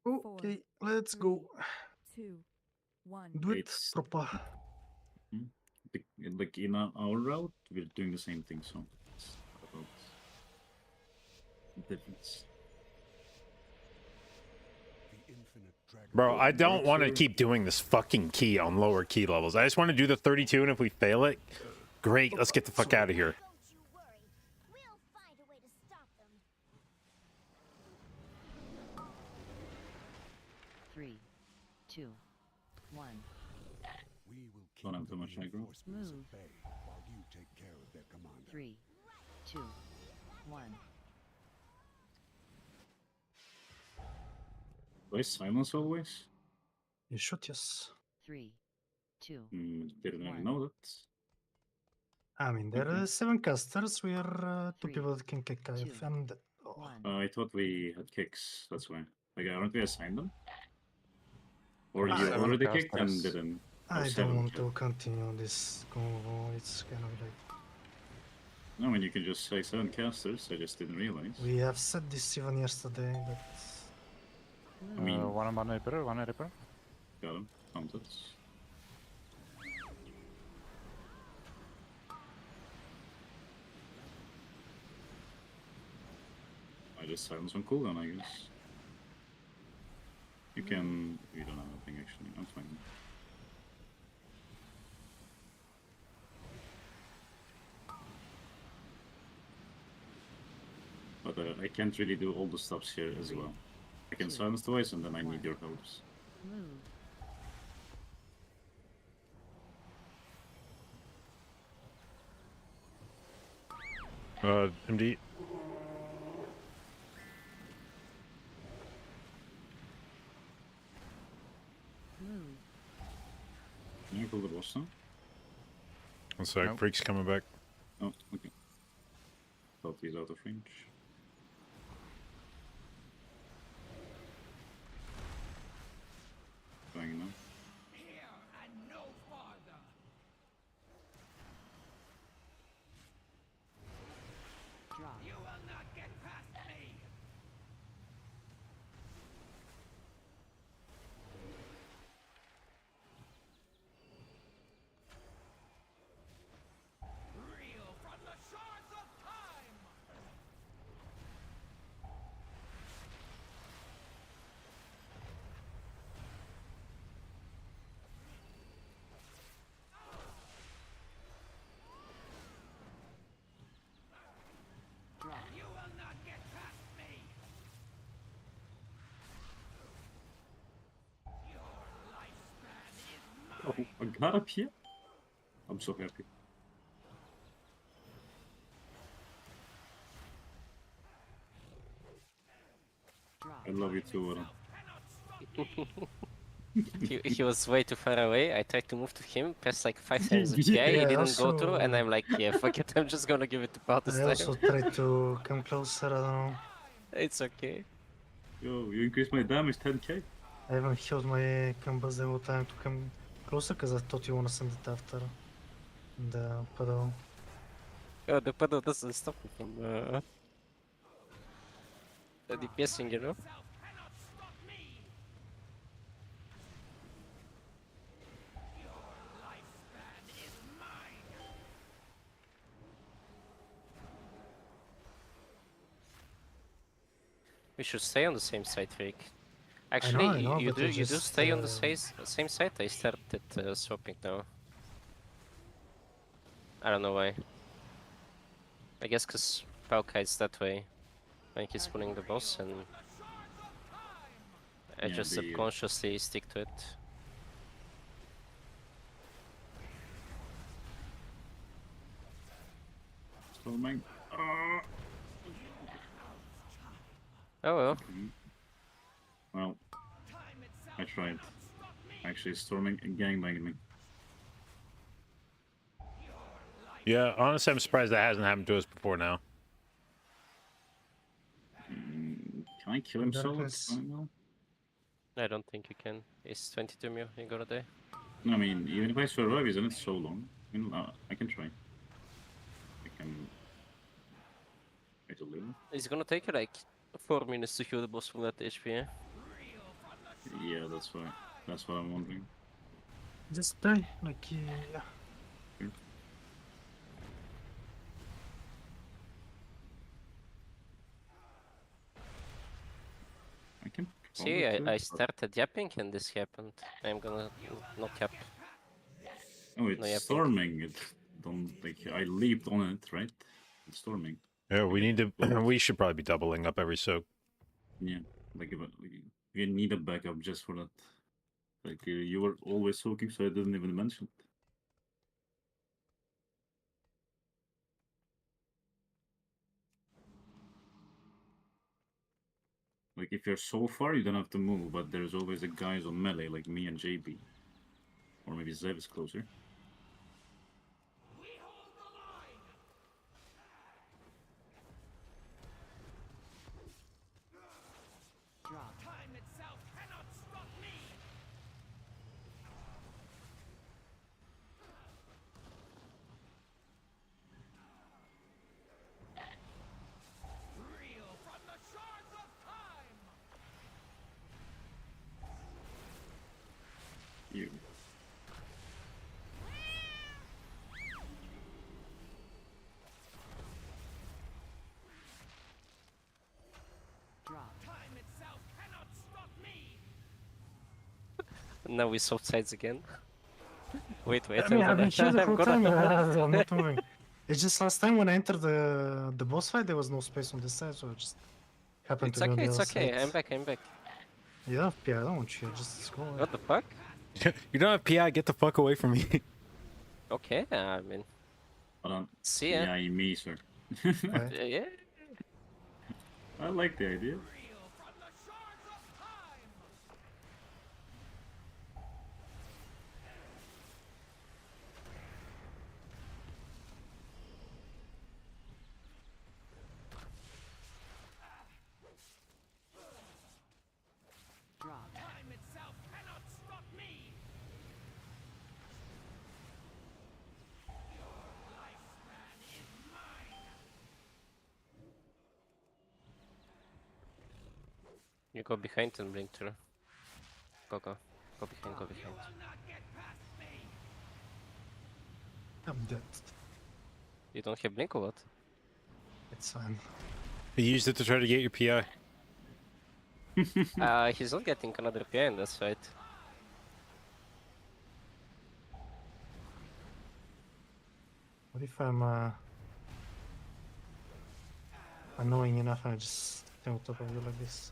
Okay, let's go. 2, 1. Do it It's proper. like in our route, we're doing the same thing, so it's not about difference. Bro, I don't want to Archer. keep doing this fucking key on lower key levels. I just want to do the 32, and if we fail it, great. Let's get the fuck out of here. Don't you worry. We'll find a way to stop them. 3, 2, 1. Don't have too much aggro. Move. 3, 2, 1. Why silence always? You should, yes. 3, 2. Didn't really One. know that. I mean, there Okay. are 7 casters. We are 2 Three, people that can kick KF, two, and 1. I thought we had kicks, that's why. Like, aren't we assigned them? Or you Seven already kicked and casters. didn't? I don't 7, want okay. to continue this convo. It's kind of like No, I mean, you can just say 7 casters, I just didn't realize. we have said this even yesterday, but I mean, One reaper, one reaper. got him. Counted. I just silence on cooldown, I guess. You can... You don't have anything, actually. I'm fine. But I can't really do all the stops here as well. I can silence twice, and then I need your helps. Move. MD. Move. Can you pull the boss now? One sec, Nope. Freak's coming back. Oh, okay. Thought he's out of range. Going now. Drop. Drop. Oh, I got up here? I'm so happy. Drop. I love you too, Adam. He was way too far away. I tried to move to him, pressed like 5 times the Yeah, PI, he I didn't go through, and also- I'm like, yeah, fuck it, I'm just gonna give it to Paul this I also time. tried to come closer. I don't know. It's okay. Yo, you increased my damage 10k. I haven't healed my combos the whole time to come closer because I thought you want to send it after the pedal. Oh, the pedal doesn't stop me from DPSing, you know? We should stay on the same side, Rick. Actually, I know, you but do I you do just, stay on the same side. I started swapping now. I don't know why. I guess because Palkites that way when he's pulling the boss, and I Yeah, just the- subconsciously stick to it. Storming. Oh well. Well, I tried. Actually, storming and gangbanging me. Yeah, honestly, I'm surprised that hasn't happened to us before now. Can I kill him solo? Darkness. I don't think you can. It's 22 mil. You gotta die. No, I mean, even if I survive, isn't it so long? I mean, I can try. I can try to live. It's gonna take you like 4 minutes to kill the boss from that HP. Eh? Yeah, that's why. That's what I'm wondering. Just die. Like, yeah. I can. See, probably I but- started yapping and this happened. I'm gonna not yap. Oh, it's No yapping. storming. It don't like I leaped on it, right? It's storming. Yeah, we need to. We should probably be doubling up every soak. Yeah, like you need a backup just for that. Like you were always soaking, so I didn't even mention it. Like if you're so far, you don't have to move, but there's always a guys on melee like me and JB, or maybe Zev is closer. Drop. You. Drop. Now we swap sides again. Wait, I mean, I've been here the whole time. I'm not moving. It's just last time when I entered the boss fight, there was no space on this side, so it just happened It's to be okay, on the it's other okay. side. I'm back, I'm back. You don't have PI, I don't want you. Just go away. What the fuck? You don't have PI. Get the fuck away from me. Okay, I mean, Hold on. see ya. Yeah, me, sir. Right. Yeah. I like the idea. Drop. You go behind and blink through. Go, go. Go behind, go behind. I'm dead. You don't have blink or what? It's fine. You used it to try to get your PI. He's not getting another PI in that fight. What if I'm annoying enough and I just stay on top of you like this?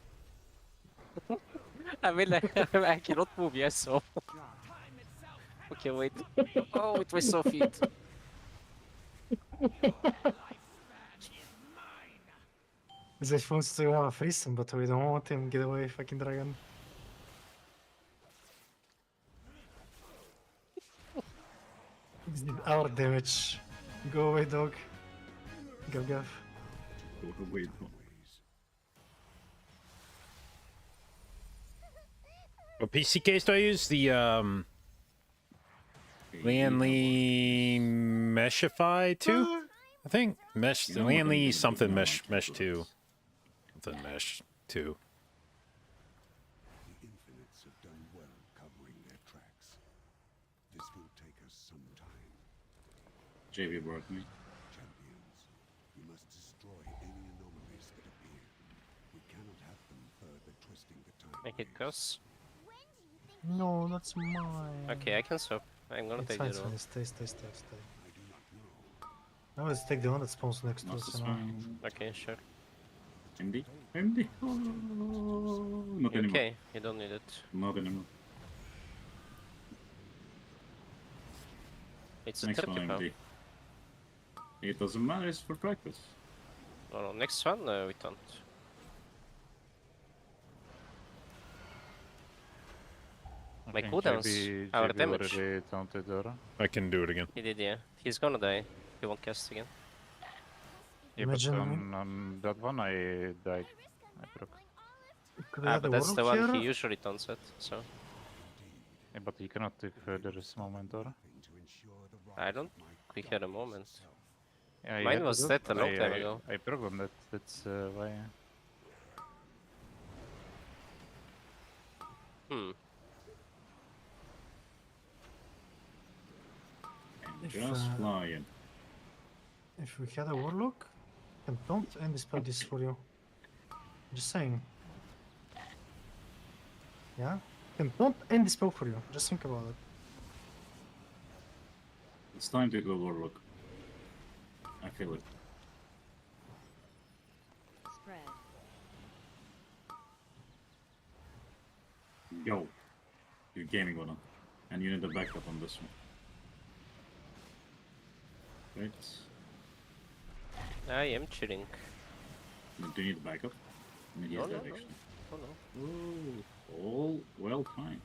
I mean, I cannot move, yes, so. Okay, wait. Oh, it was so fit. Zed wants to have a threesome, but we don't want him. Get away, fucking dragon. He did our damage. Go away, dog. Go, gaff. Go away, no. What PC case do I use? The Lanley Meshify 2? I think Mesh You know what, I'm Lanley gonna something give Mesh my Mesh answer 2. to Something Mesh 2. The Infinites have done well covering their tracks. This will take us some time. JB brought me. Champions, we must destroy any anomalies that appear. We cannot have them further twisting the time. Make it cross. No, that's mine. Okay, I can swap. I'm gonna It's take fine, the it's roll. fine. Stay, stay, stay, stay. Now let's take the one that spawns next to Master us. You know? Spine. Okay, sure. MD? MD? Oh, not anymore. Okay, you don't need it. Not anymore. It's a Next 30 one, power. MD. It doesn't matter, it's for practice. No, no, next one we don't. My cooldowns, our damage. already taunted Dora. I can do it again. He did, yeah. He's gonna die. He won't cast again. Yeah, but Imagine- on that one I died. I broke. Could we have But the that's the warlock one here? he usually taunts at, so. Yeah, but he cannot if there is moment Dora. I don't. We had a moment. Yeah, he Mine had to was do dead it. a long time ago. I broke on that. That's why. Hmm. And If, just flying. If we had a warlock, can don't end the spell this for you. Just saying. Yeah? Can don't end the spell for you. Just think about it. It's time to go Warlock. I feel it. Spread. Go. You're gaming one, and you need a backup on this one. Right? I am chilling. Do you need a backup? I mean, No, yes, no, that no. actually. Oh no. Oh, all well timed.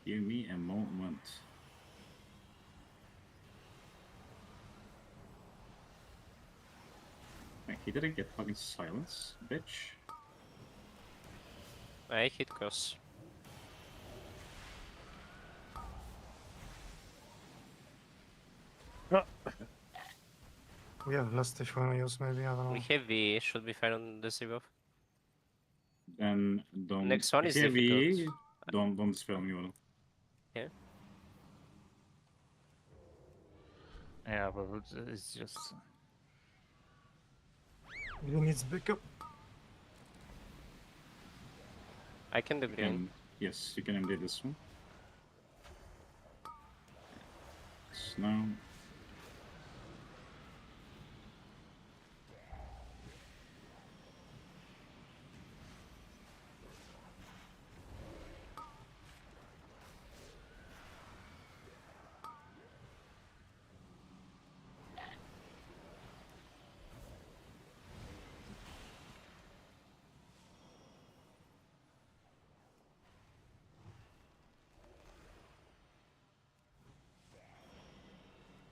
Give me a moment. Wait, he didn't get fucking silence, bitch. I hit cross. We have last if we wanna use maybe, I don't know. We have V, should be fine on the save off. Then don't. Next one is heavy. difficult. Don't spell me one. Yeah, but it's just You need backup. I can do green. Yes, you can MD this one. Yes, now.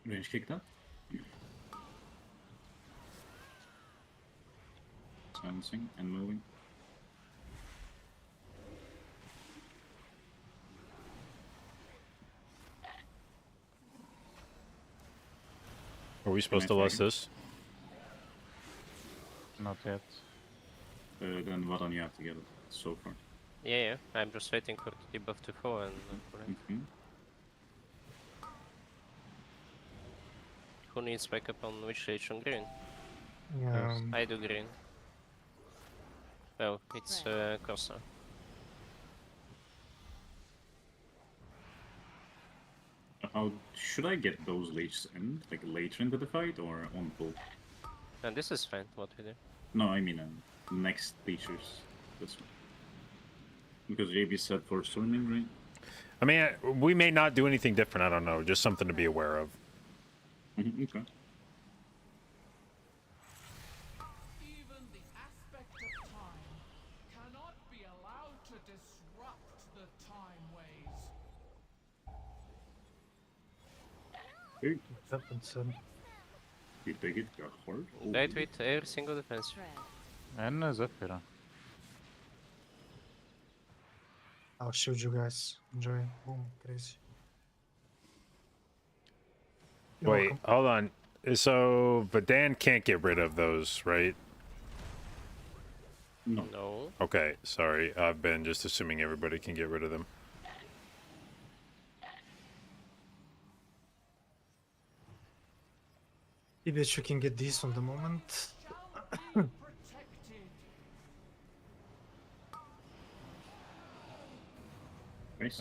Range kick that. Silencing and moving. Are we supposed to lose this? not yet. Then what don't you have to get it so far? Yeah, I'm just waiting for the debuff to fall and for it. Mhm. Who needs backup on which stage on green? Yeah. I do green. Well, it's cross now. How should I get those leeches in? Like later into the fight or on pull? And this is fine, what we do. No, I mean next leechers. This one. Because JB said for storming, right? I mean, we may not do anything different. I don't know. Just something to be aware of. Okay. Even the aspect of time cannot be allowed to disrupt the time ways. Hey, Happens. you take it, got hard. Oh, Right with every single defense. Spread. And Zephyra. I'll shoot you guys. Enjoy. Boom. Crazy. You're Wait, welcome. hold on. So Vadan can't get rid of those, right? No. No. Okay, sorry. I've been just assuming everybody can get rid of them. I bet you can get these on the moment. Shall be protected. Nice.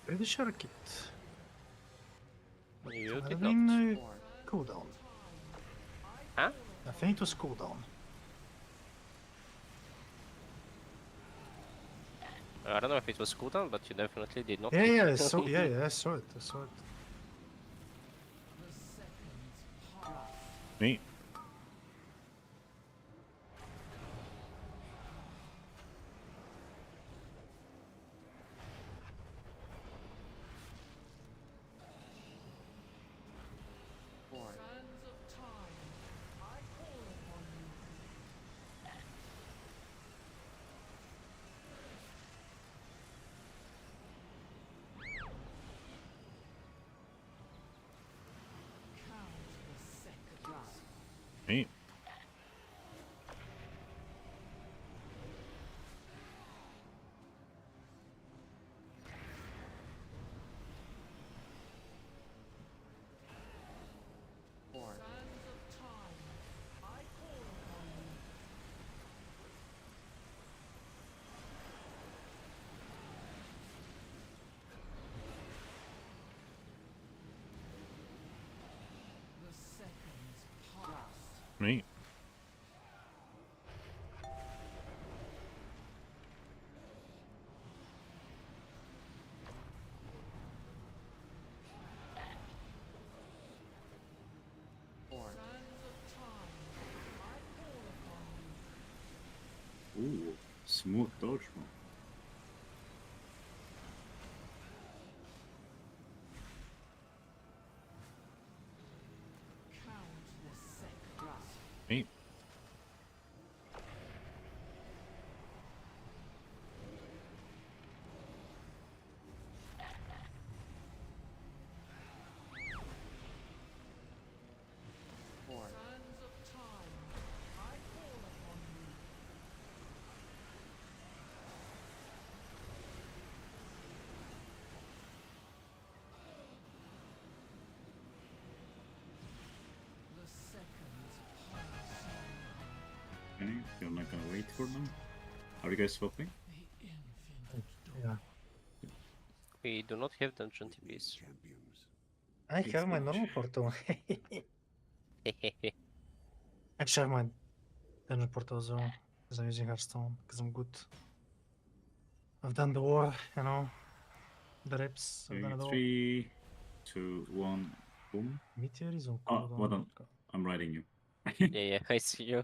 Where the shark kit? You I did mean, not. cooldown. Huh? I think it was cooldown. I don't know if it was cooldown, but you definitely did not. Yeah, hit yeah, it. I saw it. I saw it. The seconds pass. Neat. Sands of time, I call upon you. Count the seconds. Neat. Neat. Four. Sands of time, I call upon you. Ooh, smooth dodge, man. Countless seconds. Drop. Neat. Four. Sands of time, I call upon you. The seconds pass on. Okay, you're not gonna wait for them. Are you guys swapping? The infinite Yeah. We do not have dungeon TPs. Champions. I It's have my not. normal portal. Actually, I have my dungeon portal as well, because I'm using Hearthstone, because I'm good. I've done the war, you know, the reps, I've done Okay, it all. 3, 2, 1, boom. Meteor is on Oh, cooldown. well done. I'm riding you. Yeah, I see you.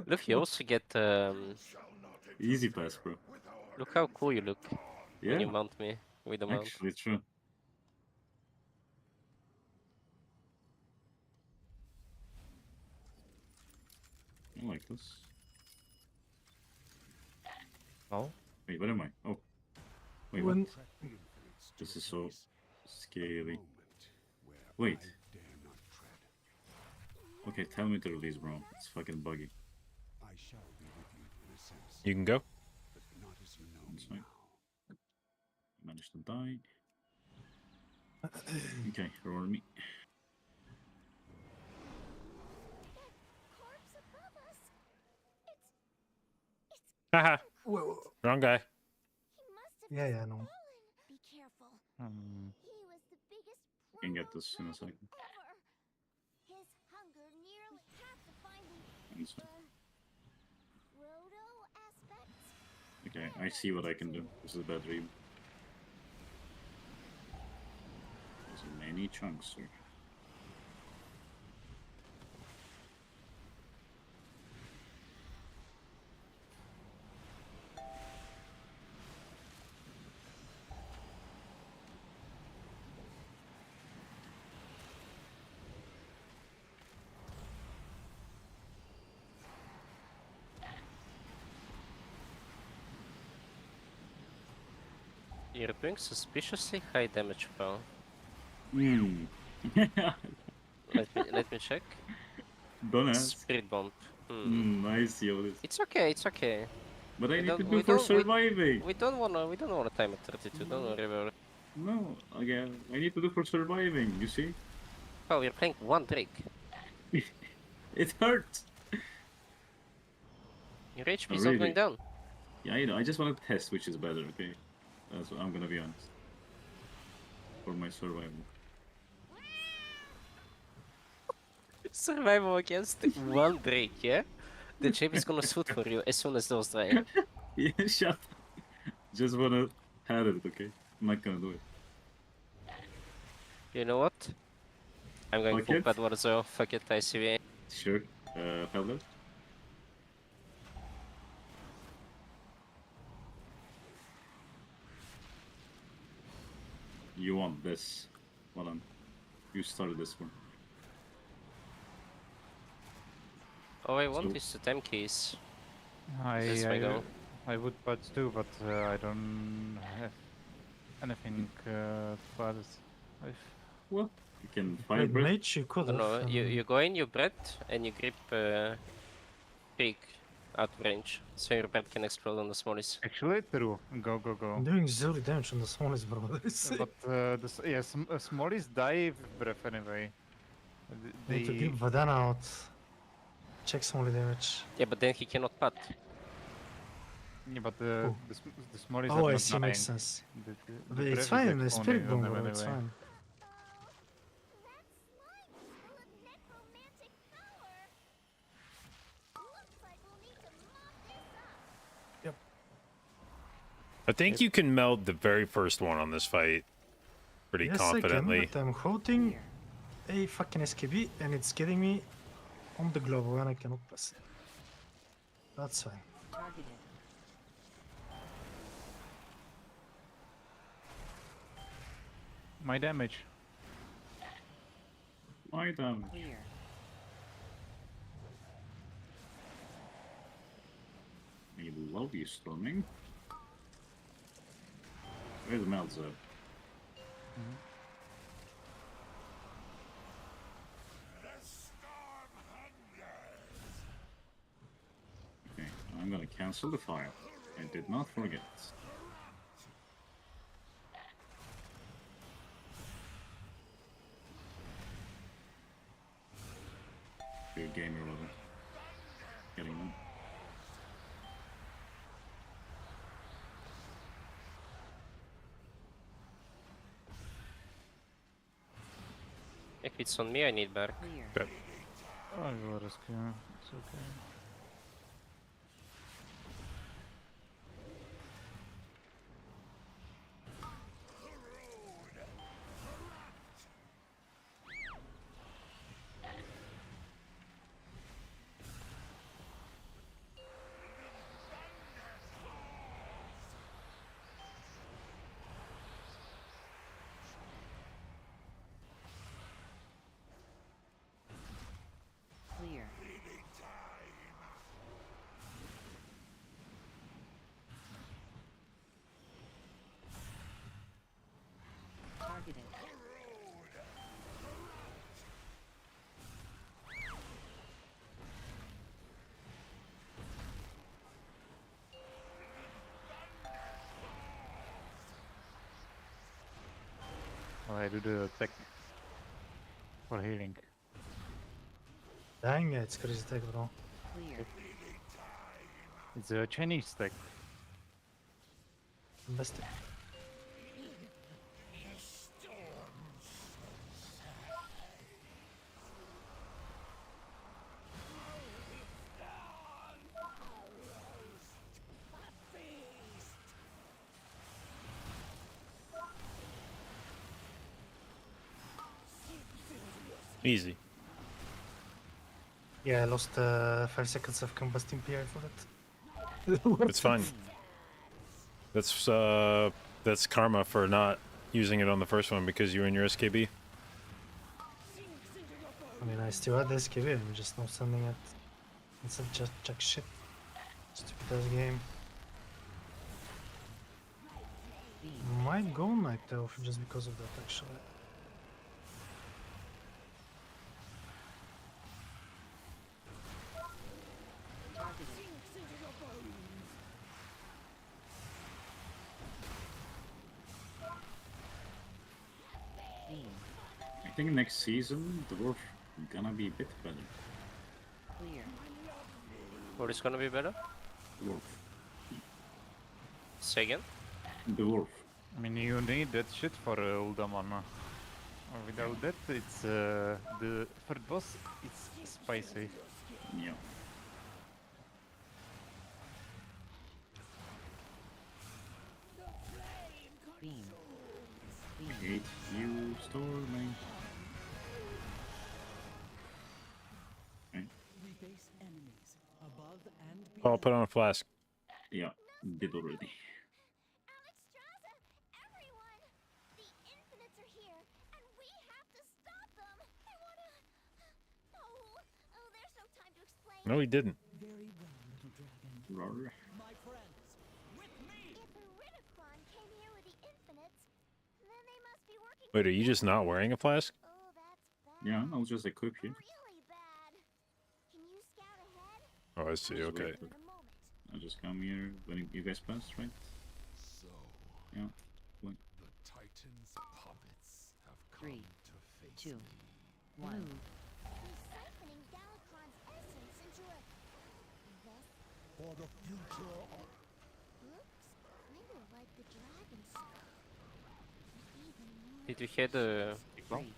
Look, you also get Easy pass, bro. look how cool you look when you Yeah, mount me with the mount. actually true. I like this. Oh, Wait, where am I? Oh. Wait, When- what? This is so scary. Moment where Wait. I dare not tread. Okay, tell me to release, bro. It's fucking buggy. I shall be with you in a sense, You can go. but not as you know That's me fine. now. Managed to die. Okay, roll me. Corpse above us. Haha. Whoa. Wrong guy. He must have Yeah, just yeah, I know. fallen. Be careful. He was the biggest Can get promo this in a dragon second. ever. His hunger nearly had to find the One sec. proto aspects. Okay, I see what I can do. This is a bad dream. There's many chunks here. You're doing suspiciously high damage, pal. Hmm. Let me check. Don't ask. Spirit bomb. Hmm. I see all this. It's okay. It's okay. But I We need don't- to we do for don't- we- surviving. We don't wanna time at 32. Don't worry about it. No, again, I need to do for surviving, you see? Oh, we're playing one Drake. It hurts. Your HP Oh, is not really? going down. Yeah, I know. I just want to test which is better, okay? That's what I'm gonna be honest. For my survival. Survival against one Drake, yeah? The chip is gonna shoot for you as soon as those die. Yeah, shut up. Just wanna have it, okay? I'm not gonna do it. You know what? I'm going Fuck full it. pad war as well. Fuck it, ICV. Sure. Hello? You want this. Well done. You started this one. All I want So- is the 10 keys. I That's my I, goal. I would but too, but I don't have anything to add. Well, you can With fire breath. mage, you could No, have. no, you go in, you bread, and you grip pig out of range. So your bread can explode on the smallies. Actually, true. Go, go, go. I'm doing 0 damage on the smallest, bro. But smallies die with breath anyway. I need to They keep Vadana out. Check small damage. Yeah, but then he cannot pat. yeah, but Oh. the smallies Oh, are I not see, makes dying. sense. The But breath it's is fine, like the spirit only bomb, on them bro, it's anyway. fine. That slime is full of necromantic power. I think you can meld the very first one on this fight pretty Yes, confidently. I can, but I'm holding a fucking SKB and it's getting me on the global and I cannot press it. That's fine. Targeted. My damage. My damage. Clear. I love you, Storming. Where's the melt zone? Okay, I'm gonna cancel the fire. I did not forget. Good game, you're over. Getting them. If it's on me, I need back. Clear. I will rescue. It's okay. Clear. Targeted. Well, I do the tech for healing. Dang, it's crazy tech, bro. Clear. It's a Chinese tech. Best tech. Easy. Yeah, I lost 5 seconds of combusting PI for it. It's fine. That's karma for not using it on the first one because you and your SKB. I mean, I still had the SKB, I'm just not sending it. It's just jack shit. Stupid ass game. Might go Night Elf just because of that, actually. Targeted. Beam. I think next season, the Dwarf gonna be a bit better. Clear. What is gonna be better? Dwarf. Say again? Dwarf. I mean, you need that shit for Uldamana. Without that, it's the third boss. It's spicy. Yeah. Beam. Hate you, Storming. I'll put on a flask. Yeah, did already. Alexstrasza, everyone! The infinites are here, and we have to stop them! I wanna... Oh, there's no time to explain. No, he didn't. Roar. If Iridicron came here with the infinites, then they must be working... Wait, are you just not wearing a flask? Oh, that's bad. Yeah, I'll just equip you. Really bad. Can you scout ahead? Oh, I see. Just Okay. wait. In a moment. I'll just come here when you guys pass, right? So, Yeah. the Titan's puppets have come 3, to face 2, me. 1. He's siphoning Galakrond's essence into a... vessel. For the future of Looks kind of like the dragon soul. Even more... Did you hear the 3,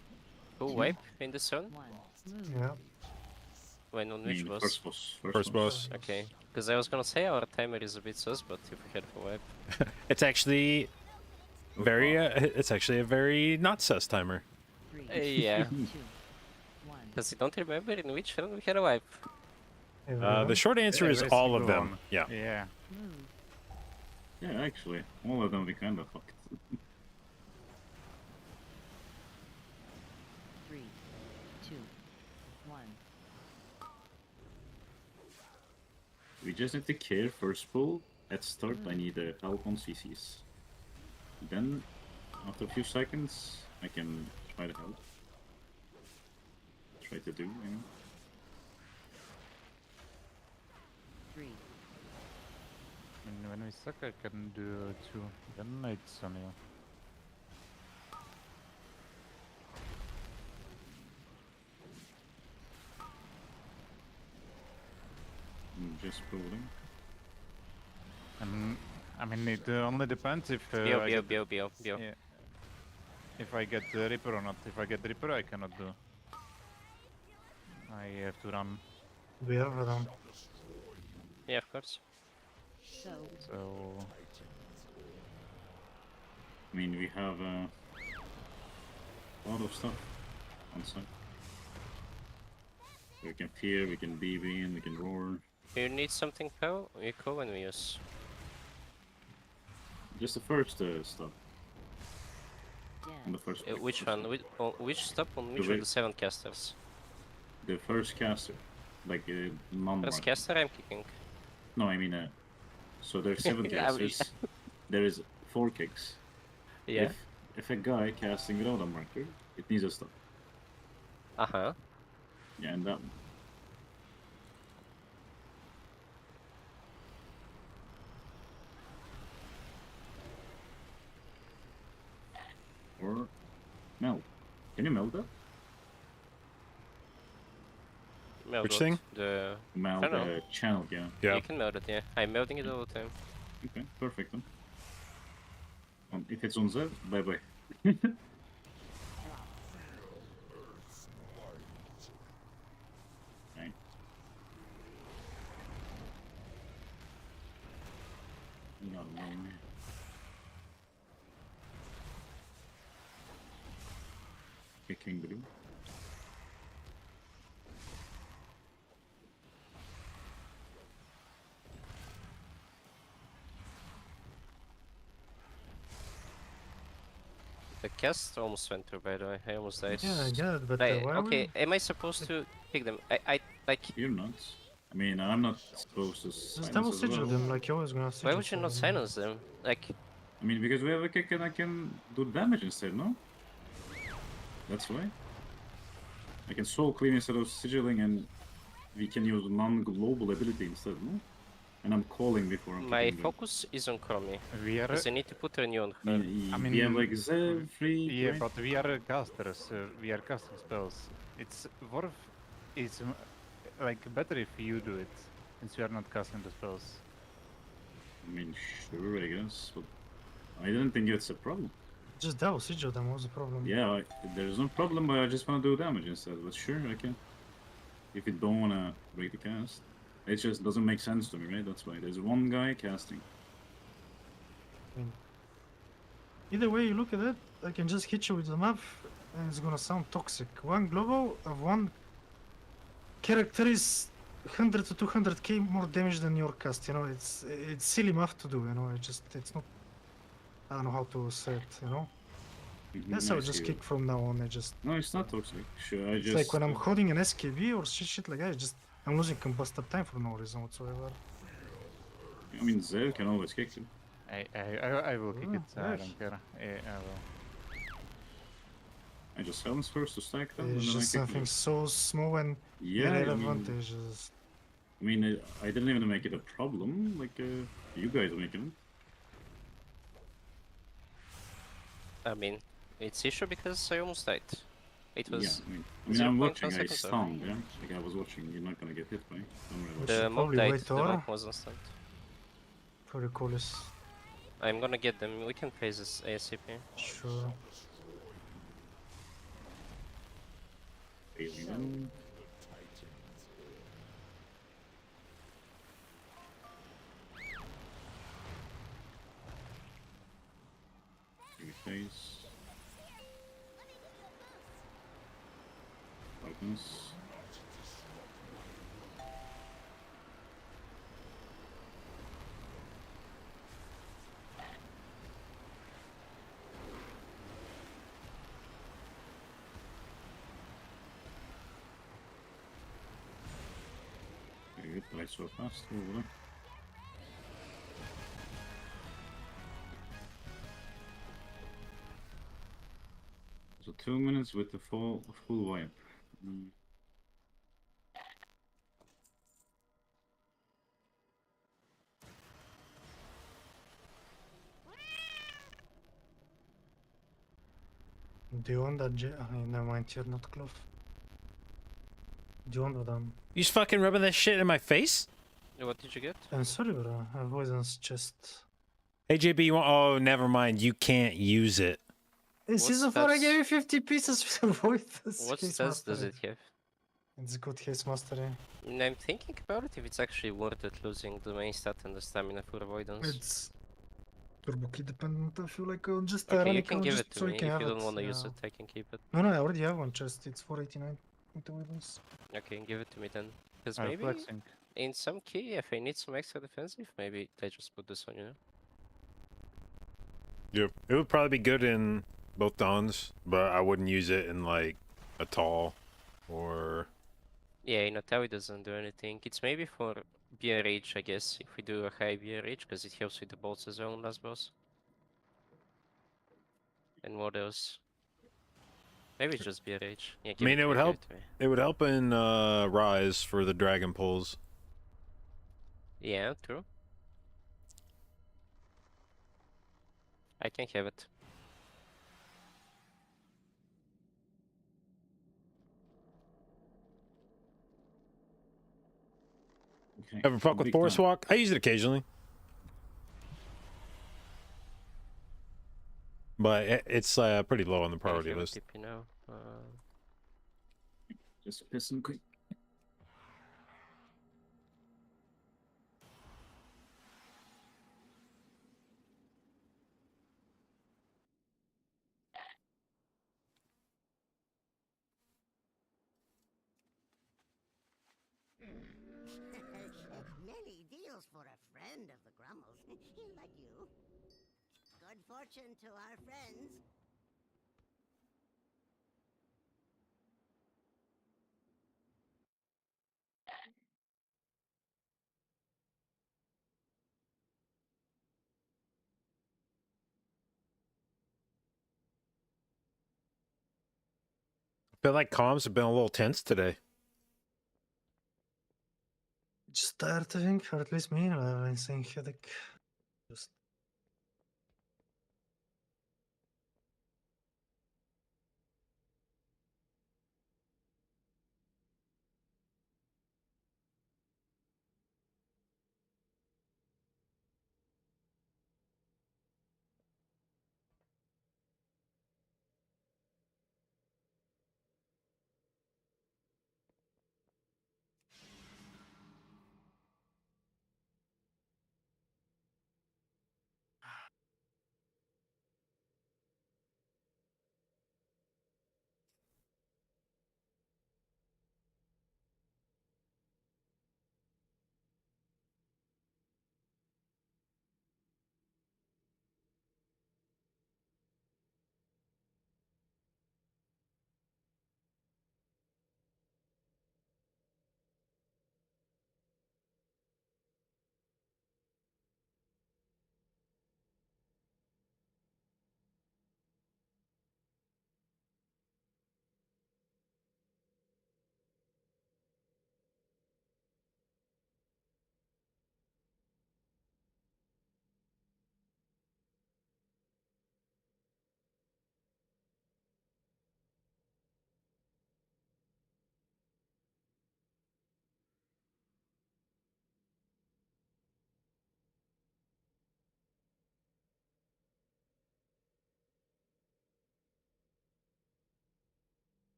full wipe in the sun? 1. Yeah. When on I which mean, boss? first boss. First boss. Okay. Because I was gonna say our timer is a bit sus, but if we had a wipe. It's actually very. It's actually a very not sus timer. 3, Yeah. 2, 1. Because I don't remember in which round we had a wipe. The short answer is Every all of single them. one. Yeah. Yeah. Move. Yeah, actually, all of them we kind of fucked. 3, 2, 1. We just need to care first pull. At start, I need help on CCs. Then, after a few seconds, I can try to help. Try to do, you know. 3, And when we suck, I can do 2. Then it's on you. Just pulling. And I mean, it only depends if Bio, I bio, get- bio, bio, bio. yeah. If I get the Reaper or not. If I get the Reaper, I cannot do. I have to run. We have them. Yeah, of course. so, So I mean, we have a lot of stuff on site. We can fear, we can BB, and we can roar. You need something, Pal? You call when we use. Just the first stuff. On the death. first. Which one? Which stop on which of wait. the 7 casters? The first caster, like non. First caster I'm kicking. No, I mean, so there's 7 Yeah, we- casters. There is 4 kicks. Yeah. If a guy casting without a marker, it needs a stop. Uh-huh. Yeah, and that one. Or melt. Can you melt that? Meld Which what? thing? The... Melt Channel. channel, yeah. Yeah. You can meld it, yeah. I'm melding it all the time. Okay, perfect then. If it's on Zev, bye bye. Right. Not alone. Kicking blue. The cast almost went through, by the way. I almost died. Yeah, I get it, but Like, why are okay, am I supposed to pick them? I like. You're not. I mean, I'm not supposed to Just silence double as sigil well. them like you're always gonna sigil. Why would you not silence them? Like, I mean, because we have a kick and I can do damage instead, no? That's why. I can soul clean instead of sigilling and we can use non-global ability instead, no? And I'm calling before I'm my kicking them. focus is on Chromie. we are. Because I need to put renew on I her. mean, I we have mean, like Zev, free, Yeah, right? but we are casters. We are casting spells. It's worth. It's like better if you do it, since we are not casting the spells. I mean, sure, I guess, but I didn't think it's a problem. Just double sigil them. What's the problem? Yeah, there's no problem, but I just want to do damage instead. But sure, I can. If you don't want to break the cast. It just doesn't make sense to me, right? That's why. There's one guy casting. Either way you look at it, I can just hit you with the map and it's gonna sound toxic. One global of one character is 100 to 200k more damage than your cast, you know, it's silly math to do, you know, it's not, I don't know how to say it, you know. That's how I just kick from now on, No, it's not toxic. Sure, I it's just. like when I'm holding an SKB or shit like that, I'm losing combust up time for no reason whatsoever. I mean, Zev can always kick him. I will kick it. I yes. don't care. I will. I just silence first to stack them, and It's then I just kick something them. so small and Yeah, irrelevant, it's just... I mean, I didn't even make it a problem. Like, you guys are making it. I mean, it's issue because I almost died. It was Yeah, I mean, I'm 0.1 watching. I seconds off. stunned, yeah? Like, I was watching. You're not gonna get hit by it. Don't worry about The should mob probably died, wait the or- mob wasn't stunned. For the coolest. I'm gonna get them, we can phase this ASAP. Sure. it. Failing them. Freeze. Darkness. Very good, light so fast over there. So 2 minutes with the full wipe. Do you want that never mind, you're not close. Do you want that? You just fucking rubbing that shit in my face? What did you get? I'm sorry, bro. Avoidance chest. Hey, JB, you want... Oh, never mind. You can't use it. In What season 4, I stats- gave you 50 pieces with avoidance. What Haste stats does mastery. it have? It's good haste mastery. I'm thinking about it if it's actually worth it losing the main stat and the stamina for avoidance. It's turbo key dependent. I feel like just Okay, you ironic, can give just it to so me. you If can you have don't it. want to use Yeah. it, I can keep it. No, I already have one chest. It's 489 with avoidance. Okay, give it to me then. Because I'm maybe flexing. in some key, if I need some extra defensive, maybe I just put this on, you know? Yep. It would probably be good in both dawns, but I wouldn't use it in, like, a tall or... Yeah, in Atawi doesn't do anything. It's maybe for BRH, I guess, if we do a high BRH, because it helps with the bolts as well, last boss. And what else? Maybe it's just BRH. Yeah, I mean, it would give help. it to me. It would help in Rise for the dragon pulls. Yeah, true. I can have it. Okay. Ever fuck with big Forest time. Walk? I use it occasionally. But it's pretty low on the I priority have a list. TP now. Just piss and quick. Many deals for a friend of the Grummels. He'll let you. Good fortune to our friends. I feel like comms have been a little tense today. Just tired, I think, or at least me. I'm saying headache. Just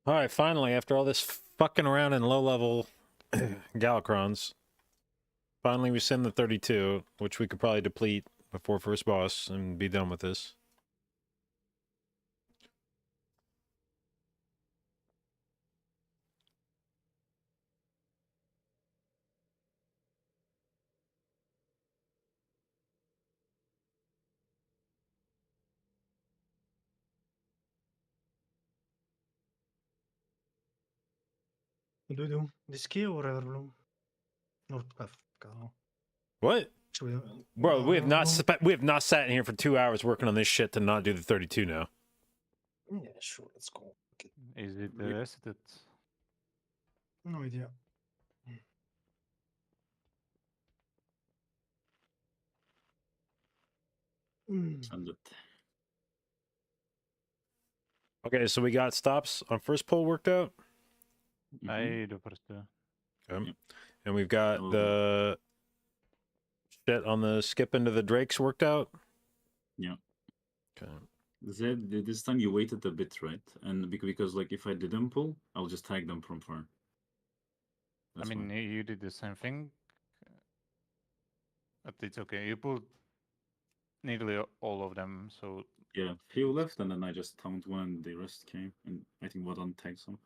All right, finally, after all this fucking around in low-level Galacrons, Finally, we send the 32, which we could probably deplete before first boss and be done with this. What do we do? This key or Everbloom? Or Kafka? What? Should we, Bro, we have not Everbloom? we have not sat in here for 2 hours working on this shit to not do the 32 now. Yeah, sure, let's go. Okay. Is it Yep. reseted? No idea. Send it. Okay, so we got stops on first pull worked out. Mhm. I do first. Okay. And we've got Oh. the shit on the skip into the drakes worked out. Yeah. Okay. Zed, this time you waited a bit, right? And because like if I didn't pull, I'll just tag them from far. That's I mean, why. you did the same thing. But it's okay. You pulled nearly all of them, so Yeah, few left, and then I just taunted one, and the rest came, and I think Wadan tagged some.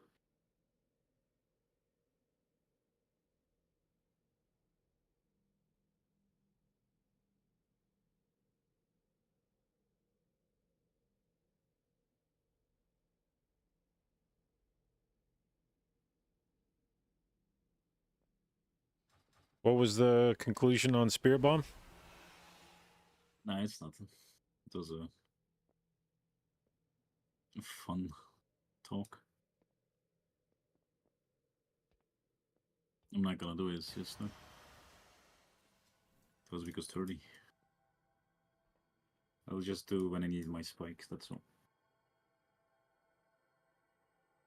What was the conclusion on Spirit Bomb? Nah, it's nothing. It was a fun talk. I'm not gonna do it, it's just it was because 30. I'll just do when I need my spikes, that's all.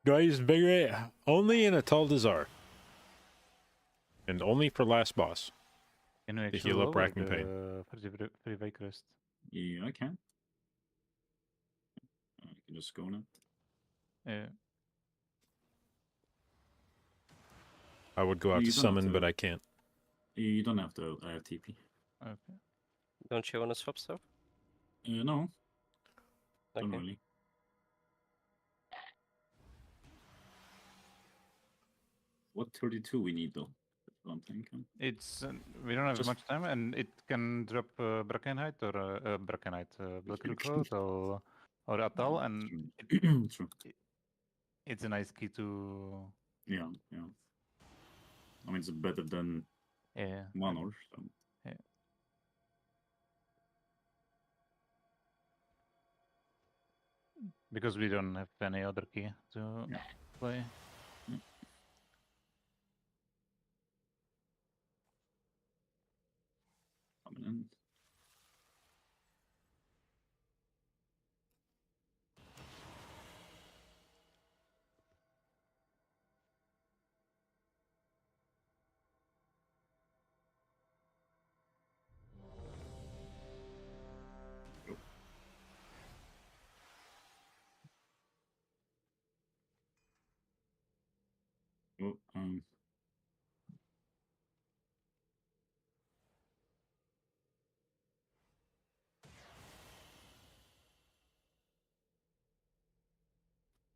Guys, Vigorate only in a Tall Desire. And only for last boss. can you To actually heal up lower Racking Pain. the free wake rest? Yeah, I can. I can just go now. Yeah. I would go out You to don't have summon, to- but I can't. You don't have to TP. Okay. Don't you want to swap stuff? No, don't Okay. really. What 32 we need though? That's what I'm thinking. It's we don't have Just- much time, and it can drop Brackenhide or Brackenhide, Blood Recall or Atal, and True. it's a nice key to Yeah. I mean, it's better than yeah. Manor. So. Because we don't have any other key to Yeah. play. Coming in.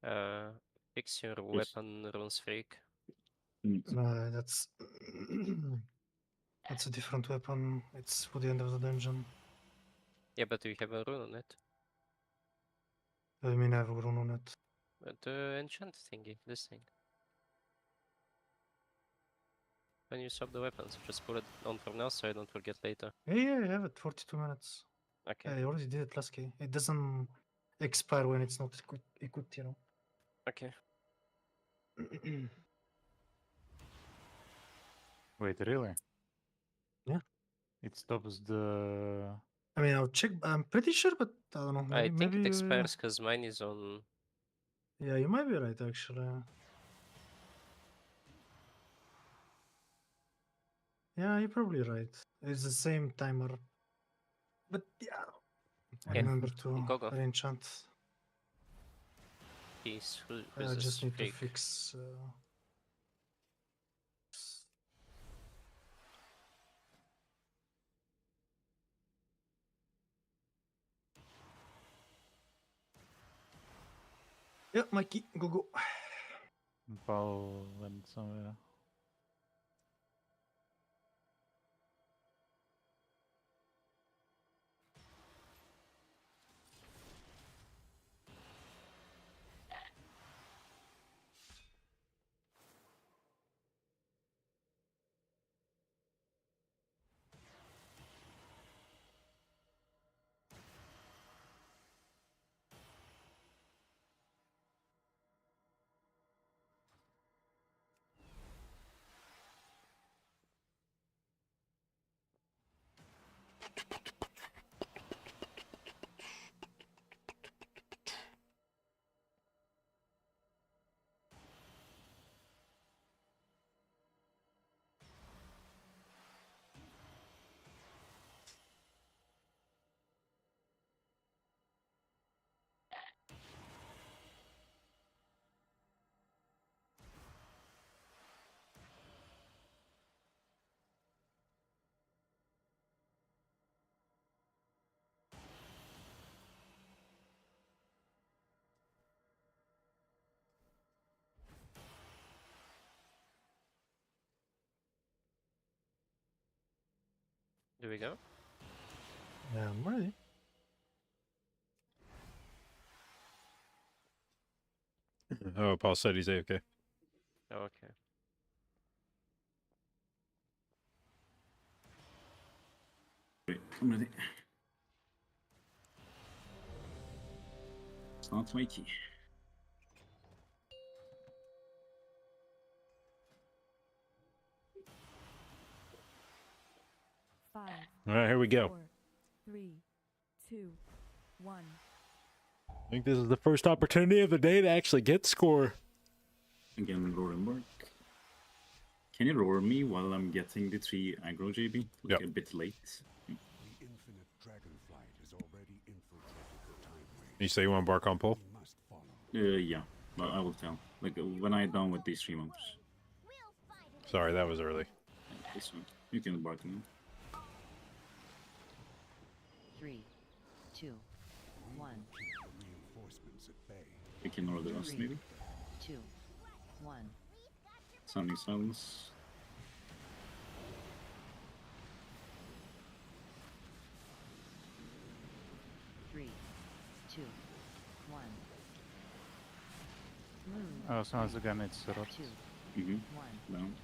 Oh, Fix your Yes. weapon, runes freak. That's that's a different weapon. It's for the end of the dungeon. Yeah, but you have a rune on it. I mean, I have a rune on it. The enchant thingy, this thing. When you swap the weapons, just put it on for now so I don't forget later. Yeah, I have it. 42 minutes. Okay. I already did it last key. It doesn't expire when it's not equipped, you know. Okay. Wait, really? Yeah. It stops the. I mean, I'll check. I'm pretty sure, but I don't know. Maybe, I think maybe it expires because mine is on. yeah, you might be right, actually. Yeah, you're probably right. It's the same timer. But yeah, I Okay. remember to Go, go. re-enchant. Peace. Who's I this just need to freak? fix. Yeah, Mikey, go. Paul went somewhere. Do we go? Yeah, I'm ready. Oh, Paul said he's okay. Oh, okay. Wait, I'm ready. It's not Mikey. Five, All right, here we go. 4, 3, 2, 1. I think this is the first opportunity of the day to actually get score. Again, roar and work. Can you roar me while I'm getting the 3 aggro, JB? Like Yep. a bit late. The infinite Dragonflight has already infiltrated the time wave. You say you want to bark on Paul? We must follow. Yeah, but I will tell. Like when I'm done with these 3 months. Sorry, that was early. This one. You can bark me. 3, 2, 1. Keep the reinforcements at bay. You can order us, maybe. 2, 1. Sounding silence. Three, 2, 1. Move. Oh, so once again it's rot. 2, Mm-hmm. 1. Down.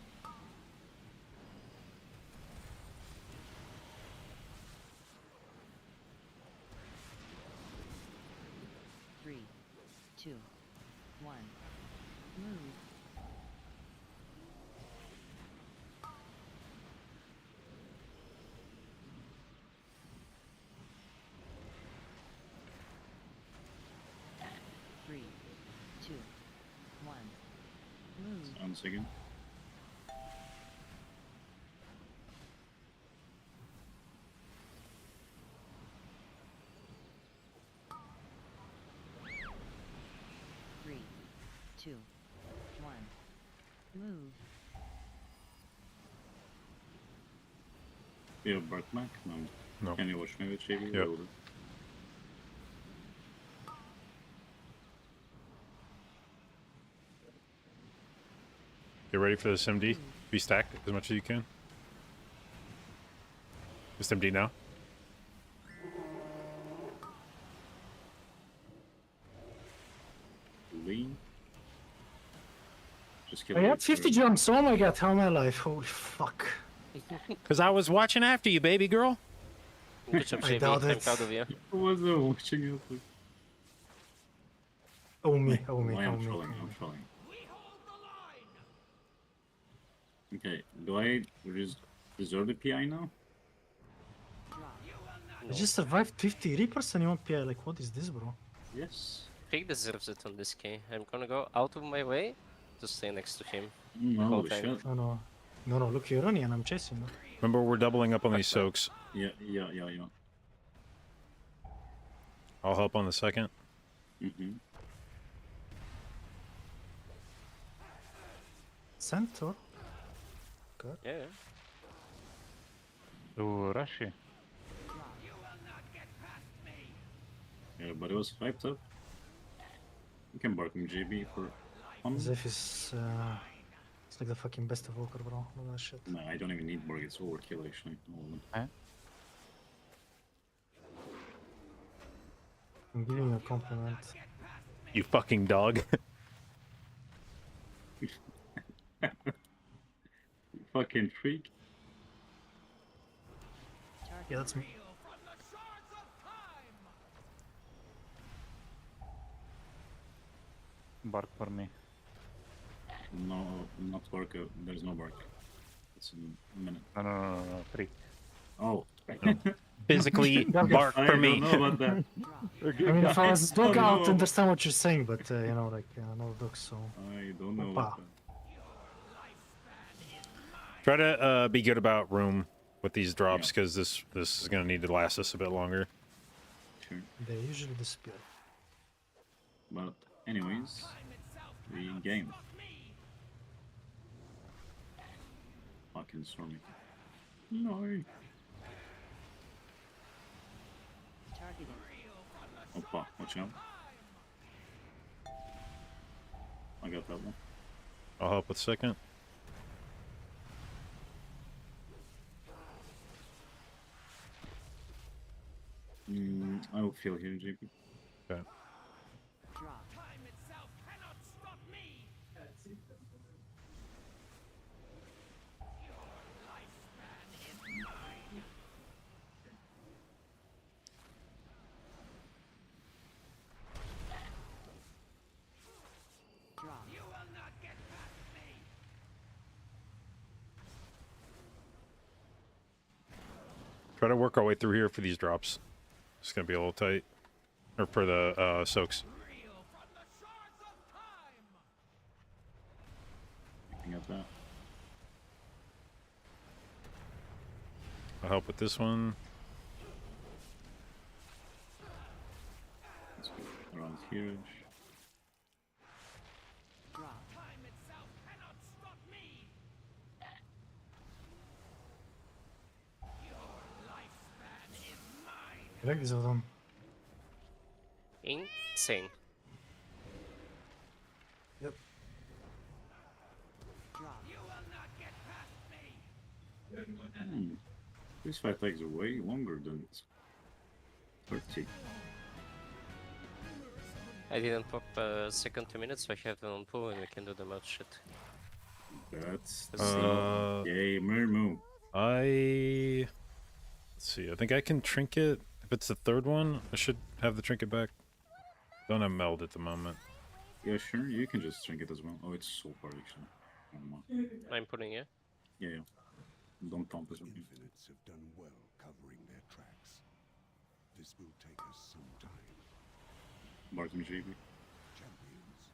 Three, 2, 1. Move. Three, 2, 1. Move. Sounds again. Three, 2, 1. Move. You have bark back? No. No. Can you watch me with JB? Yep. Roll it. Get ready for this MD. Be stacked as much as you can. Just MD now. Lean. Just kill I it. had 50 jumps. Oh my god, how am I alive? Holy fuck. Because I was watching after you, baby girl. Good job, I JB. doubt I'm it. proud of you. I was watching it. Like... Oh me, oh me, I oh am me. trolling, I'm trolling. Okay, do I deserve the PI now? I just survived 50 Reapers and you want PI. Like, what is this, bro? Yes. Pig deserves it on this K. I'm gonna go out of my way to stay next to him. No, whole we time. should. No, no. No, no, look, you're running and I'm chasing you. Remember, we're doubling up on these soaks. Yeah. I'll help on the second. Mm-hmm. Centaur? Good. Yeah. Ooh, Rashi. Everybody was hyped up. You can bark him GB for fun. Zeph is it's like the fucking best evoker, bro. All that shit. No, I don't even need bark. It's overkill actually. All of them. I'm giving you a compliment. You fucking dog. You fucking freak. Yeah, that's me. Bark for me. No, not bark. There's no bark. It's in a minute. No, 3. Oh. Physically bark I for don't me. know about that. I mean, if I was a dog, I would No. understand what you're saying, but you know, like, no dogs, so. I don't know Opa. about that. Try to be good about room with these drops because this is gonna need to last us a bit longer. Sure. They usually disappear. But anyways, the game. Fucking stormy. No. Targeting. Opa, watch out. I got that one. I'll help with second. I will feel here, JP. Okay. Draw. Draw. Try to work our way through here for these drops. It's gonna be a little tight. Or for the soaks. Looking at that. I'll help with this one. Let's go around here. Draw. I like these of them. Insane. Yep. Draw. This fight takes way longer than 30. I didn't pop second 2 minutes, so I have them on pull and we can do the mouth shit. That's Let's see. gamer move. Let's see, I think I can trinket. If it's the third one, I should have the trinket back. Don't have meld at the moment. Yeah, sure, you can just drink it as well. Oh, it's so far actually. Oh, my. I'm putting it. Yeah. Don't pump as well. Infinites have done well covering their tracks. This will take us some time. Bark me, JB. Champions,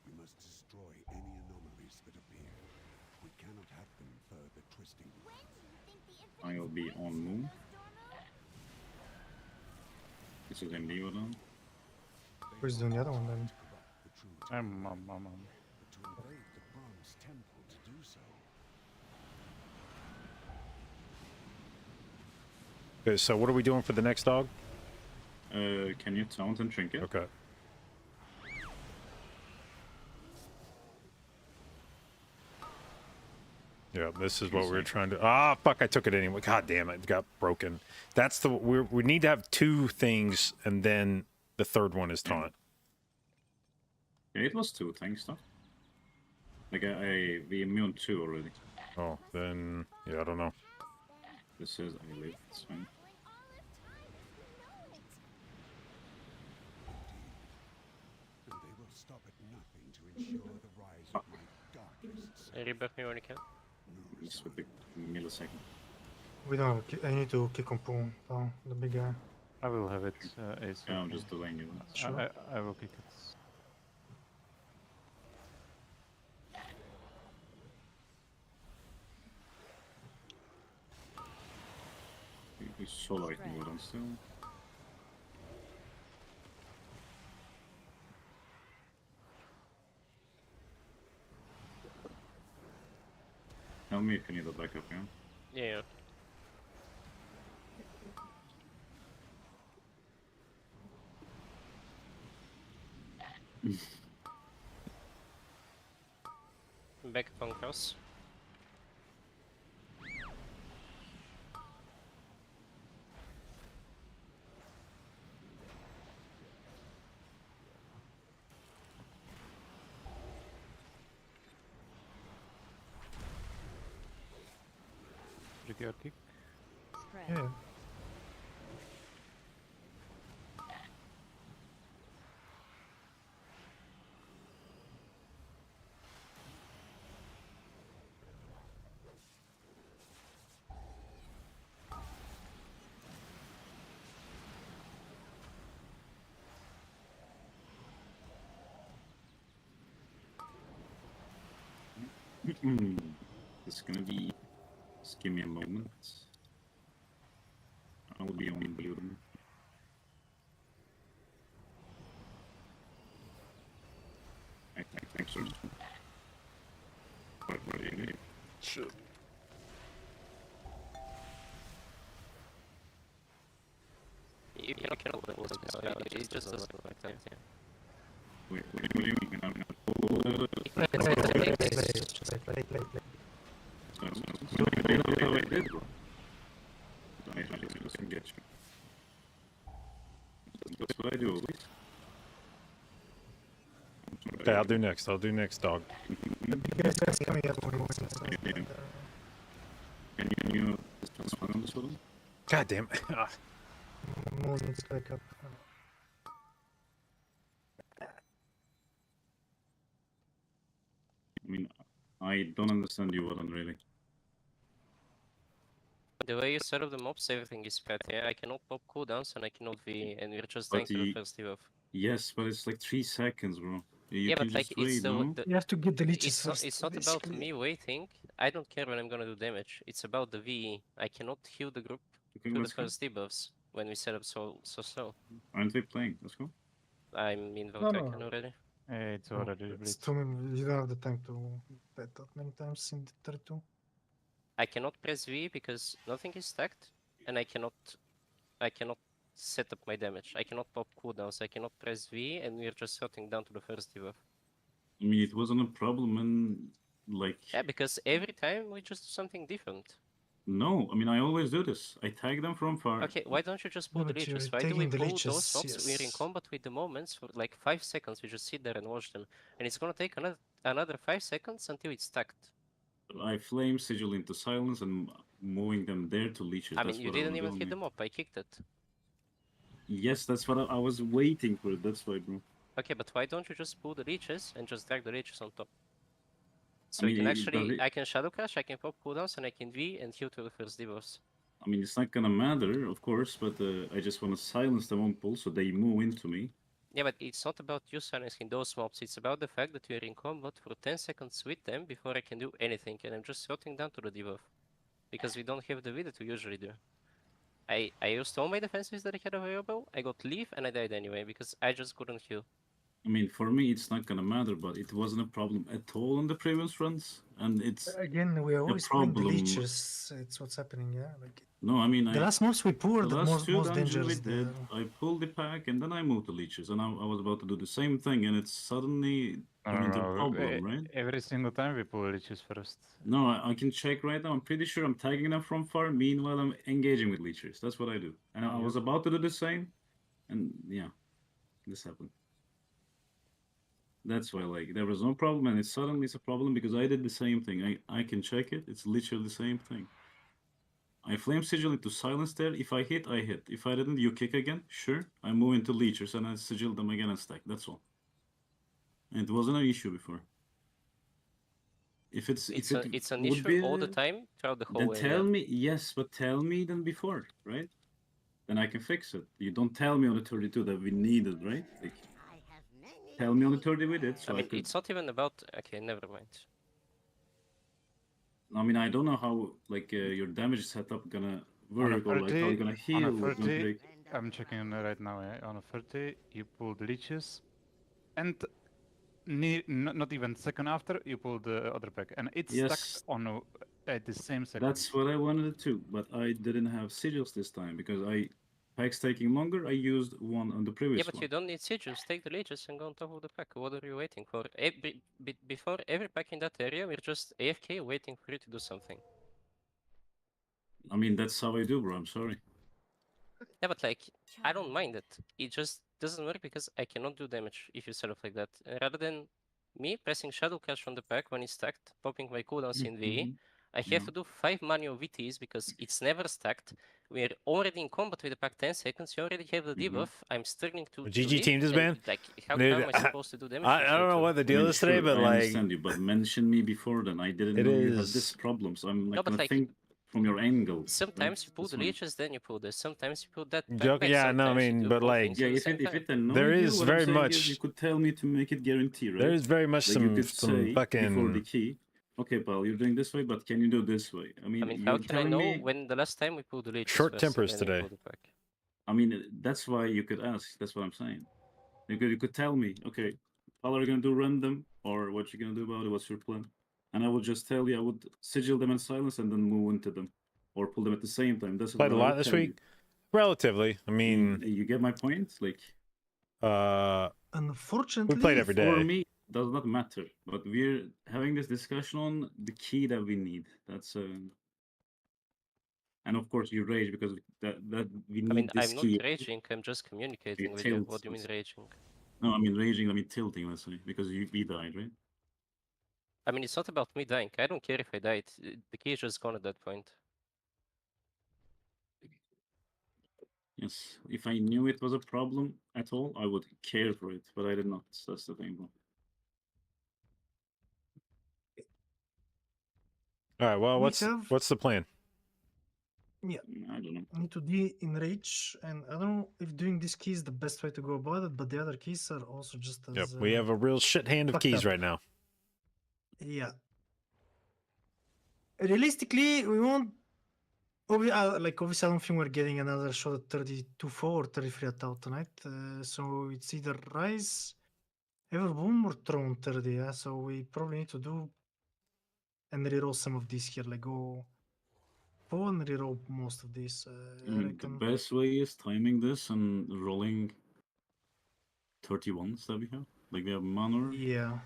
we must destroy any anomalies that appear. We cannot have them further twisting the I'll be on move. This is MD with them. Who's doing the other one then? I'm. But to invade the bronze temple to do so. Okay, so what are we doing for the next dog? Can you taunt and trinket? Okay. Yeah, this is what we were trying to. Ah, fuck! I took it anyway. God damn it! It got broken. That's the. We need to have 2 things, and then the third one is taunt. Yeah, it was 2 things stuff. Like we immune 2 already. Oh, then yeah, I don't know. This is I live. It's fine. And they will stop at nothing to ensure the rise of my darkest. Rebuff me when you can. Just with the millisecond. We don't have I need to kick on Poon, though, the big guy. I will have it. Ace. Yeah, I'm just delaying you. Sure. I will kick it. He's so lightning with him still. Tell me if you need a backup, yeah? Yeah. Back on cross. Trigger kick. Spread. Yeah. This is gonna be. Just give me a moment. I'll be on blue. Thanks, sir. What do you need? Shit. You cannot kill the spell, it just doesn't work like that, yeah. Wait, what do you mean? I'm gonna pull Play. That's what I did, bro. I just forget you. That's what I do always. Okay, I'll do next. I'll do next, dog. Guys coming up when we want Can you transfer on this one? God damn it. Ah. Moments back up. I mean, I don't understand you, Warren, really. The way you set up the mobs, everything is fat, yeah? I cannot pop cooldowns and I cannot V, and we're just But dying to the first debuff. Yes, but it's like 3 seconds, bro. You Yeah, can but like, just it's wait, the, no? You have to get the leeches it's not, first. it's not about basically. me waiting. I don't care when I'm gonna do damage. It's about the VE. I cannot heal the group Okay, to the let's go. first debuffs when we set up so slow. Aren't they playing? Let's go. I'm in No, Votraken no. already. It's No, already it's bleed. too many. You don't have the time to bet that many times in the turret too. I cannot press V because nothing is stacked, and I cannot set up my damage. I cannot pop cooldowns. I cannot press V, and we're just shutting down to the first debuff. I mean, it wasn't a problem, and like. Yeah, because every time we just do something different. No, I mean, I always do this. I tag them from far. Okay, why don't you just pull No, the but you're leeches? Why do we taking the pull leeches, those mobs? We're in yes. combat with the moments for like 5 seconds. We just sit there and watch them, and it's gonna take another 5 seconds until it's stacked. I flame sigil into silence and moving them there to leeches. I mean, That's you what I didn't was even doing. hit them up. I kicked it. Yes, that's what I was waiting for. That's why, bro. Okay, but why don't you just pull the leeches and just drag the leeches on top? So I we mean, can does actually, it- I can shadow crash, I can pop cooldowns, and I can V and heal to the first debuffs. I mean, it's not gonna matter, of course, but I just want to silence them on pull so they move into me. Yeah, but it's not about you silencing those mobs. It's about the fact that you're in combat for 10 seconds with them before I can do anything, and I'm just shutting down to the debuff. Because we don't have the V that we usually do. I used all my defenses that I had available, I got leave, and I died anyway, because I just couldn't heal. I mean, for me, it's not gonna matter, but it wasn't a problem at all on the previous runs, and it's Again, we are always pulling the problem. leeches. It's what's happening, yeah. Like no. I mean, the last mobs we pulled are the the last two most dungeons we dangerous. did, I pulled the pack and then I moved the leeches, and I was about to do the same thing, and it's suddenly turned into a problem, right? Every single time we pull leeches first. No, I can check right now. I'm pretty sure I'm tagging them from far. Meanwhile, I'm engaging with leeches. That's what I do. And I was about to do the same, and yeah, this happened. That's why, like, there was no problem, and suddenly it's a problem because I did the same thing. I can check it. It's literally the same thing. I flame sigil into silence there. If I hit, I hit. If I didn't, you kick again. Sure. I move into leechers and I sigil them again and stack. That's all. And it wasn't an issue before. If it's an would issue be, all the time throughout the whole then way. tell me, yes, but tell me then before, right? Then I can fix it. You don't tell me on the 32 that we need it, right? Like, tell me on the 30 we did, so I mean, could. it's not even about. Okay, never mind. I mean, I don't know how like your damage setup gonna work, or like how you're gonna heal. On a with 30, break. I'm checking right now. On a 30, you pull the leeches, and not even second after, you pull the other pack, and it's Yes. stuck on at the same second. That's what I wanted to, but I didn't have sigils this time because I pack's taking longer, I used one on the previous Yeah, but one. you don't need sieges. Take the leeches and go on top of the pack. What are you waiting for? Before every pack in that area, we're just AFK waiting for you to do something. I mean, that's how I do, bro. I'm sorry. Yeah, but like, I don't mind it. It just doesn't work because I cannot do damage if you set up like that. Rather than me pressing Shadow Cash on the pack when it's stacked, popping my cooldowns in VE, Mhm. I have Yeah. to do 5 manual VTs because it's never stacked. We're already in combat with the pack 10 seconds. You already have the debuff. I'm struggling to GG live, team this and band? like, how Dude, am I supposed to do damage? I don't know what the I deal mean, is today, sure, but I like understand you, but mention me before then. I didn't it know you have this is. problem, so I'm No, like but gonna like, think from your angle. sometimes you pull That's the fine. leeches, then you pull this. Sometimes you pull that Joke, back. yeah, no, I Sometimes you mean, do but both like, things Yeah, at the if same it time. annoyed there you, is what I'm very saying is you much. could tell me to make it guarantee, right? There is very much Like you could some say before the fucking. key, okay, pal, you're doing this way, but can you do this way? I mean, I mean, how you're can I telling know me. when the last time we pulled the leeches Short first and tempers then we today. pulled the pack? I mean, that's why you could ask. That's what I'm saying. You could tell me, okay, pal, are you gonna do random or what you gonna do about it? What's your plan? And I would just tell you, I would sigil them in silence and then move into them, or pull them at the same time. That's Played what a I lot would this tell week, you. relatively. I mean, You get my point? Like, we Unfortunately, played every for day. me, does not matter. But we're having this discussion on the key that we need. That's and of course you rage because that we I mean, need this I'm not key. raging, I'm just You communicating with you. tilt. What do you mean raging? No, I mean raging. I mean tilting. Let's say because we died, right? I mean, it's not about me dying. I don't care if I died. The key is just gone at that point. Yes. If I knew it was a problem at all, I would care for it, but I did not. That's the thing, bro. All right. Well, we what's have the plan? I don't know. need to be in rage, and I don't know if doing this key is the best way to go about it, but the other keys are also just as Yep, we have a real shit hand of fucked keys up. right now. Yeah. Realistically, we won't. Obviously, I don't think we're getting another shot at 32-4 or 33 at out tonight. So it's either Rise, Everboom, or Throne 30. Yeah? So we probably need to do and reroll some of these here. Like go 4 and reroll most of these. I I mean, reckon. the best way is timing this and rolling 31s that we have. Like we have manor, Yeah.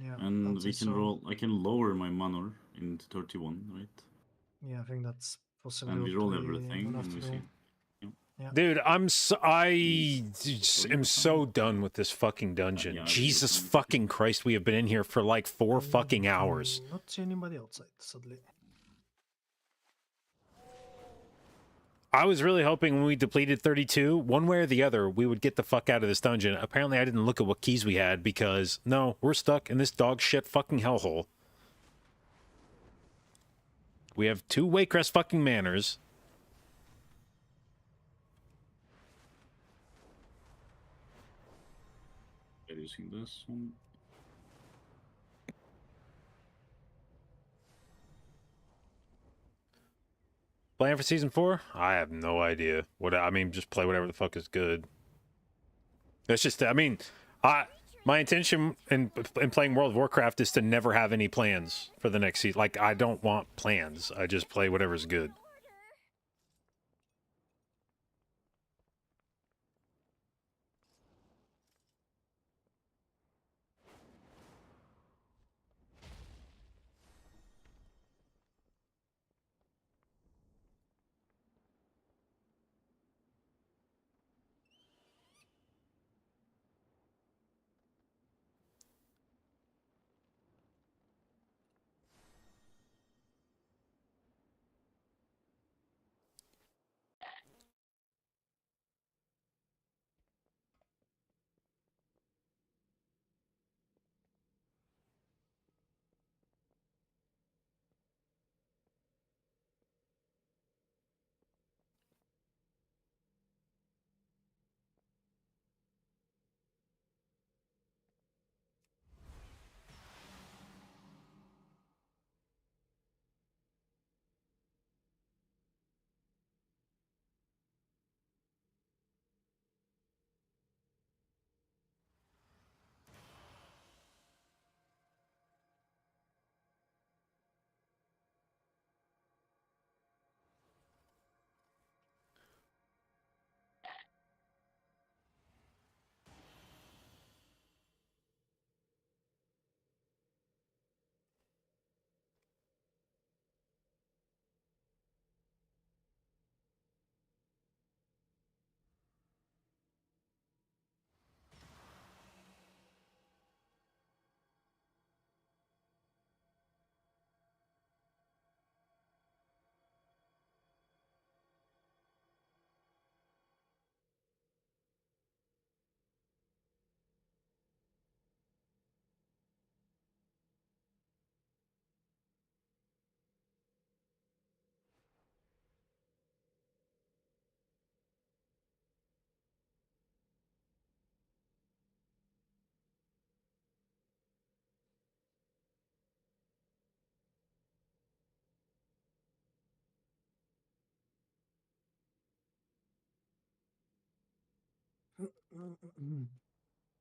Yeah. and I'd we say can so. roll. I can lower my manor into 31, right? Yeah, I think that's possibly And we what roll we're everything, gonna have and to we do. see. Dude, I am you're so fine. done with this fucking dungeon. Yeah, Jesus you're fine. fucking Christ, we have been in here for like 4 fucking hours. Not see anybody outside, sadly. I was really hoping when we depleted 32, one way or the other, we would get the fuck out of this dungeon. Apparently, I didn't look at what keys we had because, no, we're stuck in this dog shit fucking hellhole. We have 2 Waycrest fucking manors. Using this one. Plan for season 4? I have no idea. What I mean, just play whatever the fuck is good. That's just, I mean, my intention in playing World of Warcraft is to never have any plans for the next season. Like, I don't want plans. I just play whatever's good.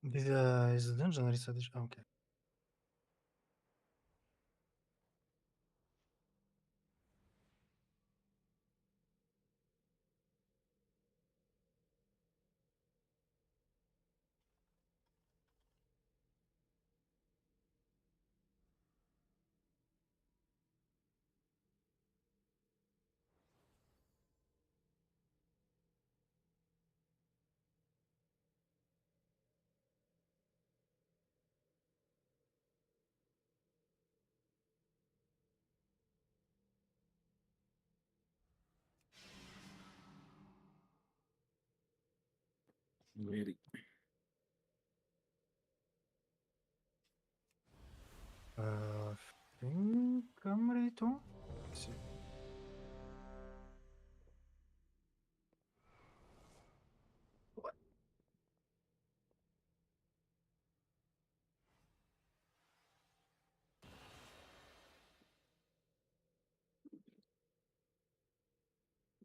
Is the dungeon reset? Okay. Really. I think I'm ready to. Let's see. What?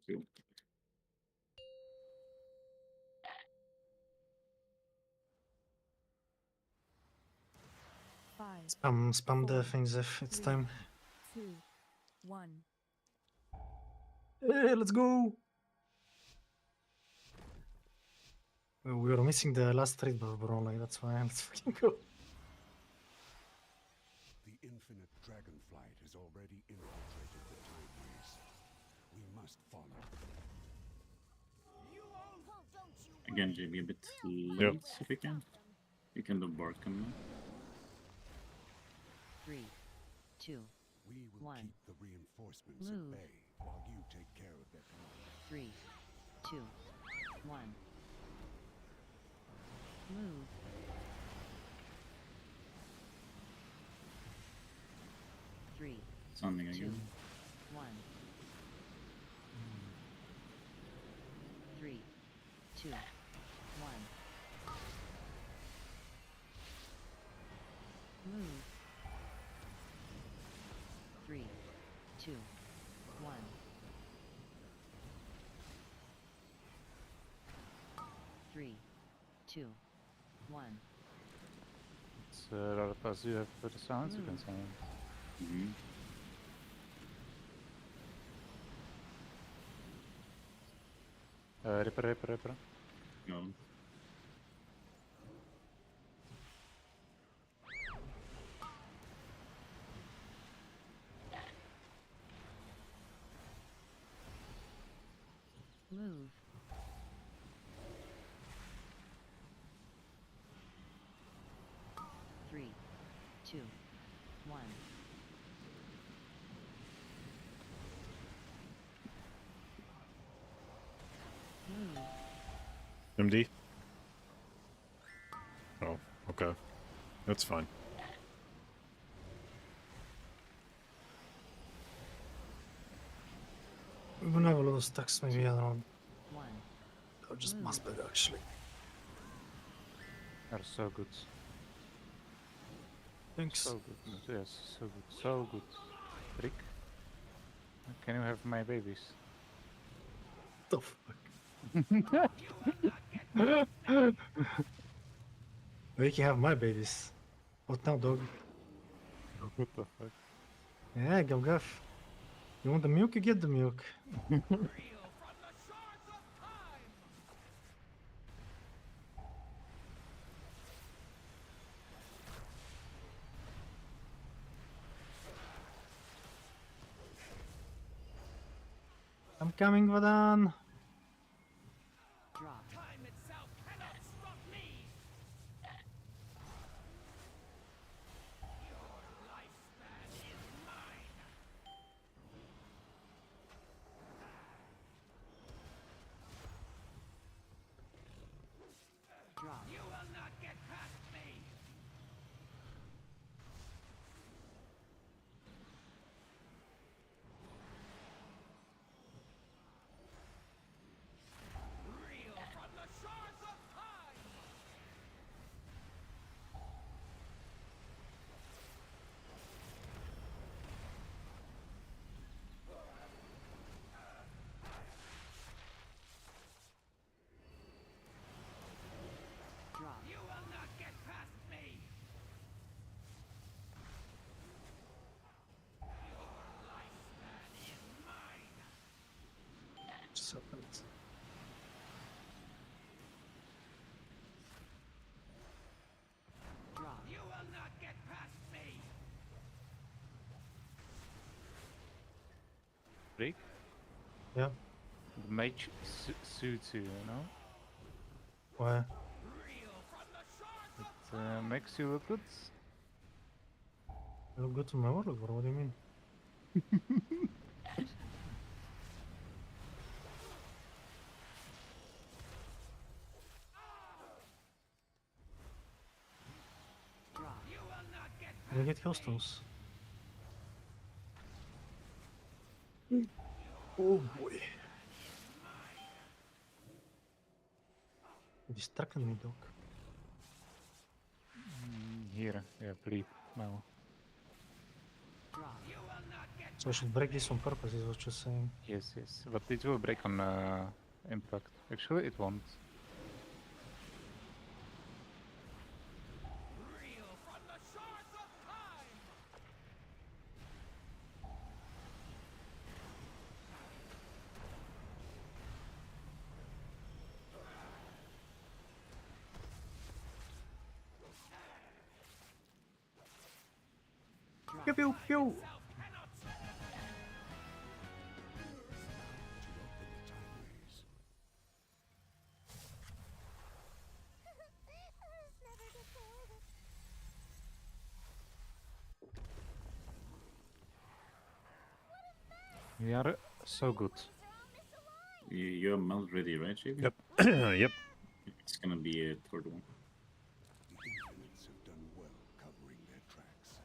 Cool. Five, Spam the Four, things if it's 3, time. 2, 1. Hey, let's go! We were missing the last trade, bro. Like that's why. Let's fucking go. The infinite Dragonflight has already infiltrated the time ways. We must follow. Again, JB, a bit late if you can. You can do board command. 3, 2, We will 1. keep the reinforcements Move. at bay while you take care of their command. 3, 2, 1. Move. 3, Something 2, again. 1. 3, 2, 1. Move. 3, 2, 1. 3, 2, 1. It's rather fast. You have better sounds, you can say. Mm-hmm. Ripper. No. Move. 3, 2, 1. Move. MD? Oh, okay. That's fine. We're gonna have a lot of stacks, maybe, I don't know. 1. Or just mass bed, actually. They're so good. Thanks. So good. Yes, so good. So good. Rick? Can you have my babies? The fuck? You can have my babies. What now, dog? What the fuck? Yeah, Gav. You want the milk? You get the milk. Reel from the shards of time! I'm coming, Vadan. Drop. Time itself cannot stop me! Your lifespan is mine! Drop. You will not get past me! happened. Draw. You will not get past me! Break. Yeah. The mage suits you, you know? Why? It makes you look good. I look good to my warlock, bro. What do you mean? Draw. We get hellstones. Oh boy. Distracted me, dog. Here, yeah, please. Well, Draw. So I should break this on purpose, is what you're saying. yes, yes. But it will break on impact. Actually, it won't. Pew pew pew! Never gets old. We are so good. You're meld ready, right, JB? Yep. Yep. It's gonna be a third one. The infinites have done well covering their tracks.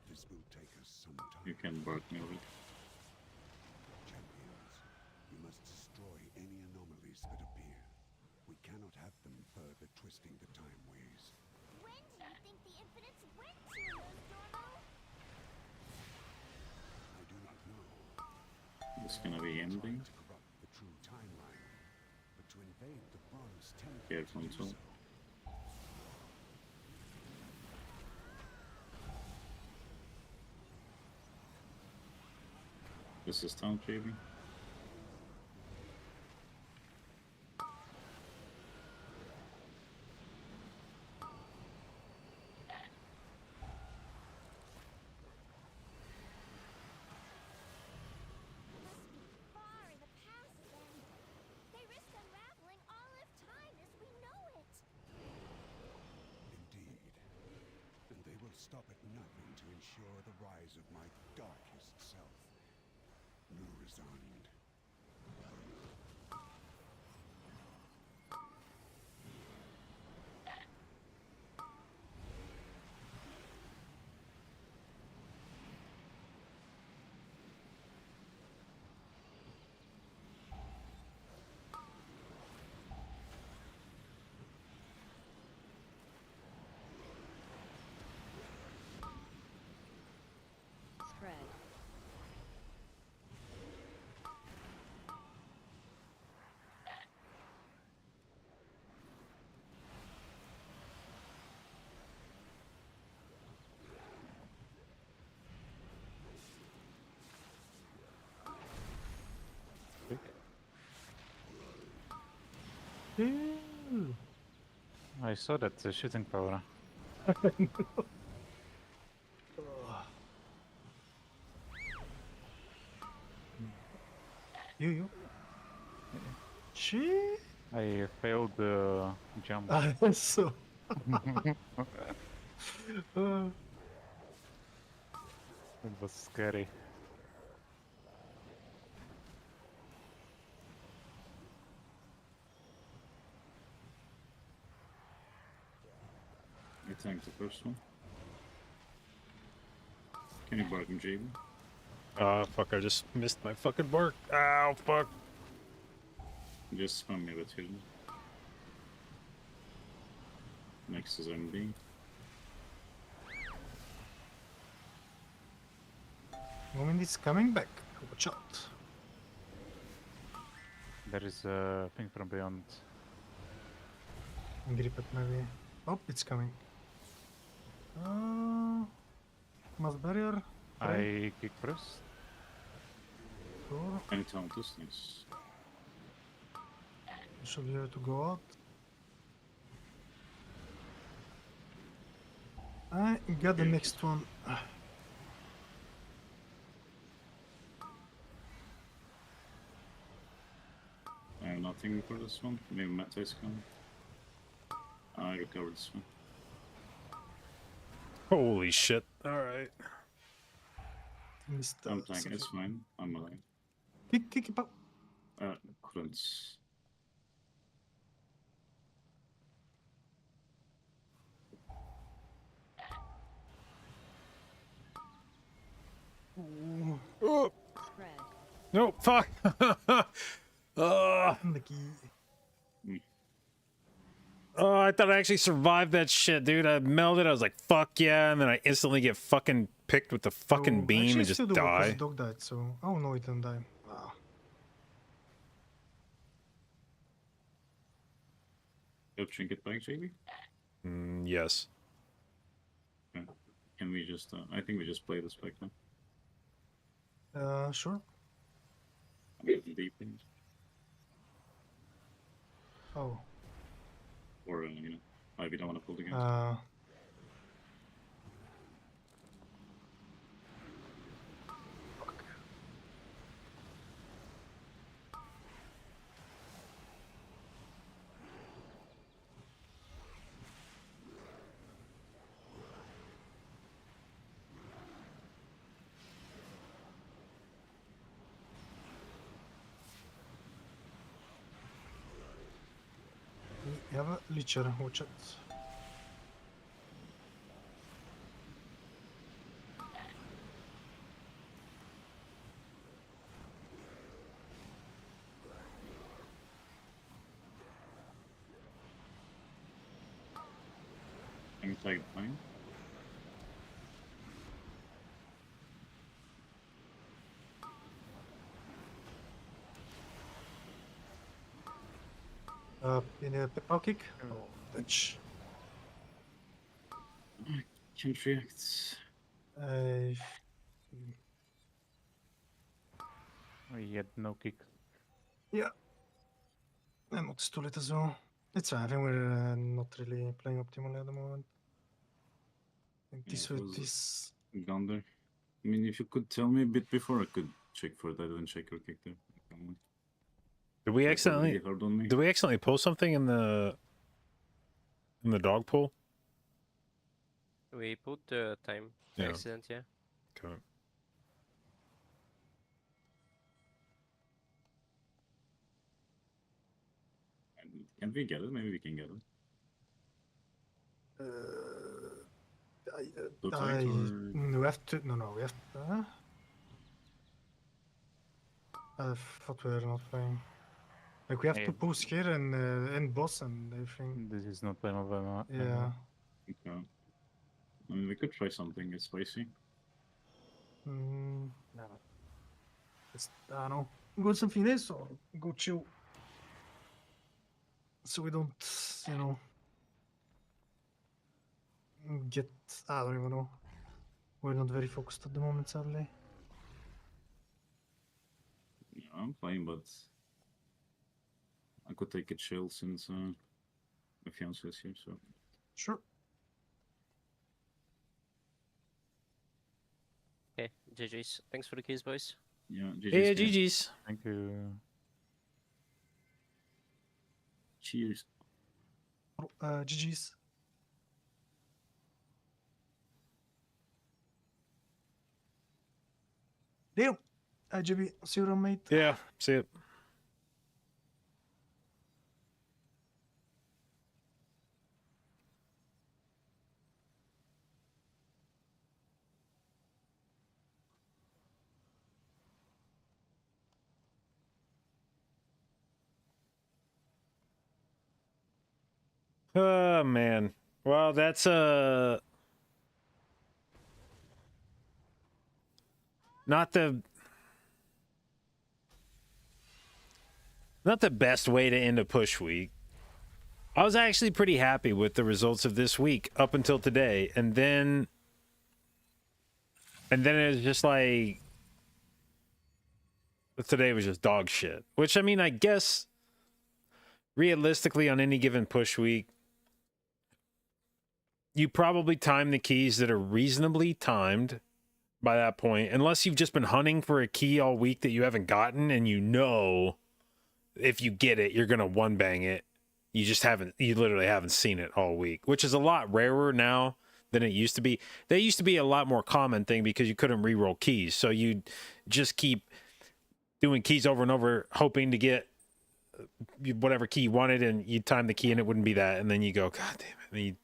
This will take us some time. You can bark me already. Champions, you must destroy any anomalies that appear. We cannot have them further twisting the time ways. When do you think the infinites went to those Dormo? I do not know. It's gonna be Trying ending. to corrupt the true timeline, but to invade the bronze temple Careful, to do too. so. This is town, JB. Must be far in the past then. They risk unraveling all of time as we know it. Indeed. And they will stop at nothing to ensure the rise of my darkest self. No resigned. Spread. Ew. I saw that shooting power. You. Shit. I failed the jump. So. It was scary. I tanked the first one. Can you bark him, JB? Fuck, I just missed my fucking bark. Ow, fuck. Just spam me with hidden. Next is MB. Moment is coming back. Watch out. There is a thing from beyond. Grip it maybe. Oh, it's coming. Mass barrier. I kick first. Sure. Any taunt this? Nice. Should be able to go out. I got the Okay. next one. I have nothing for this one. Maybe Meta is coming. I recovered this one. Holy shit. Alright. Missed I'm tanking, it's fine. I'm alive. Kick it up. Couldn't. Oh, Red. no, fuck. Unlucky. Oh, I thought I actually survived that shit, dude. I melded. I was like, fuck yeah. And then I instantly get fucking picked with the fucking beam actually and just still do work 'cause die. the dog died, so oh no, it didn't die. Ah. Go trinket back, JB? Yes. Okay. Can we just, I think we just play this back now. Sure. I'm getting deep in. Oh. Or, you know, maybe don't want to pull the games. We have a Licher, watch it. I'm take fine. In a pepper kick. Oh, bitch. I can't react. We had no kick. Yeah. And not too late as well. It's fine. I think we're not really playing optimally at the moment. I think this Yeah, it with was- this. Gone there. I mean, if you could tell me a bit before, I could check for it. I didn't check your kick there. Did we That was accidentally? really hard on me. Did we accidentally pull something in the dog pool? We put the time by Yeah. accident, yeah. Okay. Can we get it? Maybe we can get it. Too tight, or- We have to. No, we have. I thought we were not playing. Like we have Yeah. to push here and end boss and everything. This is not playable by my. Yeah. Okay. I mean, we could try something. It's spicy. No. It's, I don't know. Go something this or go chill. So we don't, you know, get. I don't even know. We're not very focused at the moment, sadly. Yeah, I'm fine, but I could take a chill since my fiance is here. So Sure. Okay, GG's. Thanks for the keys, boys. yeah, Hey, GG's. GG's. Thank you. Cheers. GG's. Deal. JB, see you around, mate. Yeah. See it. Oh man. Well, that's not the best way to end a push week. I was actually pretty happy with the results of this week up until today, and then it was just like today was just dog shit. Which I mean, I guess realistically, on any given push week, you probably time the keys that are reasonably timed by that point, unless you've just been hunting for a key all week that you haven't gotten, and you know if you get it, you're going to one bang it. You literally haven't seen it all week, which is a lot rarer now than it used to be. That used to be a lot more common thing because you couldn't reroll keys. So you just keep doing keys over and over, hoping to get whatever key you wanted, and you time the key and it wouldn't be that. And then you go, God damn it. And you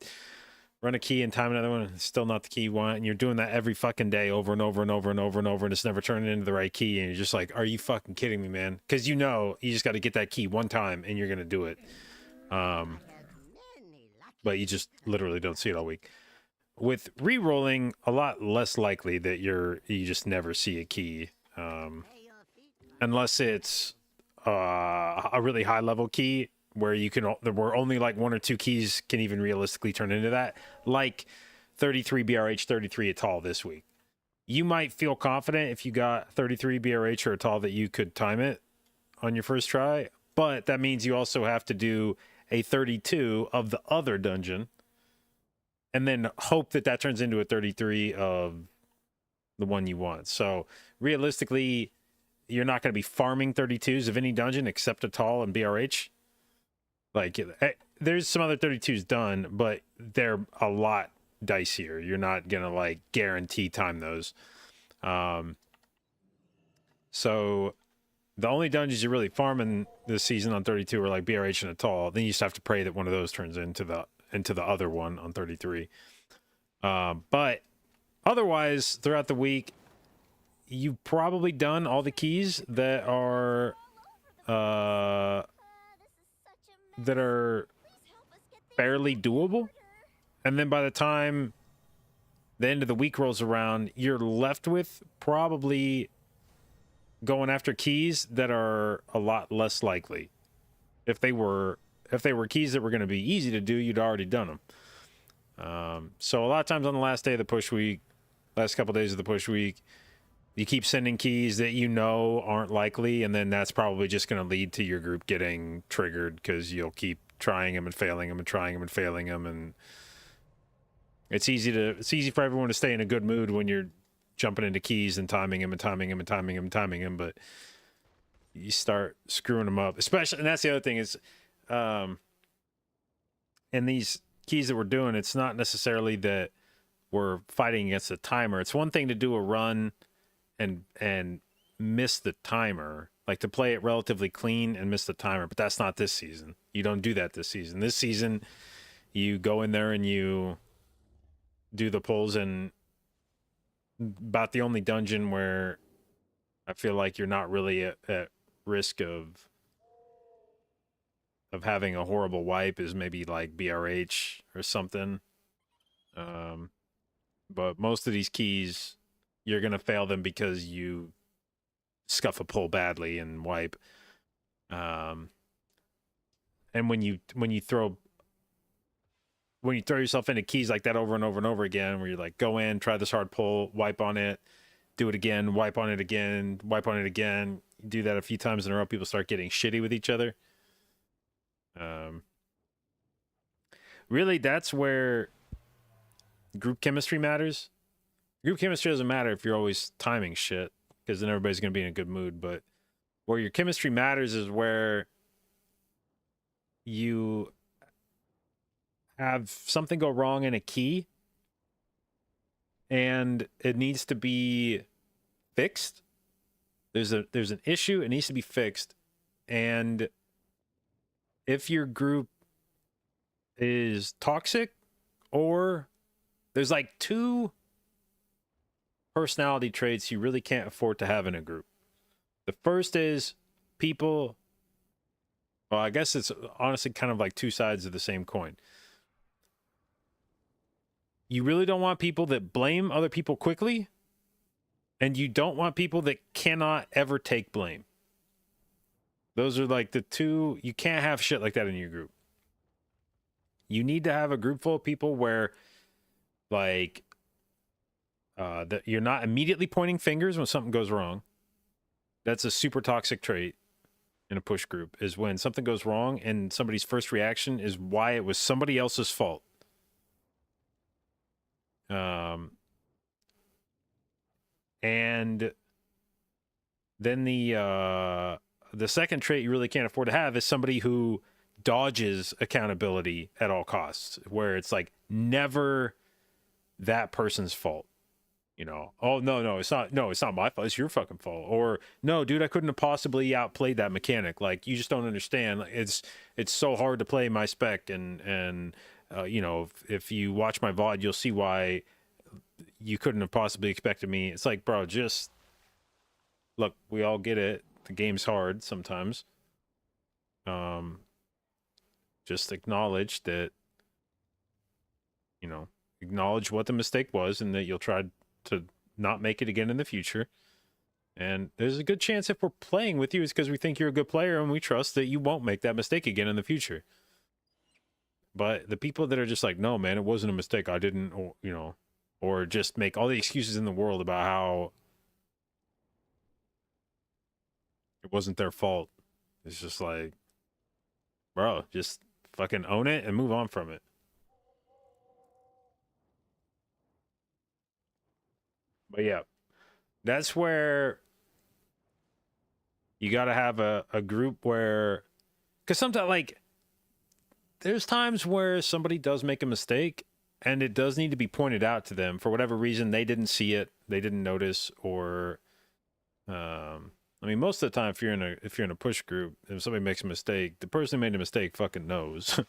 run a key and time another one, and it's still not the key you want. And you're doing that every fucking day over and over and over and over and over, and it's never turning into the right key. And you're just like, are you fucking kidding me, man? Because you know you just got to get that key one time and you're going to do it. But you just literally don't see it all week. With re-rolling, a lot less likely that you just never see a key. Unless it's a really high level key where where only like one or two keys can even realistically turn into that, like 33 BRH, 33 Atal this week. You might feel confident if you got 33 BRH or Atal that you could time it on your first try, but that means you also have to do a 32 of the other dungeon and then hope that turns into a 33 of the one you want. So realistically, you're not going to be farming 32s of any dungeon except Atal and BRH. Like, there's some other 32s done, but they're a lot dicier. You're not going to, like, guarantee time those. So the only dungeons you're really farming this season on 32 are, like, BRH and Atal. Then you just have to pray that one of those turns into the other one on 33. But otherwise, throughout the week, you've probably done all the keys that are fairly doable, and then by the time the end of the week rolls around, you're left with probably going after keys that are a lot less likely. If they were keys that were going to be easy to do, you'd already done them. So a lot of times on the last day of the push week, last couple days of the push week, you keep sending keys that you know aren't likely, and then that's probably just going to lead to your group getting triggered because you'll keep trying them and failing them and trying them and failing them, and it's easy for everyone to stay in a good mood when you're jumping into keys and timing them and timing them and timing them and timing them, but you start screwing them up, especially. And that's the other thing is, in these keys that we're doing, it's not necessarily that we're fighting against the timer. It's one thing to do a run and miss the timer, like to play it relatively clean and miss the timer, but that's not this season. You don't do that this season. This season, you go in there and you do the pulls, and about the only dungeon where I feel like you're not really at risk of having a horrible wipe is maybe like BRH or something. But most of these keys, you're going to fail them because you scuff a pull badly and wipe. And when you throw yourself into keys like that over and over and over again, where you're like, go in, try this hard pull, wipe on it, do it again, wipe on it again, wipe on it again. You do that a few times in a row, people start getting shitty with each other. Really, that's where group chemistry matters. Group chemistry doesn't matter if you're always timing shit, because then everybody's going to be in a good mood. But where your chemistry matters is where you have something go wrong in a key and it needs to be fixed. There's an issue, it needs to be fixed. And if your group is toxic, or there's like two personality traits you really can't afford to have in a group. The first is people, well, I guess it's honestly kind of like two sides of the same coin. You really don't want people that blame other people quickly, and you don't want people that cannot ever take blame. Those are like the two. You can't have shit like that in your group. You need to have a group full of people where, like, that you're not immediately pointing fingers when something goes wrong. That's a super toxic trait. in a push group is when something goes wrong and somebody's first reaction is why it was somebody else's fault. And then the second trait you really can't afford to have is somebody who dodges accountability at all costs, where it's like never that person's fault. You know, oh no, it's not my fault, it's your fucking fault. Or no, dude, I couldn't have possibly outplayed that mechanic. Like, you just don't understand. Like, it's so hard to play my spec, and you know, if you watch my VOD, you'll see why you couldn't have possibly expected me. It's like, bro, just look, we all get it. The game's hard sometimes. Just acknowledge that, you know, acknowledge what the mistake was and that you'll try to not make it again in the future. And there's a good chance if we're playing with you, it's because we think you're a good player and we trust that you won't make that mistake again in the future. But the people that are just like, no, man, it wasn't a mistake, I didn't, or, you know, or just make all the excuses in the world about how it wasn't their fault. It's just like, bro, just fucking own it and move on from it. But yeah, that's where you got to have a group where, because sometimes, like, there's times where somebody does make a mistake and it does need to be pointed out to them for whatever reason. They didn't see it, they didn't notice, or I mean, most of the time, if you're in a push group, if somebody makes a mistake, the person who made the mistake fucking knows.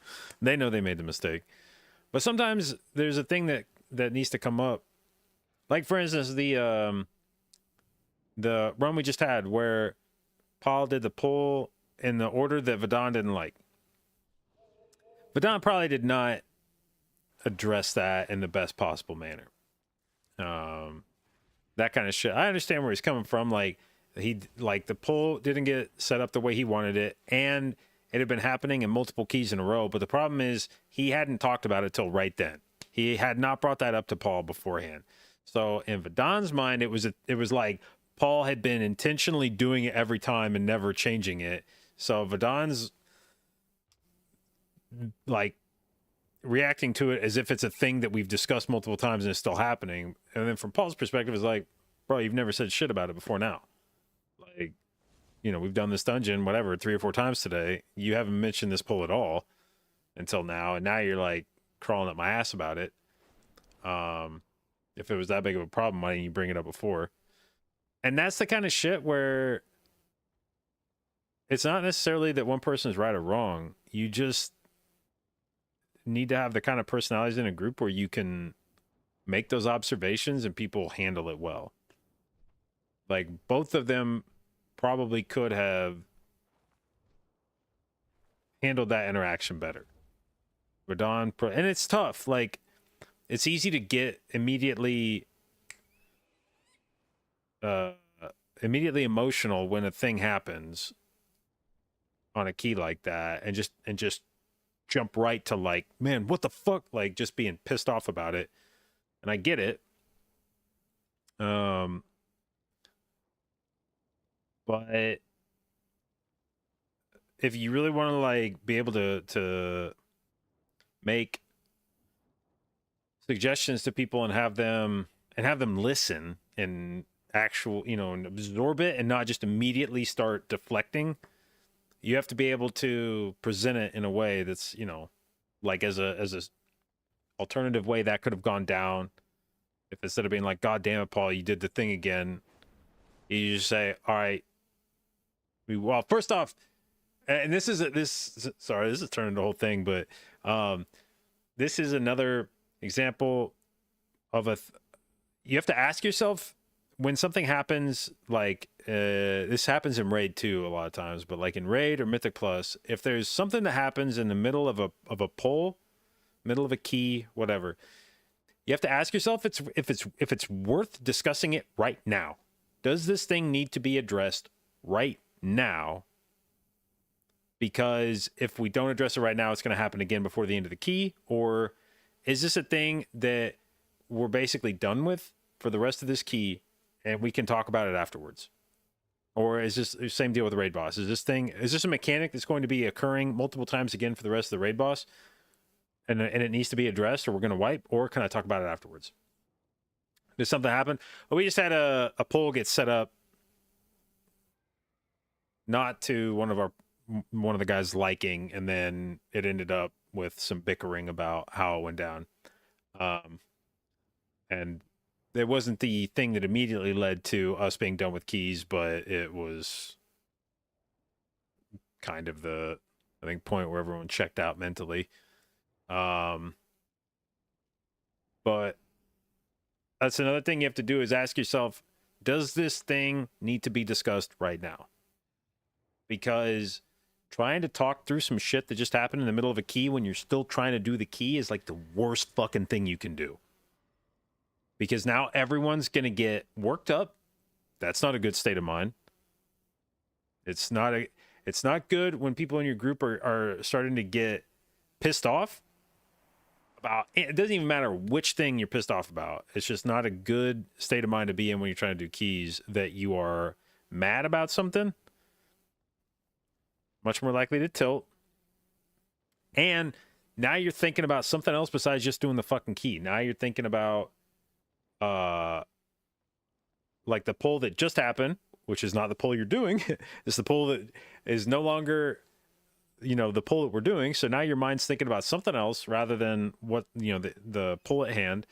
They know they made the mistake. But sometimes there's a thing that needs to come up. Like, for instance, the run we just had where Paul did the pull in the order that Vadon didn't like. Vadon probably did not address that in the best possible manner. That kind of shit. I understand where he's coming from. Like, the pull didn't get set up the way he wanted it, and it had been happening in multiple keys in a row. But the problem is he hadn't talked about it till right then. He had not brought that up to Paul beforehand. So in Vadon's mind, it was like Paul had been intentionally doing it every time and never changing it. So Vadon's like reacting to it as if it's a thing that we've discussed multiple times and it's still happening. And then from Paul's perspective, it's like, bro, you've never said shit about it before now. Like, you know, we've done this dungeon, whatever, 3 or 4 times today. You haven't mentioned this pull at all until now. And now you're like crawling up my ass about it. If it was that big of a problem, why didn't you bring it up before? And that's the kind of shit where it's not necessarily that one person is right or wrong. You just need to have the kind of personalities in a group where you can make those observations and people handle it well. Like, both of them probably could have handled that interaction better. Radon, and it's tough. Like, it's easy to get immediately emotional when a thing happens on a key like that, and just jump right to like, man, what the fuck? Like, just being pissed off about it. And I get it. But if you really want to like be able to make suggestions to people and have them listen and actual, you know, and absorb it and not just immediately start deflecting, you have to be able to present it in a way that's, you know, like as a alternative way that could have gone down. If instead of being like, God damn it, Paul, you did the thing again, you just say, all right, well, first off, and this is turning the whole thing, but this is another example of you have to ask yourself when something happens, like this happens in Raid too a lot of times, but like in Raid or Mythic Plus, if there's something that happens in the middle of a pull, middle of a key, whatever, you have to ask yourself if it's worth discussing it right now. Does this thing need to be addressed right now? Because if we don't address it right now, it's going to happen again before the end of the key. Or is this a thing that we're basically done with for the rest of this key and we can talk about it afterwards? Or is this the same deal with the raid boss? Is this a mechanic that's going to be occurring multiple times again for the rest of the raid boss? And it needs to be addressed, or we're going to wipe, or can I talk about it afterwards? Did something happen? Well, we just had a poll get set up, not to one of the guys' liking, and then it ended up with some bickering about how it went down. And it wasn't the thing that immediately led to us being done with keys, but it was kind of the, I think, point where everyone checked out mentally. But that's another thing you have to do, is ask yourself, does this thing need to be discussed right now? Because trying to talk through some shit that just happened in the middle of a key when you're still trying to do the key is like the worst fucking thing you can do. Because now everyone's going to get worked up. That's not a good state of mind. It's not good when people in your group are starting to get pissed off about, it doesn't even matter which thing you're pissed off about. It's just not a good state of mind to be in when you're trying to do keys, that you are mad about something. Much more likely to tilt. And now you're thinking about something else besides just doing the fucking key. Now you're thinking about like the poll that just happened, which is not the poll you're doing. It's the poll that is no longer, the poll that we're doing. So now your mind's thinking about something else rather than what, the poll at hand.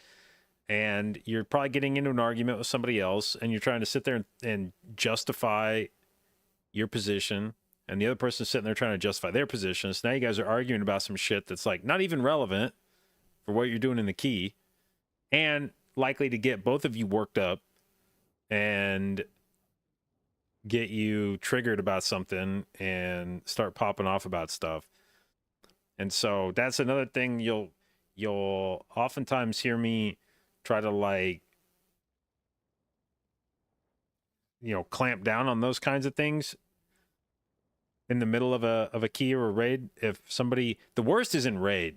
And you're probably getting into an argument with somebody else, and you're trying to sit there and justify your position, and the other person's sitting there trying to justify their position. So now you guys are arguing about some shit that's like not even relevant for what you're doing in the key, and likely to get both of you worked up and get you triggered about something and start popping off about stuff. And so that's another thing you'll oftentimes hear me try to clamp down on those kinds of things in the middle of a key or a raid. If somebody, the worst is in raid,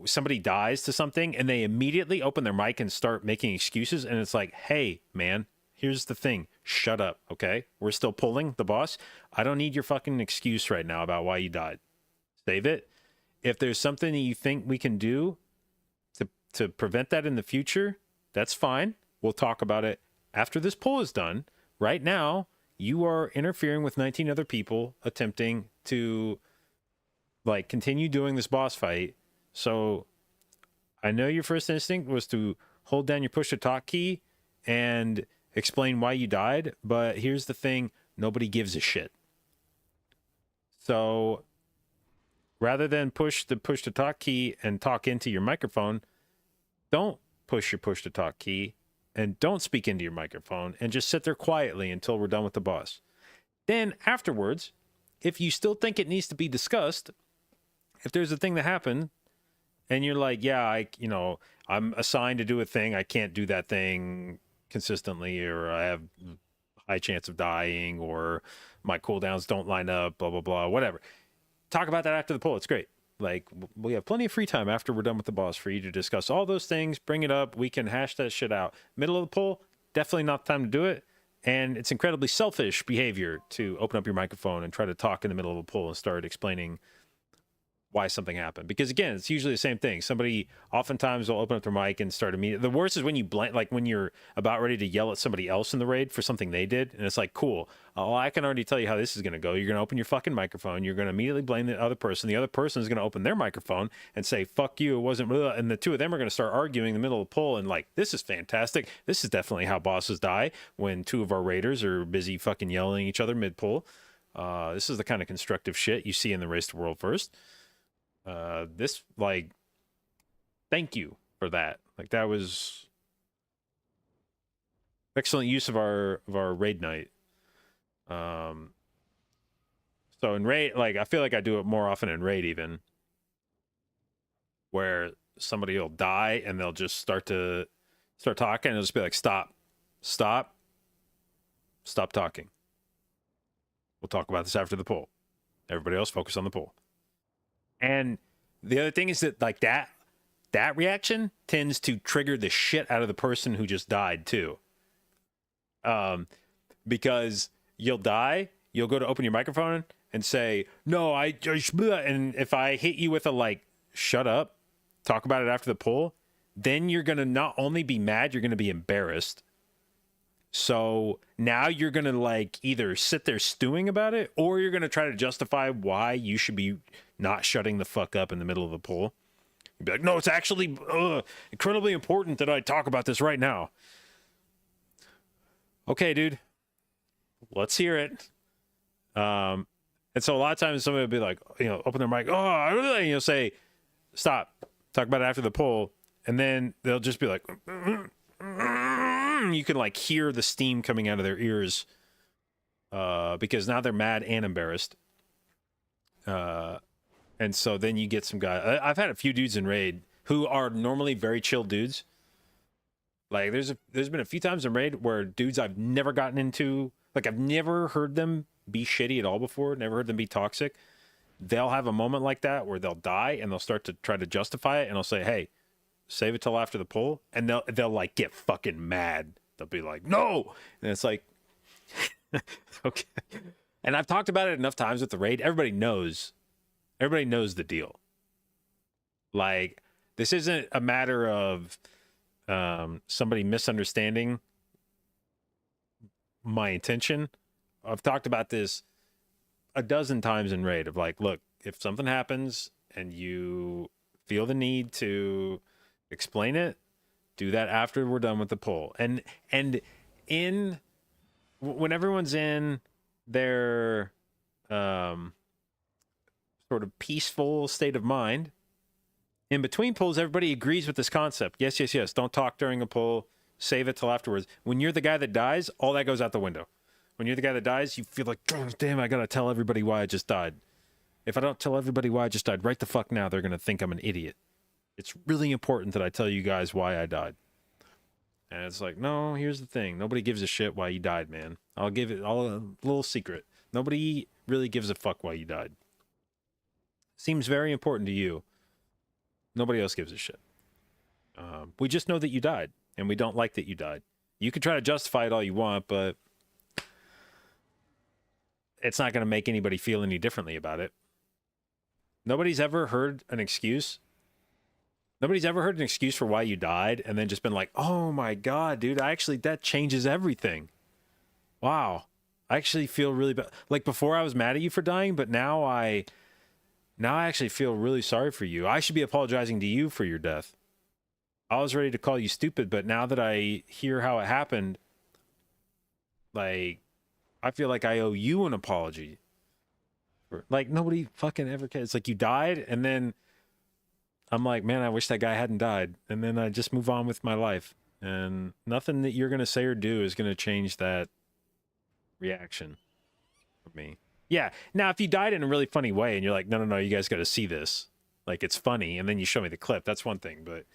somebody dies to something and they immediately open their mic and start making excuses, and it's like, hey man, here's the thing, shut up, okay? We're still pulling the boss. I don't need your fucking excuse right now about why you died. Save it. If there's something that you think we can do to prevent that in the future, that's fine. We'll talk about it after this pull is done. Right now, you are interfering with 19 other people attempting to continue doing this boss fight. So I know your first instinct was to hold down your push to talk key and explain why you died, but here's the thing, nobody gives a shit. So rather than push the push to talk key and talk into your microphone, don't push your push to talk key and don't speak into your microphone, and just sit there quietly until we're done with the boss. Then afterwards, if you still think it needs to be discussed, if there's a thing that happened and you're like, yeah, I'm assigned to do a thing, I can't do that thing consistently, or I have high chance of dying, or my cooldowns don't line up, blah, blah, blah, whatever. Talk about that after the poll. It's great. We have plenty of free time after we're done with the boss for you to discuss all those things, bring it up. We can hash that shit out. Middle of the poll, definitely not the time to do it. And it's incredibly selfish behavior to open up your microphone and try to talk in the middle of the poll and start explaining why something happened. Because again, it's usually the same thing. Somebody oftentimes will open up their mic and start immediately. The worst is when you when you're about ready to yell at somebody else in the raid for something they did, and it's like, cool, I can already tell you how this is going to go. You're going to open your fucking microphone. You're going to immediately blame the other person. The other person is going to open their microphone and say, fuck you, it wasn't, and the two of them are going to start arguing in the middle of the poll, and this is fantastic. This is definitely how bosses die, when two of our raiders are busy fucking yelling at each other mid-poll. This is the kind of constructive shit you see in the Race to World First. Thank you for that. That was excellent use of our raid night. So in raid, I feel like I do it more often in raid, even, where somebody will die and they'll just start talking, and it'll just be like, stop talking. We'll talk about this after the poll. Everybody else focus on the poll. And the other thing is that that reaction tends to trigger the shit out of the person who just died too. Because you'll die, you'll go to open your microphone and say, no, and if I hit you with a like, shut up, talk about it after the poll, then you're going to not only be mad, you're going to be embarrassed. So now you're going to like either sit there stewing about it, or you're going to try to justify why you should be not shutting the fuck up in the middle of the poll. You'd be like, no, it's actually incredibly important that I talk about this right now. Okay, dude, let's hear it. And so a lot of times somebody will be like, open their mic. Oh, I really, you'll say, stop, talk about it after the poll. And then they'll just be like, you can like hear the steam coming out of their ears because now they're mad and embarrassed. And so then you get some guy. I've had a few dudes in raid who are normally very chill dudes. Like there's been a few times in raid where dudes I've never gotten into, like I've never heard them be shitty at all before, never heard them be toxic. They'll have a moment like that where they'll die and they'll start to try to justify it, and I'll say, hey, save it till after the poll, and they'll like get fucking mad. They'll be like, no, and it's like, okay. And I've talked about it enough times with the raid. Everybody knows the deal. Like this isn't a matter of somebody misunderstanding my intention. I've talked about this a dozen times in raid of like, look, if something happens and you feel the need to explain it, do that after we're done with the poll. And when everyone's in their sort of peaceful state of mind, in between polls, everybody agrees with this concept. Yes. Don't talk during a poll. Save it till afterwards. When you're the guy that dies, all that goes out the window. When you're the guy that dies, you feel like, oh, damn, I gotta tell everybody why I just died. If I don't tell everybody why I just died right the fuck now, they're gonna think I'm an idiot. It's really important that I tell you guys why I died. And it's like, no, here's the thing. Nobody gives a shit why you died, man. I'll give it all a little secret. Nobody really gives a fuck why you died. Seems very important to you. Nobody else gives a shit. We just know that you died, and we don't like that you died. You can try to justify it all you want, but it's not going to make anybody feel any differently about it. Nobody's ever heard an excuse. Nobody's ever heard an excuse for why you died and then just been like, oh my God, dude, that changes everything. Wow. I actually feel really bad. Like before I was mad at you for dying, but now I actually feel really sorry for you. I should be apologizing to you for your death. I was ready to call you stupid, but now that I hear how it happened, like, I feel like I owe you an apology. Like, nobody fucking ever cares. It's like you died, and then I'm like, man, I wish that guy hadn't died. And then I just move on with my life. And nothing that you're going to say or do is going to change that reaction for me. Yeah. Now, if you died in a really funny way and you're like, no, you guys got to see this. Like, it's funny. And then you show me the clip. That's one thing. But,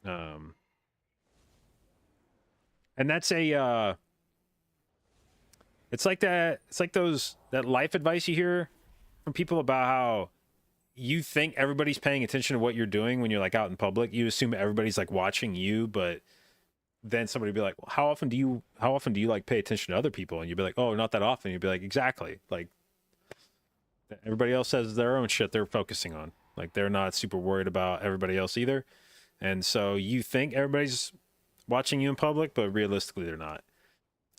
and that's a, it's like that. It's like that life advice you hear from people about how you think everybody's paying attention to what you're doing when you're like out in public. You assume everybody's like watching you, but then somebody will be like, well, how often do you like pay attention to other people? And you'd be like, oh, not that often. You'd be like, exactly. Like everybody else has their own shit they're focusing on. Like they're not super worried about everybody else either. And so you think everybody's watching you in public, but realistically they're not.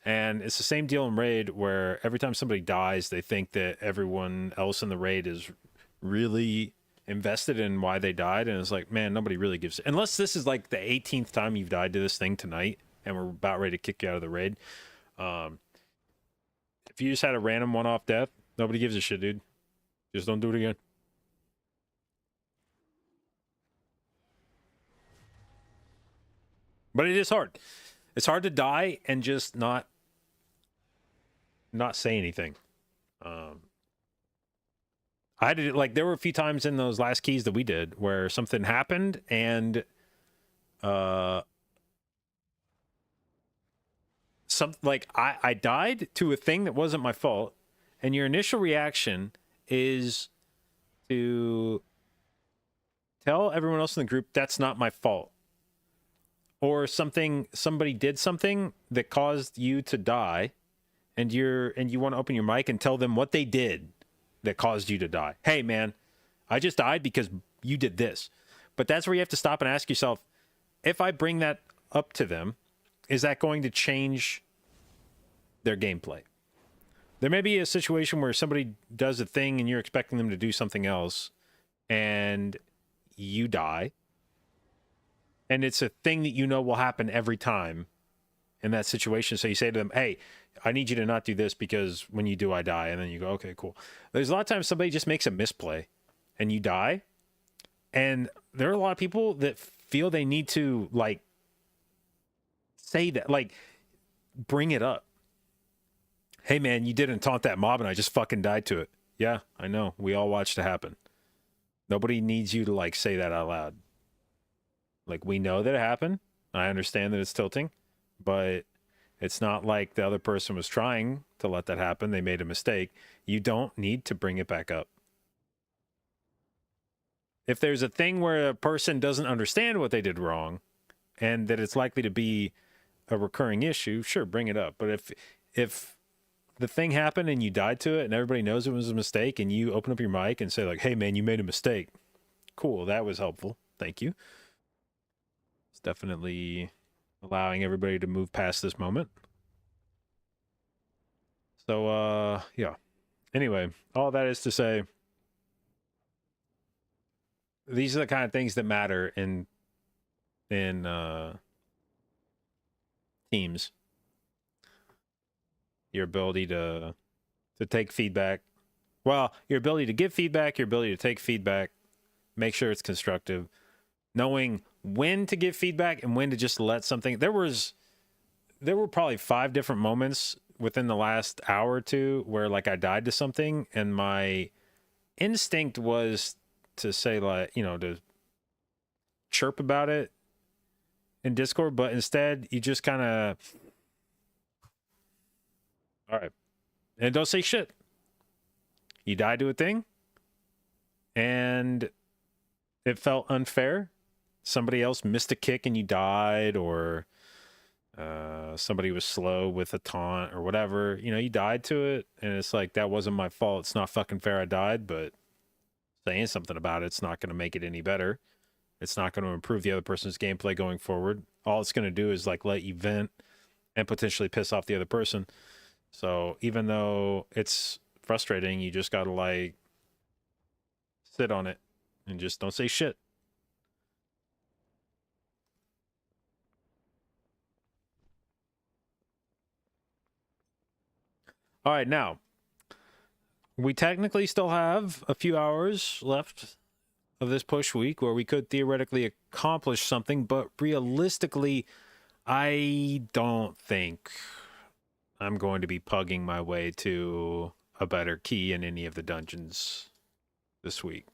And it's the same deal in raid where every time somebody dies, they think that everyone else in the raid is really invested in why they died. And it's like, man, nobody really gives it. Unless this is like the 18th time you've died to this thing tonight and we're about ready to kick you out of the raid. If you just had a random one-off death, nobody gives a shit, dude. Just don't do it again. But it is hard. It's hard to die and just not say anything. I did, like, there were a few times in those last keys that we did where something happened and I died to a thing that wasn't my fault, and your initial reaction is to tell everyone else in the group that's not my fault. Or somebody did something that caused you to die, and you want to open your mic and tell them what they did that caused you to die. Hey, man, I just died because you did this. But that's where you have to stop and ask yourself, if I bring that up to them, is that going to change their gameplay? There may be a situation where somebody does a thing and you're expecting them to do something else, and you die. And it's a thing that you know will happen every time in that situation. So you say to them, hey, I need you to not do this because when you do, I die. And then you go, okay, cool. There's a lot of times somebody just makes a misplay and you die. And there are a lot of people that feel they need to, like, say that, like, bring it up. Hey, man, you didn't taunt that mob and I just fucking died to it. Yeah, I know. We all watched it happen. Nobody needs you to, like, say that out loud. Like, we know that it happened. I understand that it's tilting, but it's not like the other person was trying to let that happen. They made a mistake. You don't need to bring it back up. If there's a thing where a person doesn't understand what they did wrong and that it's likely to be a recurring issue, sure, bring it up. But if the thing happened and you died to it and everybody knows it was a mistake and you open up your mic and say, like, hey, man, you made a mistake. Cool, that was helpful. Thank you. It's definitely allowing everybody to move past this moment. So, yeah. Anyway, all that is to say, these are the kind of things that matter in teams. Your ability to take feedback. Well, your ability to give feedback, your ability to take feedback, make sure it's constructive, knowing when to give feedback and when to just let something. There were probably 5 different moments within the last hour or two where, like, I died to something and my instinct was to say, like, you know, to chirp about it in Discord, but instead you just kind of, all right, and don't say shit. You died to a thing and it felt unfair. Somebody else missed a kick and you died, or somebody was slow with a taunt or whatever. You know, you died to it and it's like, that wasn't my fault. It's not fucking fair I died, but saying something about it's not going to make it any better. It's not going to improve the other person's gameplay going forward. All it's going to do is, like, let you vent and potentially piss off the other person. So even though it's frustrating, you just got to, like, sit on it and just don't say shit. All right, now, we technically still have a few hours left of this push week where we could theoretically accomplish something, but realistically, I don't think I'm going to be pugging my way to a better key in any of the dungeons this week.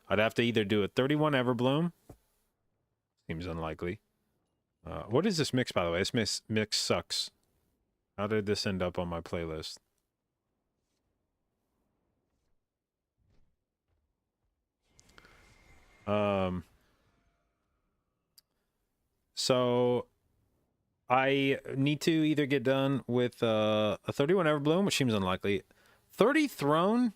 I'd have to either do a 31 Everbloom. Seems unlikely. What is this mix, by the way? This mix sucks. How did this end up on my playlist? So I need to either get done with a 31 Everbloom, which seems unlikely. 30 Throne?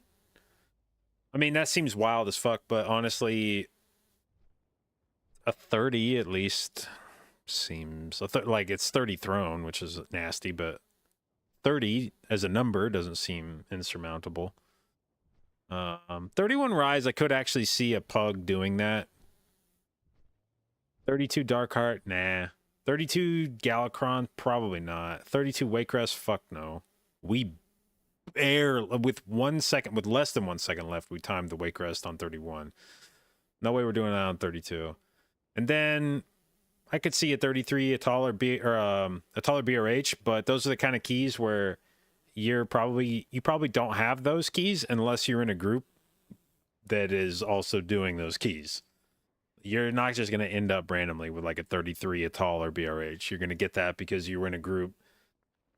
I mean, that seems wild as fuck, but honestly, a 30 at least seems... like, it's 30 Throne, which is nasty, but 30 as a number doesn't seem insurmountable. 31 Rise, I could actually see a pug doing that. 32 Darkheart, nah. 32 Galakron, probably not. 32 Waycrest, fuck no. We with less than 1 second left, we timed the Waycrest on 31. No way we're doing that on 32. And then I could see a 33, a taller BRH, but those are the kind of keys where you probably don't have those keys unless you're in a group that is also doing those keys. You're not just going to end up randomly with, like, a 33, a taller BRH. You're going to get that because you were in a group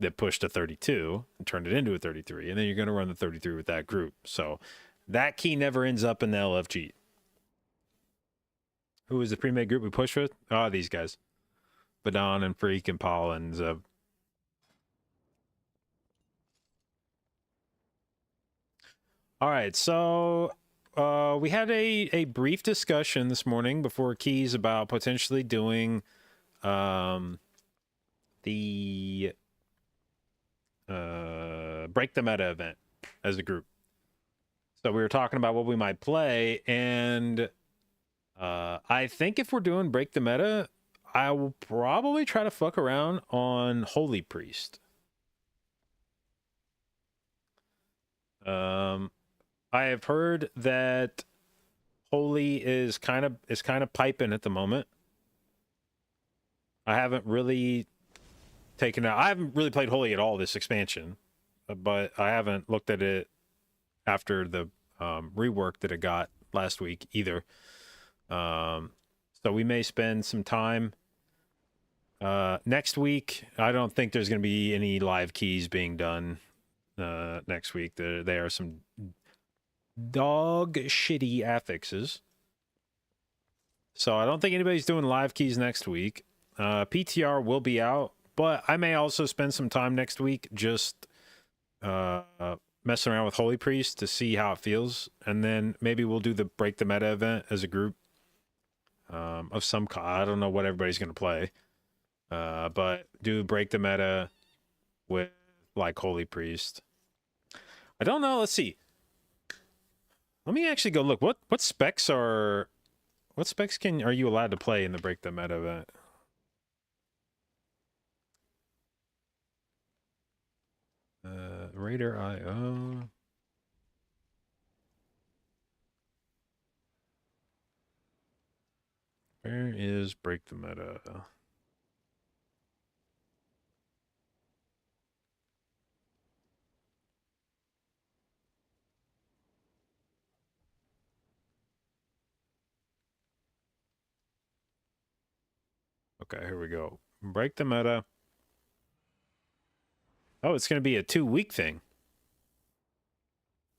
that pushed a 32 and turned it into a 33, and then you're going to run the 33 with that group. So that key never ends up in the LFG. Who was the pre-made group we pushed with? Oh, these guys. Badon and Freak and Paul and Zeb. All right, so we had a brief discussion this morning before Keys about potentially doing the Break the Meta event as a group. So we were talking about what we might play, and I think if we're doing Break the Meta, I will probably try to fuck around on Holy Priest. I have heard that Holy is kind of piping at the moment. I haven't really I haven't really played Holy at all this expansion, but I haven't looked at it after the rework that it got last week either. So we may spend some time next week. I don't think there's going to be any live keys being done next week. There are some dog shitty affixes. So I don't think anybody's doing live keys next week. PTR will be out, but I may also spend some time next week just messing around with Holy Priest to see how it feels. And then maybe we'll do the Break the Meta event as a group of some kind. I don't know what everybody's going to play. But do Break the Meta with like Holy Priest. I don't know. Let's see. Let me actually go look. What specs are you allowed to play in the Break the Meta event? Raider IO. Where is Break the Meta? Okay, here we go. Break the Meta. Oh, it's going to be a 2-week thing.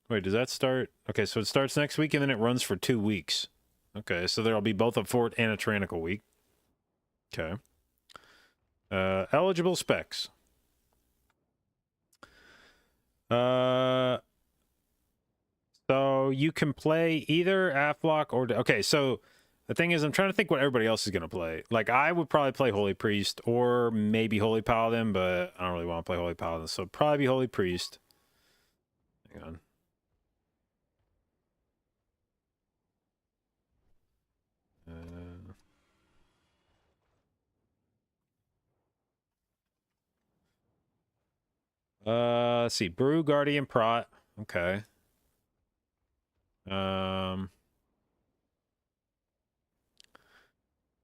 Wait, does that start? Okay, so it starts next week and then it runs for 2 weeks. Okay, so there'll be both a fort and a tyrannical week. Okay. Eligible specs. So you can play either Aflock or... Okay, so the thing is, I'm trying to think what everybody else is going to play. Like, I would probably play Holy Priest or maybe Holy Paladin, but I don't really want to play Holy Paladin, so probably be Holy Priest. Hang on. Let's see. Brew, Guardian, Prot. Okay.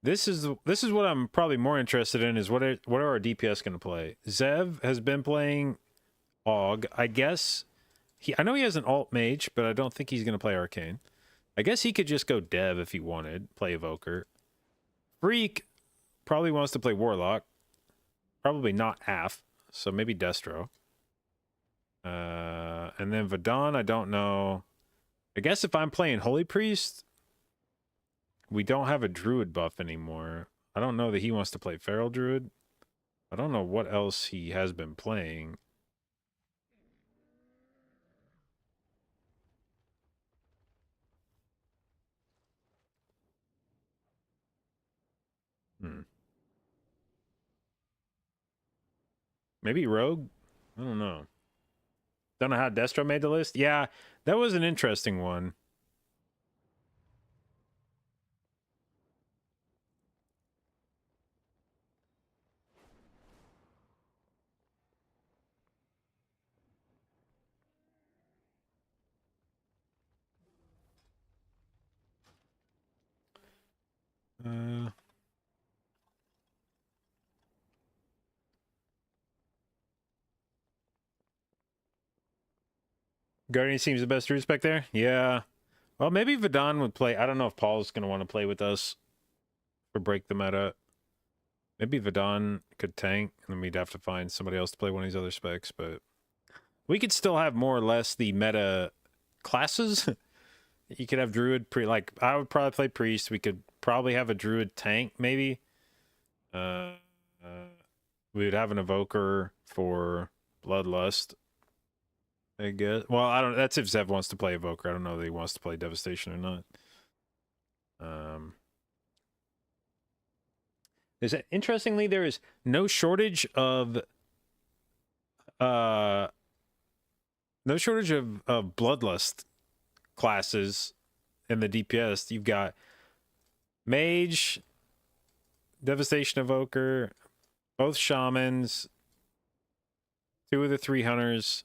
This is what I'm probably more interested in is what are our DPS going to play? Zev has been playing Og. I guess I know he has an alt mage, but I don't think he's going to play Arcane. I guess he could just go Dev if he wanted, play Evoker. Freak probably wants to play Warlock. Probably not Af, so maybe Destro. And then Vadon, I don't know. I guess if I'm playing Holy Priest, we don't have a Druid buff anymore. I don't know that he wants to play Feral Druid. I don't know what else he has been playing. Maybe Rogue? I don't know. Don't know how Destro made the list? Yeah, that was an interesting one. Guardian seems the best respect there. Yeah. Well, maybe Vadon would play. I don't know if Paul's going to want to play with us or Break the Meta. Maybe Vadon could tank, and then we'd have to find somebody else to play one of these other specs, but we could still have more or less the meta classes. You could have Druid, like, I would probably play Priest. We could probably have a Druid tank, maybe. We would have an Evoker for Bloodlust. I guess. Well, I don't. That's if Zev wants to play Evoker. I don't know if he wants to play Devastation or not. Interestingly, there is no shortage of Bloodlust classes in the DPS. You've got Mage, Devastation Evoker, both Shamans, 2 of the 3 Hunters.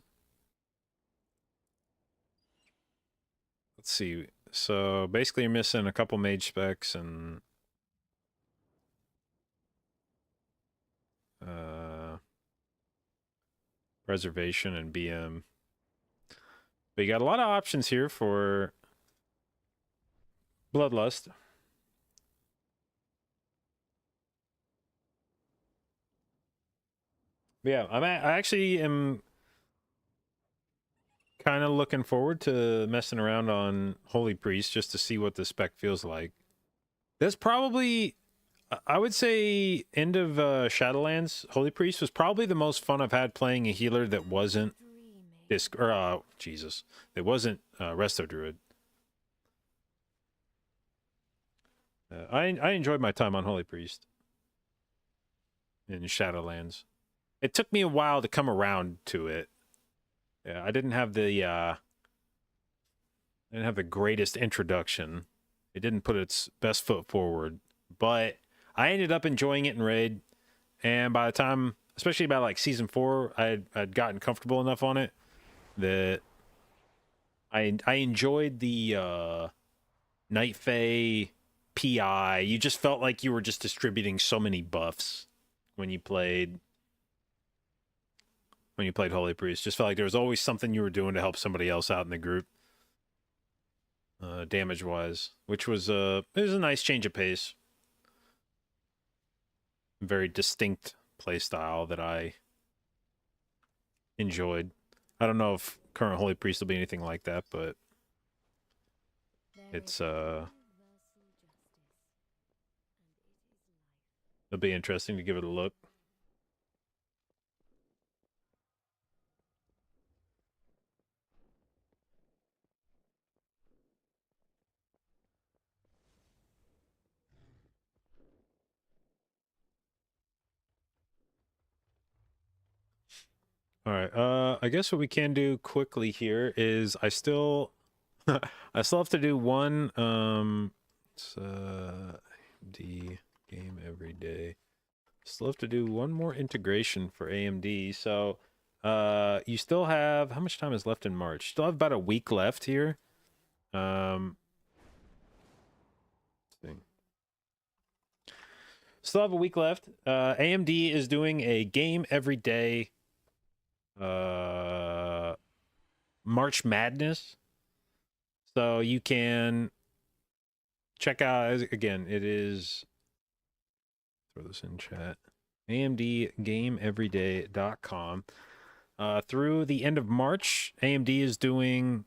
Let's see. So basically, you're missing a couple Mage specs and Preservation and BM. But you got a lot of options here for Bloodlust. But yeah, I actually am kind of looking forward to messing around on Holy Priest just to see what the spec feels like. That's probably, I would say, end of Shadowlands, Holy Priest was probably the most fun I've had playing a healer that wasn't that wasn't Resto Druid. I enjoyed my time on Holy Priest in Shadowlands. It took me a while to come around to it. Yeah, I didn't have the greatest introduction. It didn't put its best foot forward, but I ended up enjoying it in Raid, and by the time, especially by like Season 4, I'd gotten comfortable enough on it that I enjoyed the Night Fae PI. You just felt like you were just distributing so many buffs when you played Holy Priest. Just felt like there was always something you were doing to help somebody else out in the group, damage wise, which was it was a nice change of pace. Very distinct play style that I enjoyed. I don't know if current Holy Priest will be anything like that, but it's it'll be interesting to give it a look. All right. I guess what we can do quickly here is I still have to do one AMD game every day. Still have to do one more integration for AMD. So you still have, how much time is left in March? Still have about a week left here. Let's see. Still have a week left. AMD is doing a game every day March Madness. So you can check out, again, it is, throw this in chat, amdgameeveryday.com. Through the end of March, AMD is doing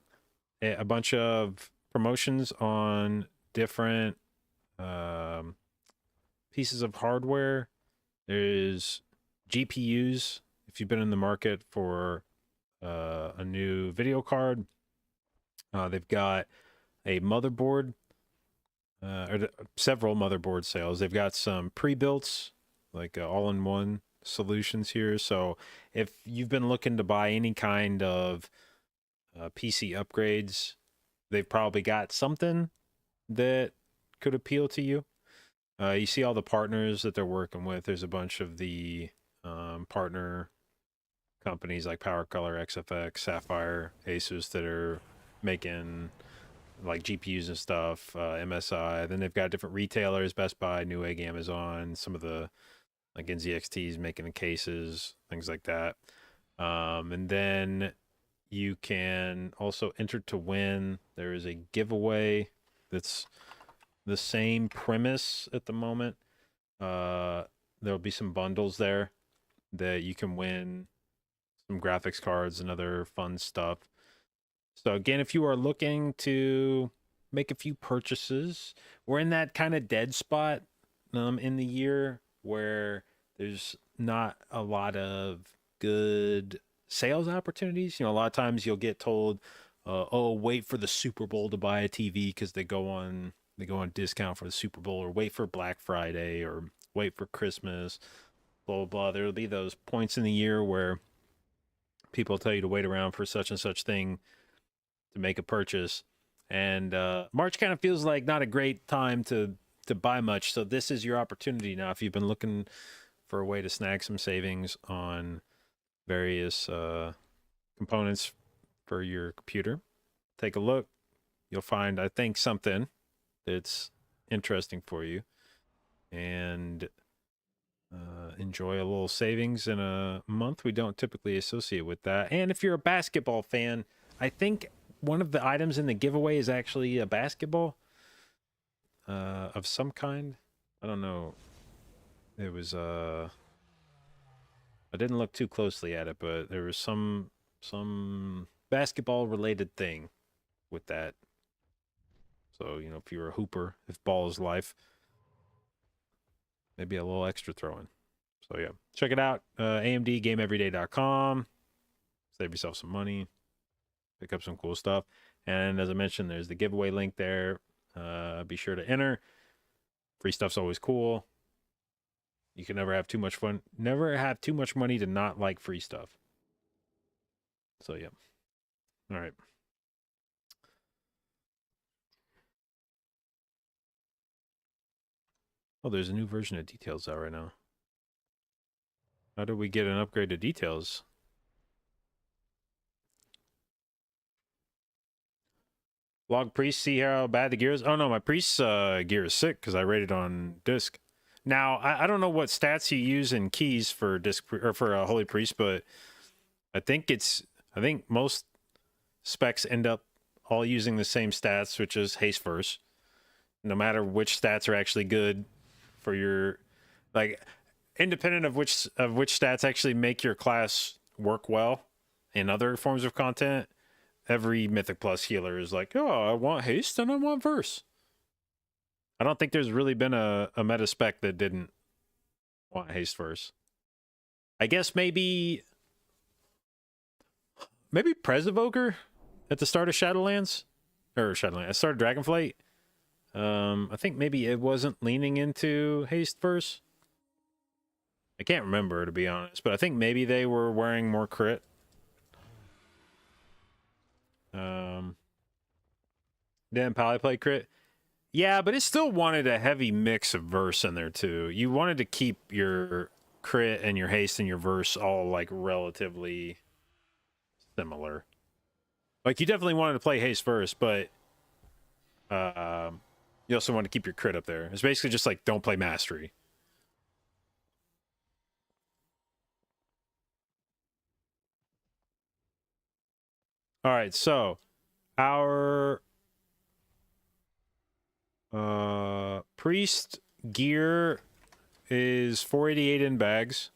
a bunch of promotions on different pieces of hardware. There's GPUs, if you've been in the market for a new video card. They've got a motherboard, or several motherboard sales. They've got some pre-builts, like all-in-one solutions here. So if you've been looking to buy any kind of PC upgrades, they've probably got something that could appeal to you. You see all the partners that they're working with. There's a bunch of the partner companies like PowerColor, XFX, Sapphire, Asus that are making like GPUs and stuff, MSI. Then they've got different retailers, Best Buy, Newegg, Amazon, some of the like NZXTs making the cases, things like that. And then you can also enter to win. There is a giveaway that's the same premise at the moment. There'll be some bundles there that you can win, some graphics cards and other fun stuff. So again, if you are looking to make a few purchases, we're in that kind of dead spot in the year where there's not a lot of good sales opportunities. You know, a lot of times you'll get told, "Oh, wait for the Super Bowl to buy a TV because they go on discount for the Super Bowl, or wait for Black Friday, or wait for Christmas." Blah blah blah. There'll be those points in the year where people tell you to wait around for such and such thing to make a purchase, and March kind of feels like not a great time to buy much. So this is your opportunity now. If you've been looking for a way to snag some savings on various components for your computer, take a look. You'll find, I think, something that's interesting for you, and enjoy a little savings in a month we don't typically associate with that. And if you're a basketball fan, I think one of the items in the giveaway is actually a basketball of some kind. I don't know. It was I didn't look too closely at it, but there was some basketball related thing with that. So, you know, if you're a hooper, if ball is life, maybe a little extra throwing. So yeah, check it out. AMDGameEveryday.com. Save yourself some money. Pick up some cool stuff. And as I mentioned, there's the giveaway link there. Be sure to enter. Free stuff's always cool. You can never have too much fun. Never have too much money to not like free stuff. So yeah. All right. Oh, there's a new version of Details out right now. How do we get an upgrade to Details? Log Priest, see how bad the gear is? Oh no, my Priest's gear is sick because I rated on disc. Now, I don't know what stats you use in keys for disc or for a Holy Priest, but I think most specs end up all using the same stats, which is haste verse. No matter which stats are actually good for your, like, independent of which stats actually make your class work well in other forms of content, every Mythic Plus healer is like, oh, I want haste and I want verse. I don't think there's really been a meta spec that didn't want haste verse. I guess maybe Presevoker at the start of Shadowlands, at the start of Dragonflight. I think maybe it wasn't leaning into haste verse. I can't remember, to be honest, but I think maybe they were wearing more crit. Didn't Pally play crit? Yeah, but it still wanted a heavy mix of verse in there too. You wanted to keep your crit and your haste and your verse all like relatively similar. Like you definitely wanted to play haste verse, but you also want to keep your crit up there. It's basically just like don't play mastery. All right, so our priest gear is 488 in bags.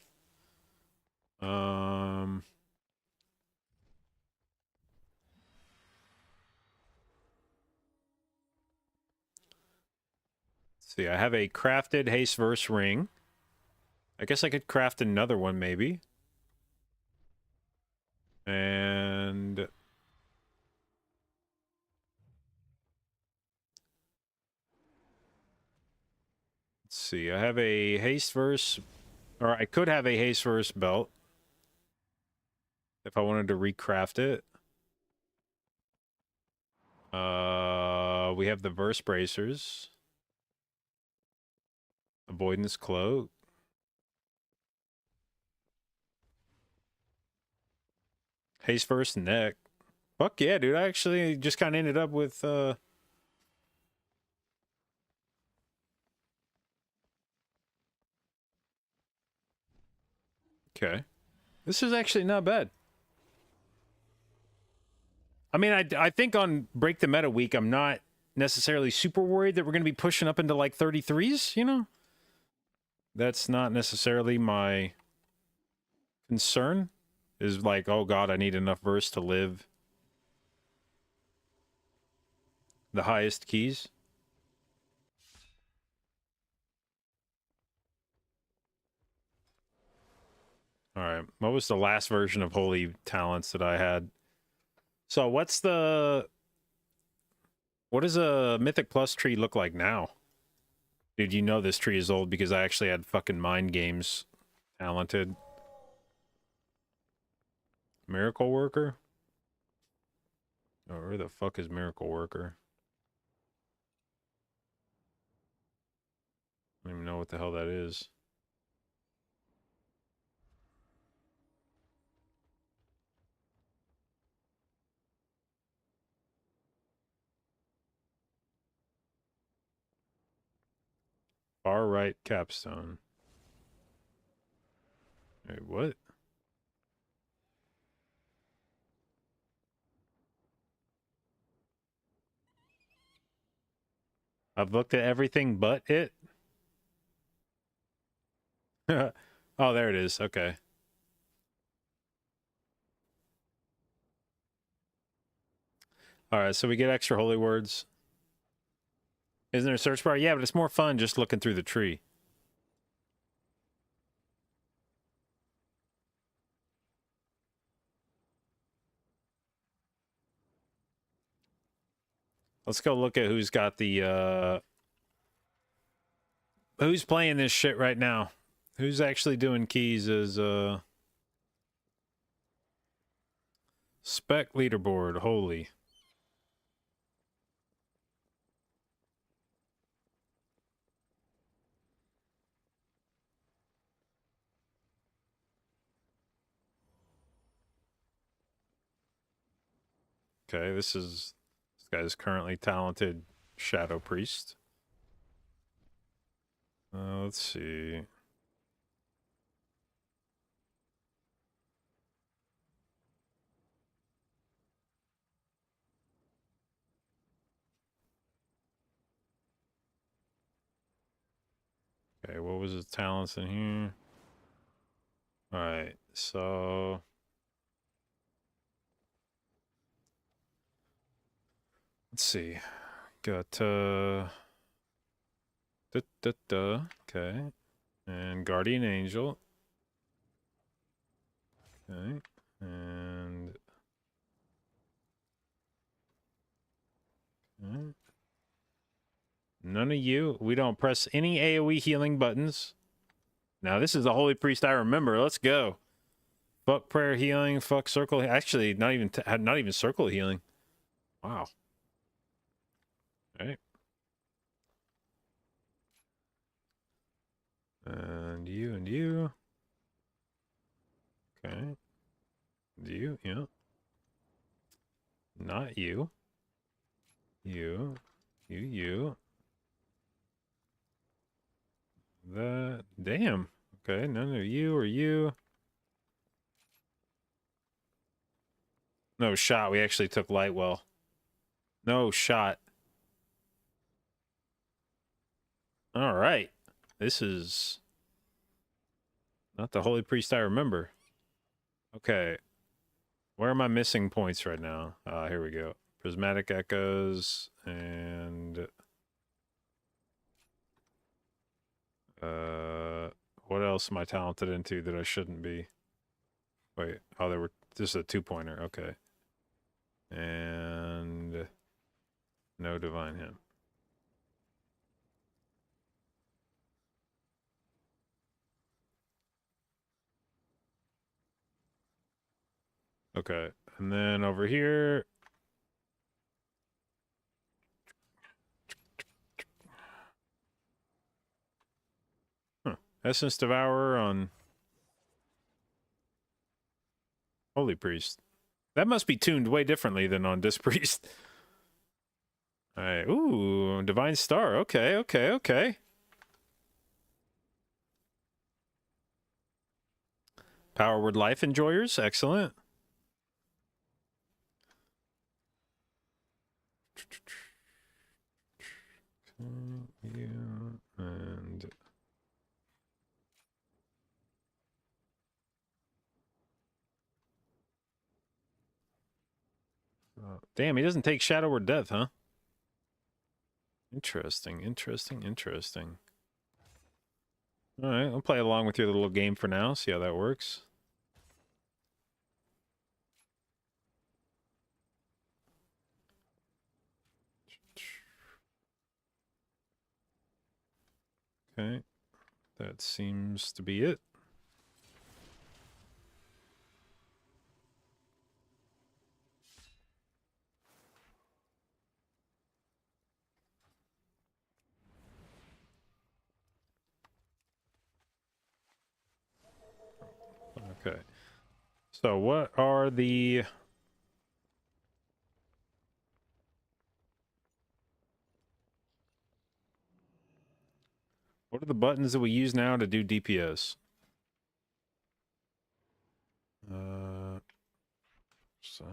Let's see, I have a crafted haste verse ring. I guess I could craft another one maybe. And let's see, I have a haste verse, or I could have a haste verse belt if I wanted to recraft it. We have the verse bracers, avoidance cloak, haste verse neck. Fuck yeah, dude! I actually just kind of ended up with okay. This is actually not bad. I mean, I think on Break the Meta week, I'm not necessarily super worried that we're going to be pushing up into like 33s, you know? That's not necessarily my concern. Is like, oh god, I need enough verse to live the highest keys. All right. What was the last version of Holy Talents that I had? So what does a Mythic Plus tree look like now? Dude, you know this tree is old because I actually had fucking Mind Games talented. Miracle Worker? Oh, where the fuck is Miracle Worker? I don't even know what the hell that is. Far right capstone. Wait, what? I've looked at everything but it. Oh, there it is. Okay. All right, so we get extra holy words. Isn't there a search bar? Yeah, but it's more fun just looking through the tree. Let's go look at who's got the, who's playing this shit right now. Who's actually doing keys as, spec leaderboard, holy. Okay, this guy's currently talented Shadow Priest. Let's see. Okay, what was his talents in here? Alright, so... Let's see. Got, okay. And Guardian Angel. Okay. And... Okay. None of you. We don't press any AoE healing buttons. Now, this is the Holy Priest I remember. Let's go. Fuck prayer healing. Fuck circle. Actually, not even circle healing. Wow. All right. And you and you. Okay. And you, yeah. Not you. You. You. That. Damn. Okay, none of you or you. No shot. We actually took Lightwell. No shot. All right. This is not the Holy Priest I remember. Okay. Where are my missing points right now? Here we go. Prismatic Echoes and... what else am I talented into that I shouldn't be? Wait, oh, there were... This is a two-pointer, okay. And... No Divine Hymn. Okay, and then over here... Essence Devourer on Holy Priest. That must be tuned way differently than on Disc Priest. Alright, ooh, Divine Star. Okay, okay, okay. Power Word Life Enjoyers, excellent. Yeah, and... damn, he doesn't take Shadow or Death, huh? Interesting, interesting, interesting. Alright, I'll play along with your little game for now, see how that works. Okay. That seems to be it. Okay. So what are the... What are the buttons that we use now to do DPS? What's that?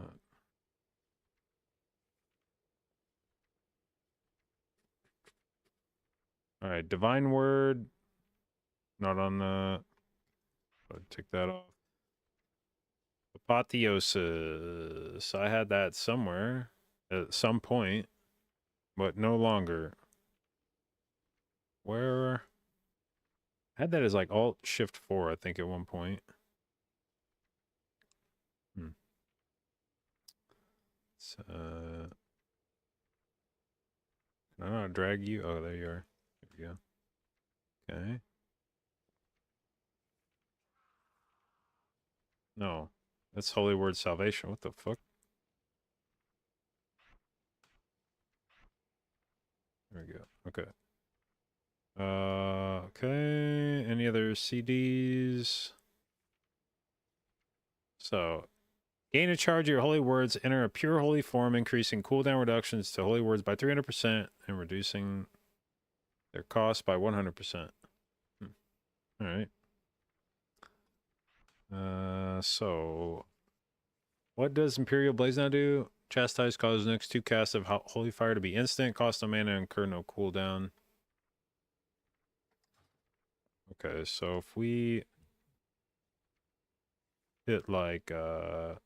All right, Divine Word. Not on the... I'd take that off. Apotheosis. I had that somewhere at some point, but no longer. Where? I had that as like Alt Shift 4, I think, at one point. Can I not drag you? Oh, there you are. There we go. Okay. No. That's Holy Word Salvation. What the fuck? There we go. Okay. Okay. Any other CDs? So, gain a charge of your holy words, enter a pure holy form, increasing cooldown reductions to holy words by 300% and reducing their cost by 100%. All right. So, what does Imperial Blaze now do? Chastise causes next 2 casts of Holy Fire to be instant, cost no mana, and incur no cooldown. Okay, so if we hit like, so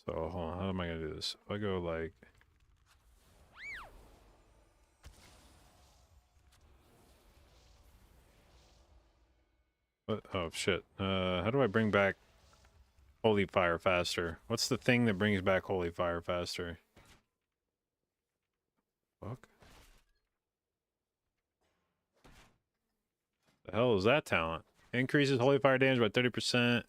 hold on, how am I gonna do this? If I go like, what? Oh shit, how do I bring back Holy Fire faster? What's the thing that brings back Holy Fire faster? Fuck. The hell is that talent? Increases Holy Fire damage by 30%.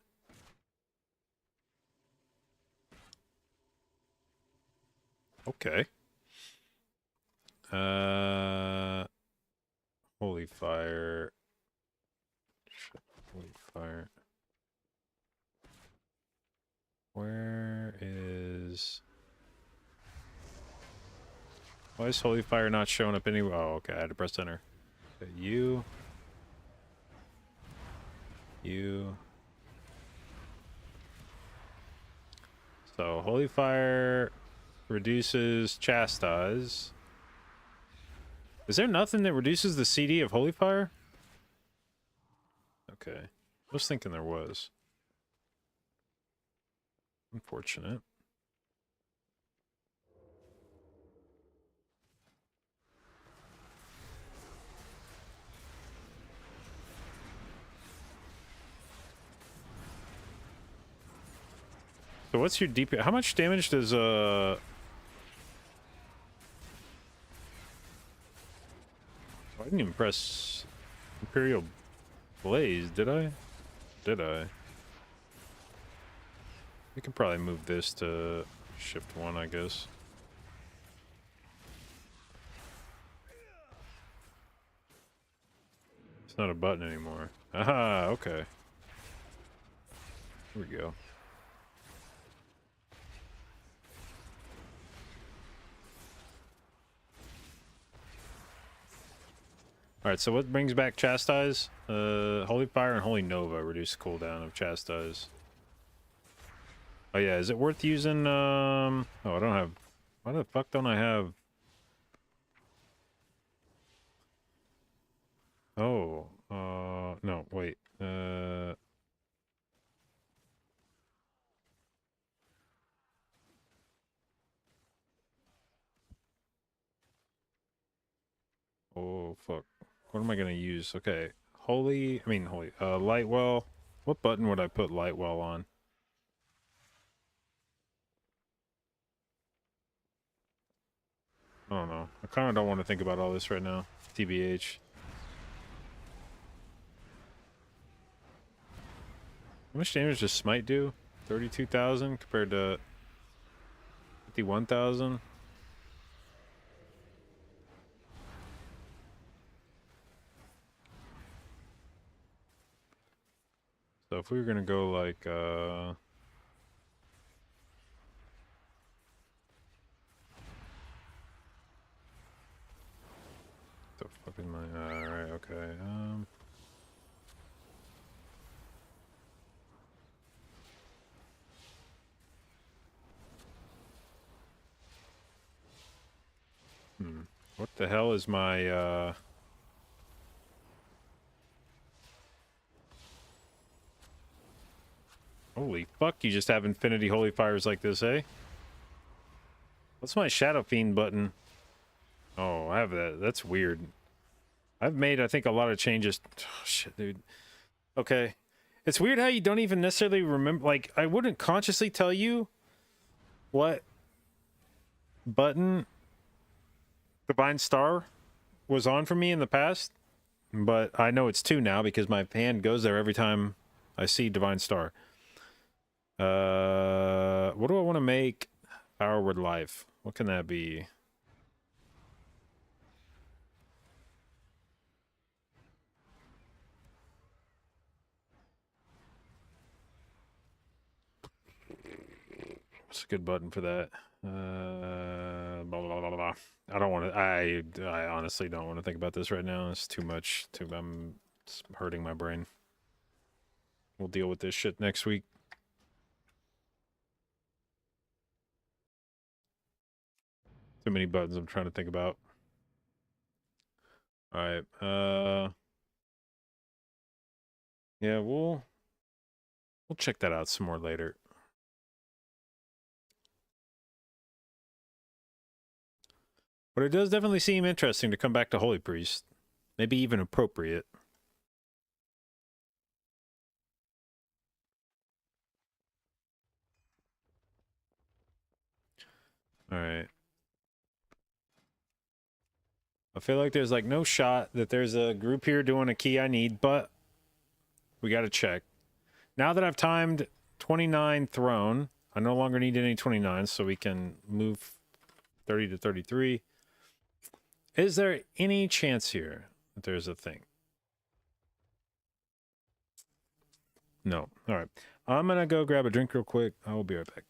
Okay. Holy Fire. Holy Fire. Where is... Why is Holy Fire not showing up anywhere? Oh, okay, I had to press enter. Okay, you. So, Holy Fire reduces Chastise. Is there nothing that reduces the CD of Holy Fire? Okay. I was thinking there was. Unfortunate. So what's your DP? How much damage does I didn't even press Imperial Blaze, did I? Did I? We can probably move this to Shift 1, I guess. It's not a button anymore. Aha, okay. Here we go. Alright, so what brings back Chastise? Holy Fire and Holy Nova reduce the cooldown of Chastise. Oh yeah, is it worth using, oh, I don't have... Why the fuck don't I have... Oh, no, wait. Oh, fuck. What am I gonna use? Okay. Lightwell. What button would I put Lightwell on? I don't know. I kind of don't want to think about all this right now. TBH. How much damage does Smite do? 32,000 compared to 51,000. So if we were gonna go like the fuck is my alright, okay. What the hell is my holy fuck, you just have infinity holy fires like this, eh? What's my Shadow Fiend button? Oh, I have that. That's weird. I've made, I think, a lot of changes. Oh, shit, dude. Okay. It's weird how you don't even necessarily remember. Like, I wouldn't consciously tell you what button Divine Star was on for me in the past, but I know it's 2 now because my hand goes there every time I see Divine Star. What do I want to make? Power Word Life. What can that be? What's a good button for that? Blah, blah, blah, blah. I don't want to. I honestly don't want to think about this right now. It's too much. It's hurting my brain. We'll deal with this shit next week. Too many buttons I'm trying to think about. All right. Yeah, we'll check that out some more later. But it does definitely seem interesting to come back to Holy Priest. Maybe even appropriate. Alright. I feel like there's like no shot that there's a group here doing a key I need, but we gotta check. Now that I've timed 29 throne, I no longer need any 29, so we can move 30 to 33. Is there any chance here that there's a thing? No. Alright. I'm gonna go grab a drink real quick. I will be right back.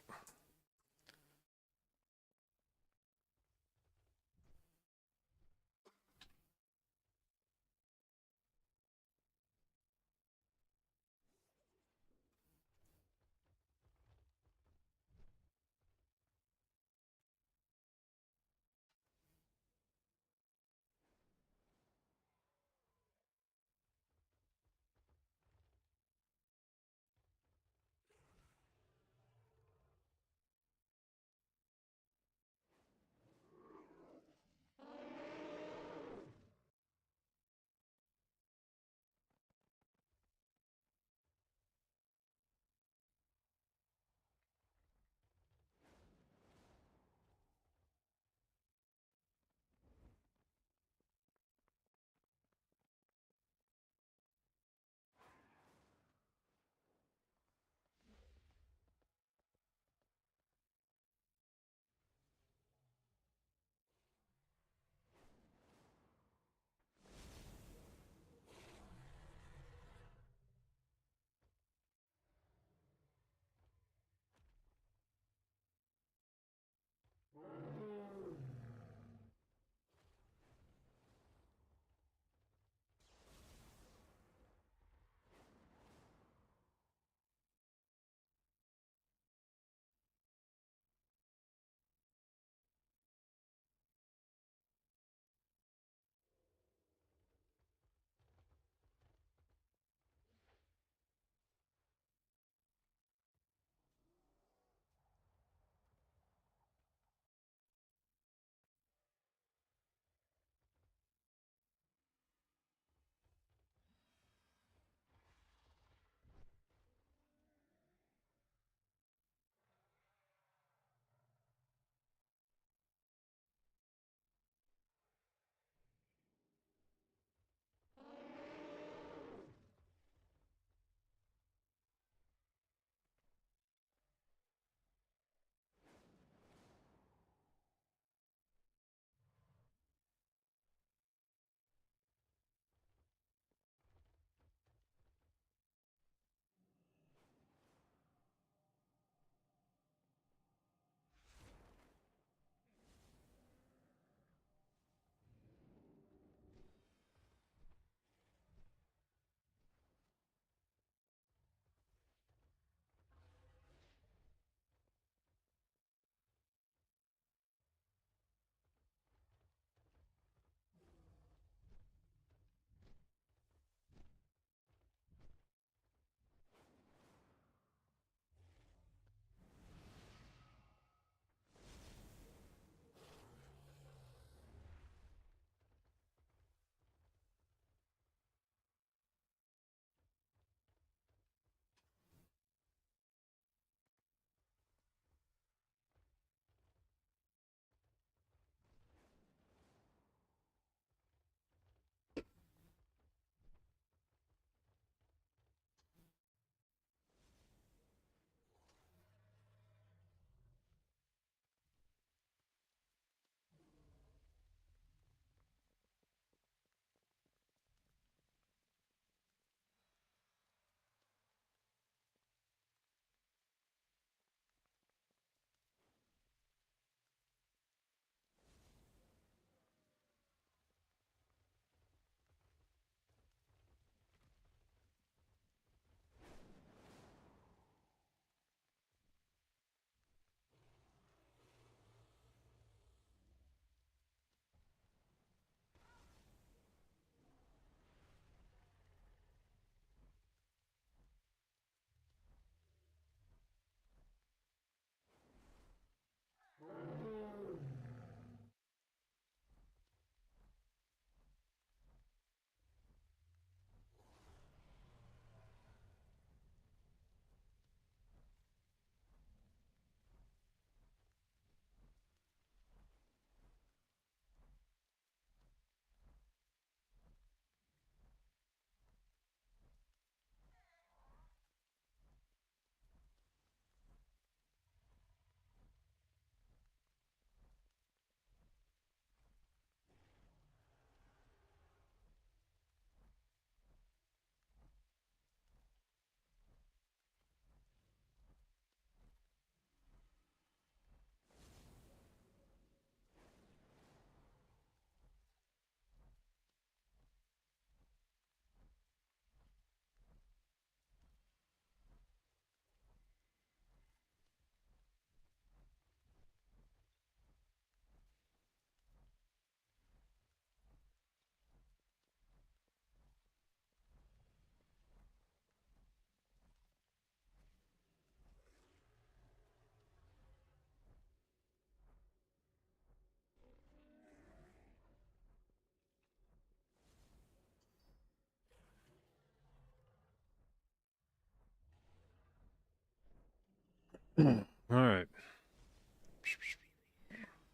Alright.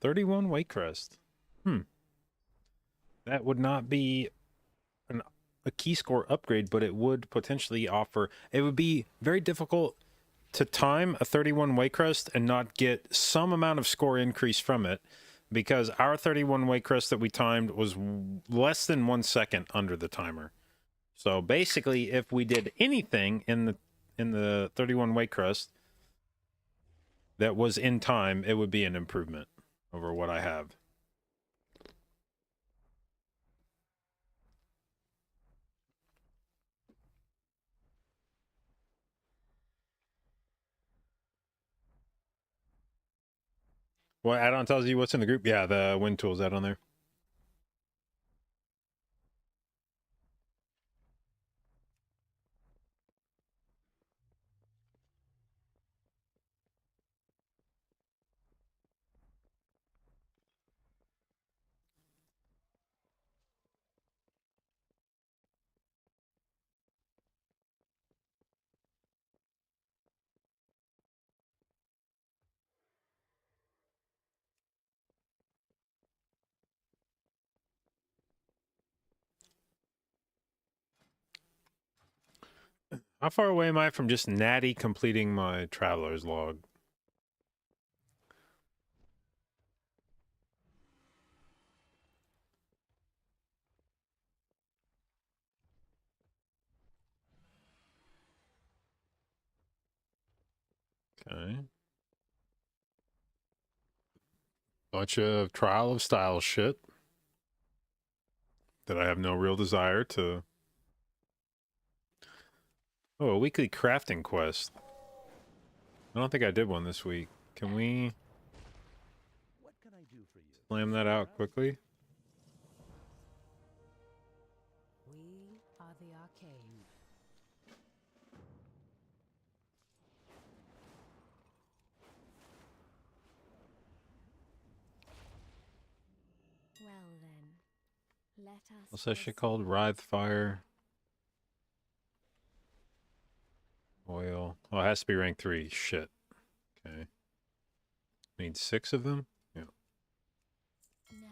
31 weight crest. That would not be a key score upgrade, but it would potentially offer... It would be very difficult to time a 31 weight crest and not get some amount of score increase from it, because our 31 weight crest that we timed was less than 1 second under the timer. So basically, if we did anything in the 31 weight crest that was in time, it would be an improvement over what I have. What add-on tells you what's in the group? Yeah, the wind tools add-on there. How far away am I from just natty completing my traveler's log? Okay. Bunch of trial of style shit that I have no real desire to... Oh, a weekly crafting quest. I don't think I did one this week. Can we slam that out quickly? We are the arcane. Well then, let us. What's that shit called? Writhe Fire. Oil. Oh, it has to be rank 3. Shit. Okay. Need 6 of them? Yeah. Now,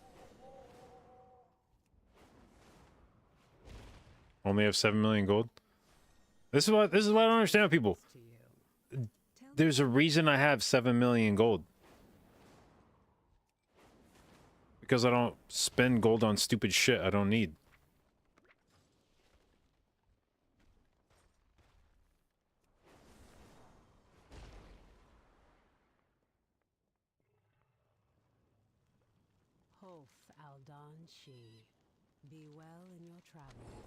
back to my garden. Only have 7 million gold? This is what I don't understand with people. There's a reason I have 7 million gold. Because I don't spend gold on stupid shit I don't need. Hof Aldan Shi. Be well in your travels.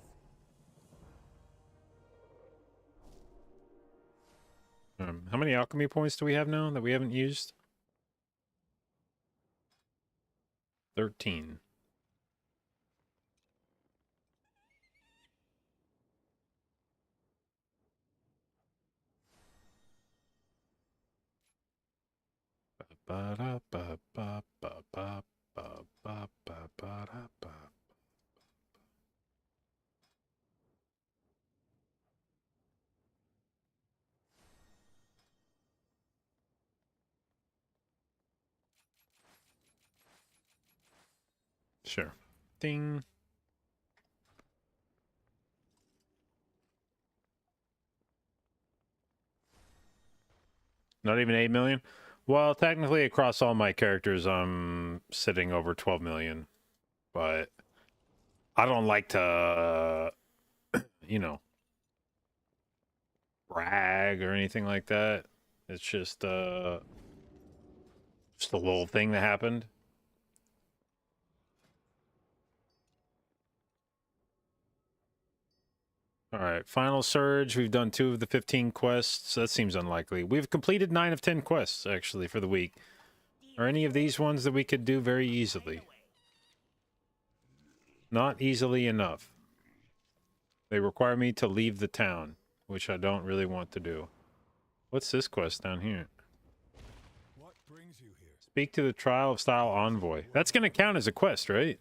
How many alchemy points do we have now that we haven't used? 13. Sure. Ding. Not even 8 million? Well, technically across all my characters, I'm sitting over 12 million. But I don't like to, you know, brag or anything like that. It's just a little thing that happened. All right, final surge. We've done 2 of the 15 quests. That seems unlikely. We've completed 9 of 10 quests, actually, for the week. Are any of these ones that we could do very easily? Not easily enough. They require me to leave the town, which I don't really want to do. What's this quest down here? What brings you here? Speak to the Trial of Style Envoy. That's going to count as a quest, right?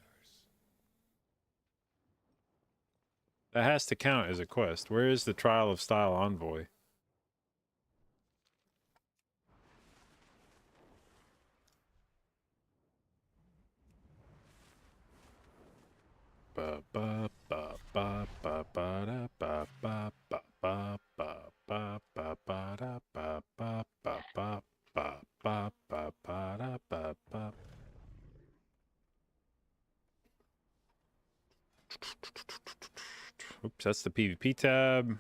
That has to count as a quest. Where is the Trial of Style Envoy? Ba ba ba ba ba ba da ba ba ba ba ba ba ba ba da ba ba ba ba ba ba ba ba da ba ba. Oops, that's the PvP tab.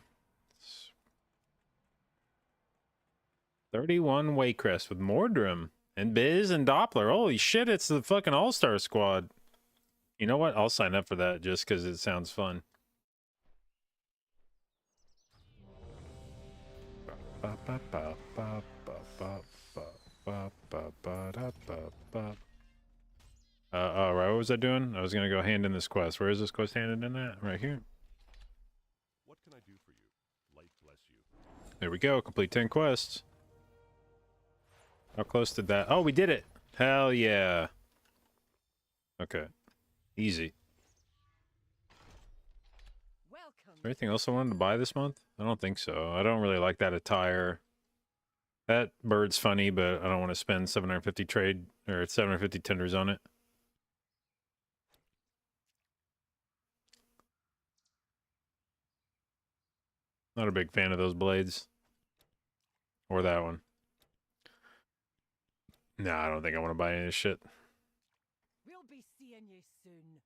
31 Waycrest with Mordrim and Biz and Doppler. Holy shit, it's the fucking All-Star squad. You know what? I'll sign up for that just because it sounds fun. Right, what was I doing? I was gonna go hand in this quest. Where is this quest handed in at? Right here. What can I do for you? Light bless you. There we go. Complete 10 quests. How close did that? Oh, we did it. Hell yeah. Okay. Easy. Anything else I wanted to buy this month? I don't think so. I don't really like that attire. That bird's funny, but I don't want to spend 750 trade or 750 tenders on it. Not a big fan of those blades. Or that one. Nah, I don't think I want to buy any of this shit. We'll be seeing you soon.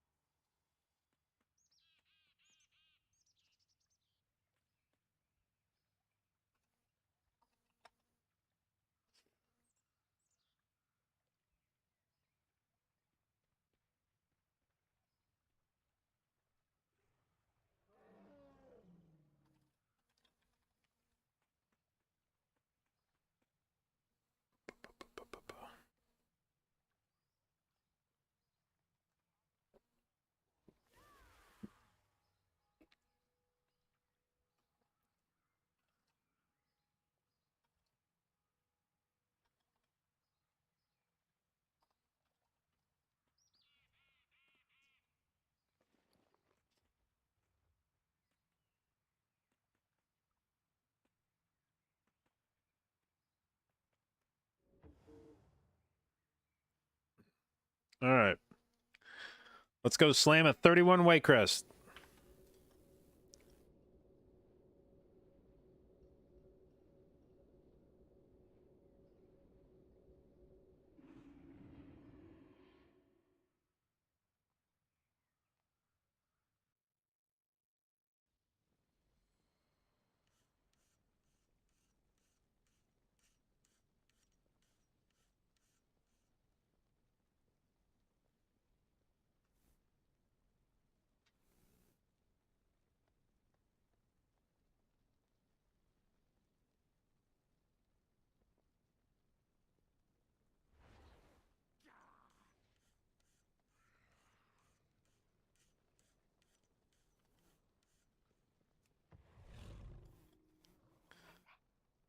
All right. Let's go slam a 31 Waycrest.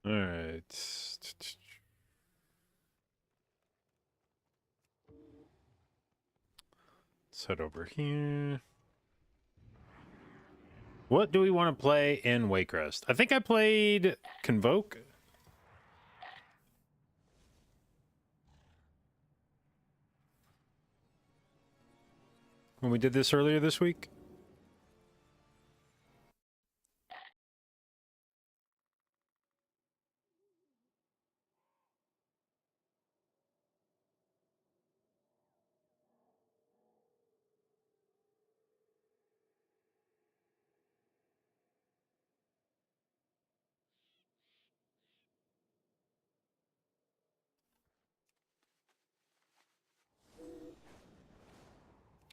All right. Let's head over here. What do we want to play in Waycrest? I think I played Convoke. When we did this earlier this week.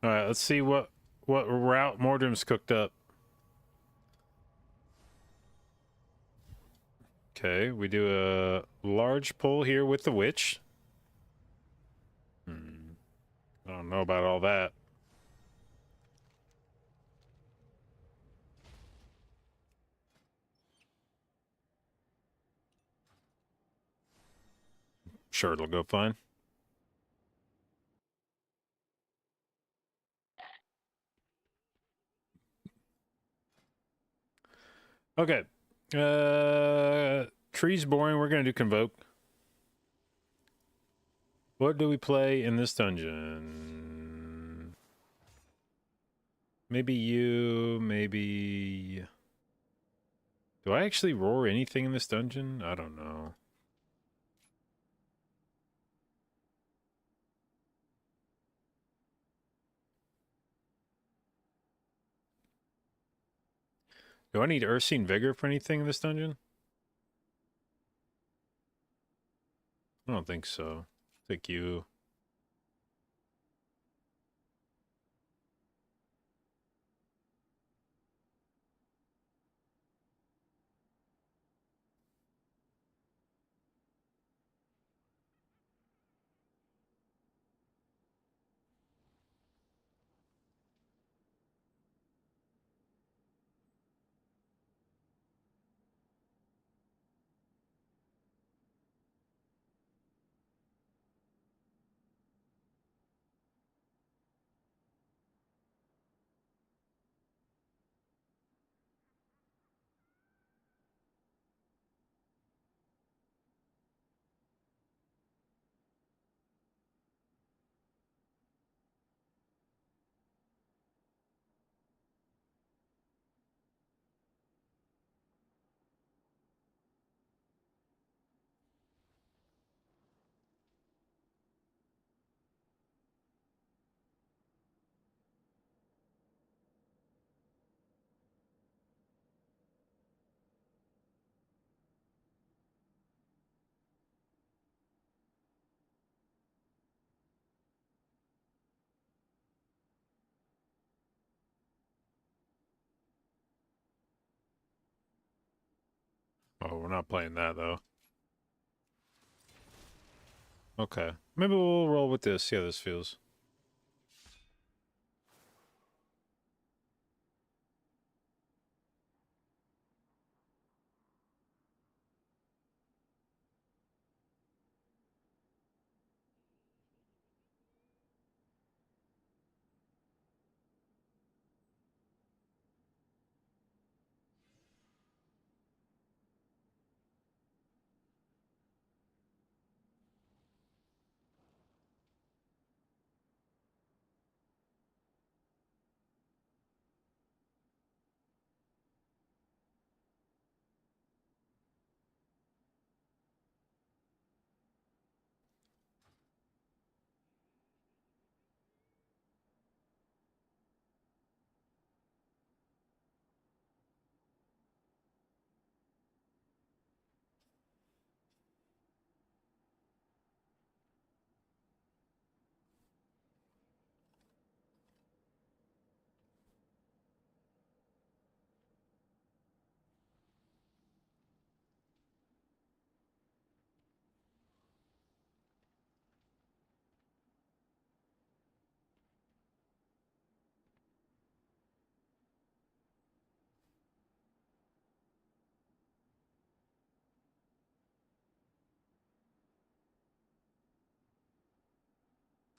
All right, let's see what route Mordrim's cooked up. Okay, we do a large pull here with the witch. I don't know about all that. Sure, it'll go fine. Okay. Tree's boring. We're gonna do Convoke. What do we play in this dungeon? Maybe you, maybe... Do I actually roar anything in this dungeon? I don't know. Do I need Ursine Vigor for anything in this dungeon? I don't think so. Take you. Oh, we're not playing that, though. Okay. Maybe we'll roll with this, see how this feels.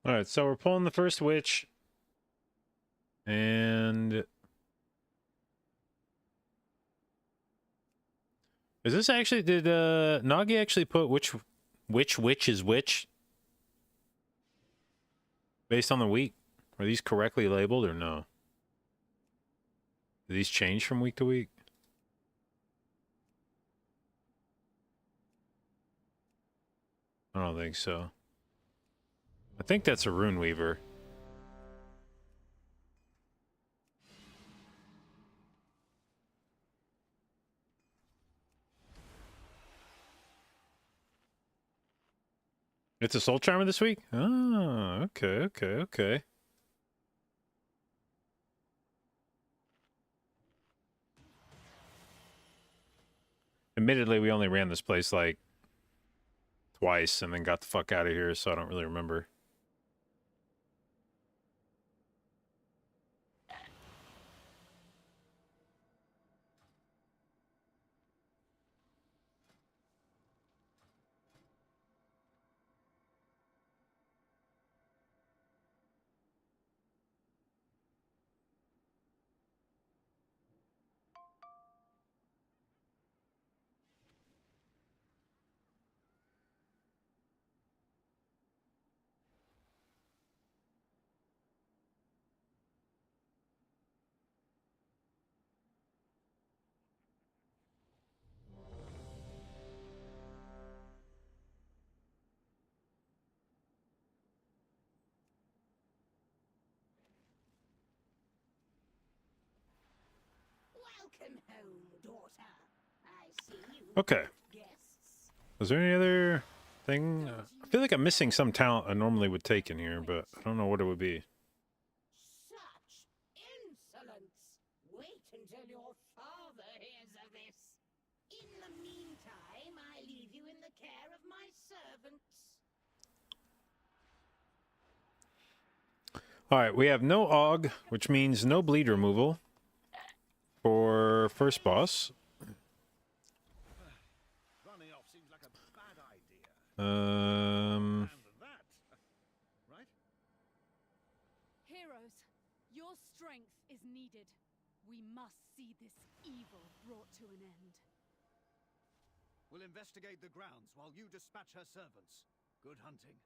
Alright, so we're pulling the first witch. And... Is this actually... Did Nagi actually put which witch is which? Based on the week? Are these correctly labeled or no? Do these change from week to week? I don't think so. I think that's a Rune Weaver. It's a Soul Charmer this week? Oh, okay. Admittedly, we only ran this place like twice and then got the fuck out of here, so I don't really remember. Welcome home, daughter. I see you. Okay. Guests. Was there any other thing? I feel like I'm missing some talent I normally would take in here, but I don't know what it would be. Such insolence! Wait until your father hears of this. In the meantime, I leave you in the care of my servants. All right, we have no AUG, which means no bleed removal for first boss. Running off seems like a bad idea. Right? Heroes, your strength is needed. We must see this evil brought to an end. We'll investigate the grounds while you dispatch her servants. Good hunting.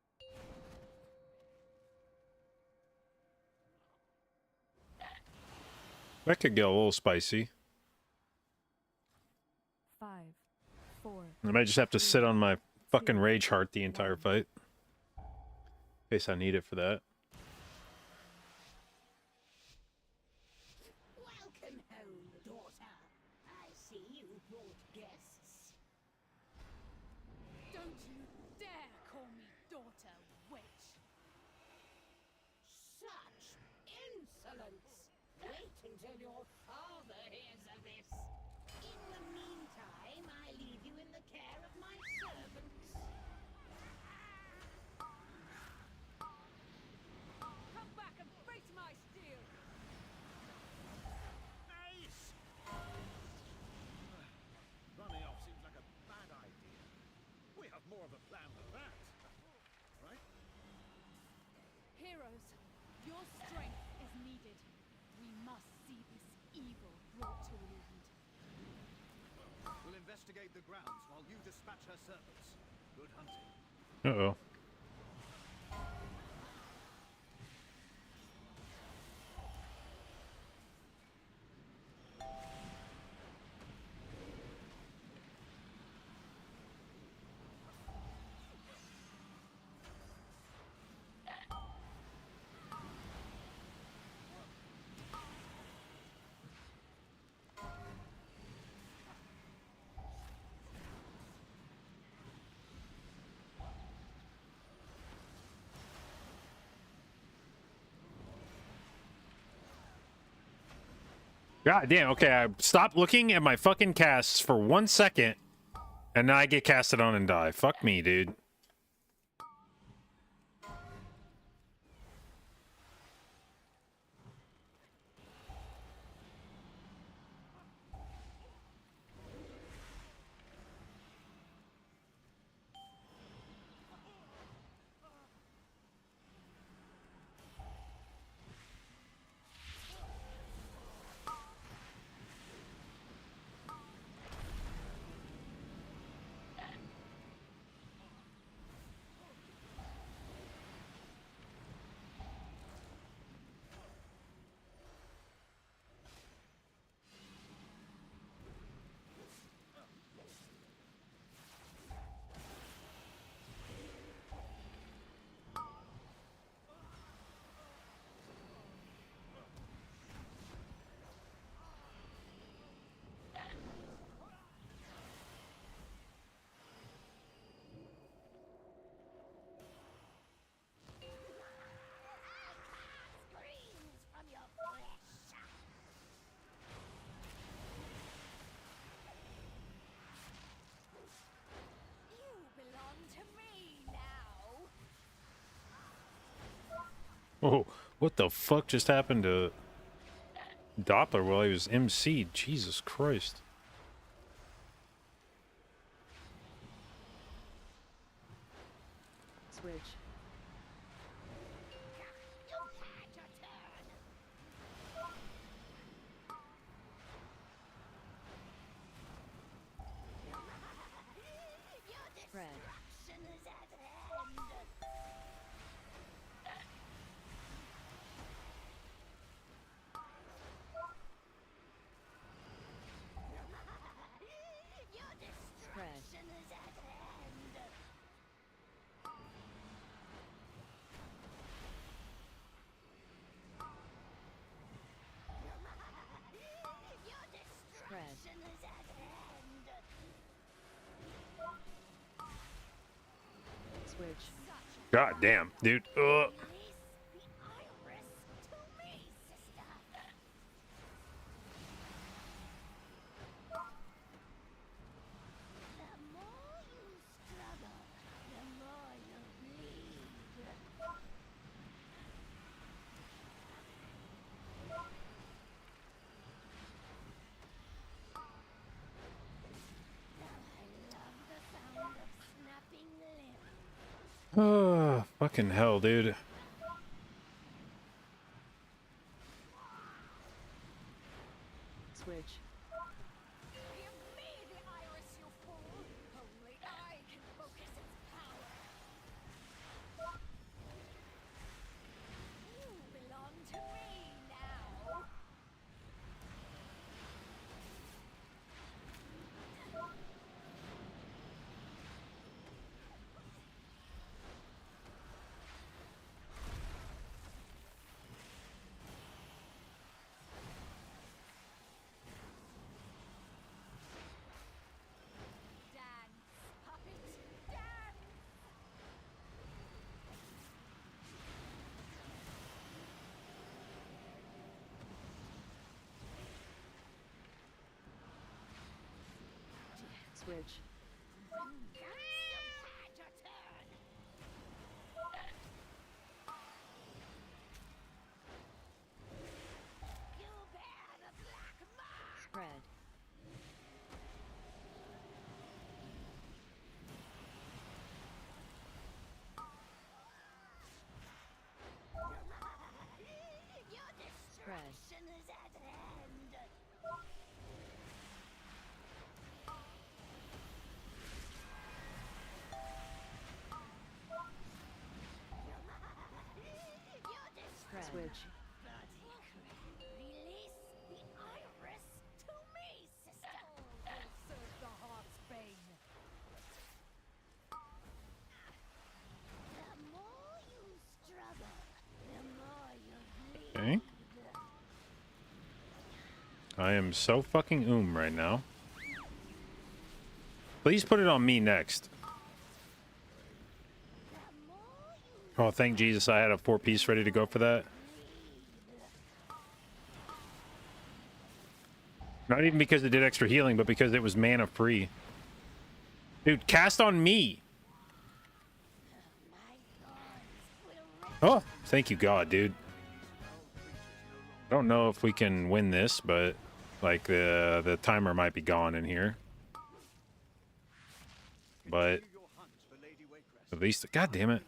That could get a little spicy. 5, 4. I might just have to sit on my fucking rage heart the entire fight. In case I need it for that. Welcome home, daughter. I see you brought guests. Don't you dare call me daughter, witch! Such insolence! Wait until your father hears of this. In the meantime, I leave you in the care of my servants. Come back and face my steel! Nice! Running off seems like a bad idea. We have more of a plan than that. Right? Heroes, your strength is needed. We must see this evil brought to an end. We'll investigate the grounds while you dispatch her servants. Good hunting. Uh-oh. God damn, okay, I stopped looking at my fucking casts for 1 second, and then I get casted on and die. Fuck me, dude. Screams from your flesh. You belong to me now. Oh, what the fuck just happened to Doppler while he was MC'd? Jesus Christ. Switch. You had your turn. Your destruction is at hand. Switch. God damn, dude. Ugh. Oh, fucking hell, dude. Switch. Give me the iris, you fool! Only I can focus its power! You belong to me now! Dance, puppet, dance! Switch. Spread. Spread. Is at hand! Spread. Switch. Release the iris to me, sister! Will serve the heart's bane. The more you struggle, the more you bleed. Okay. I am so fucking right now. Please put it on me next. Oh, thank Jesus I had a 4-piece ready to go for that. Not even because it did extra healing, but because it was mana free. Dude, cast on me! Oh, thank you God, dude. I don't know if we can win this, but like the timer might be gone in here. But at least, God damn it.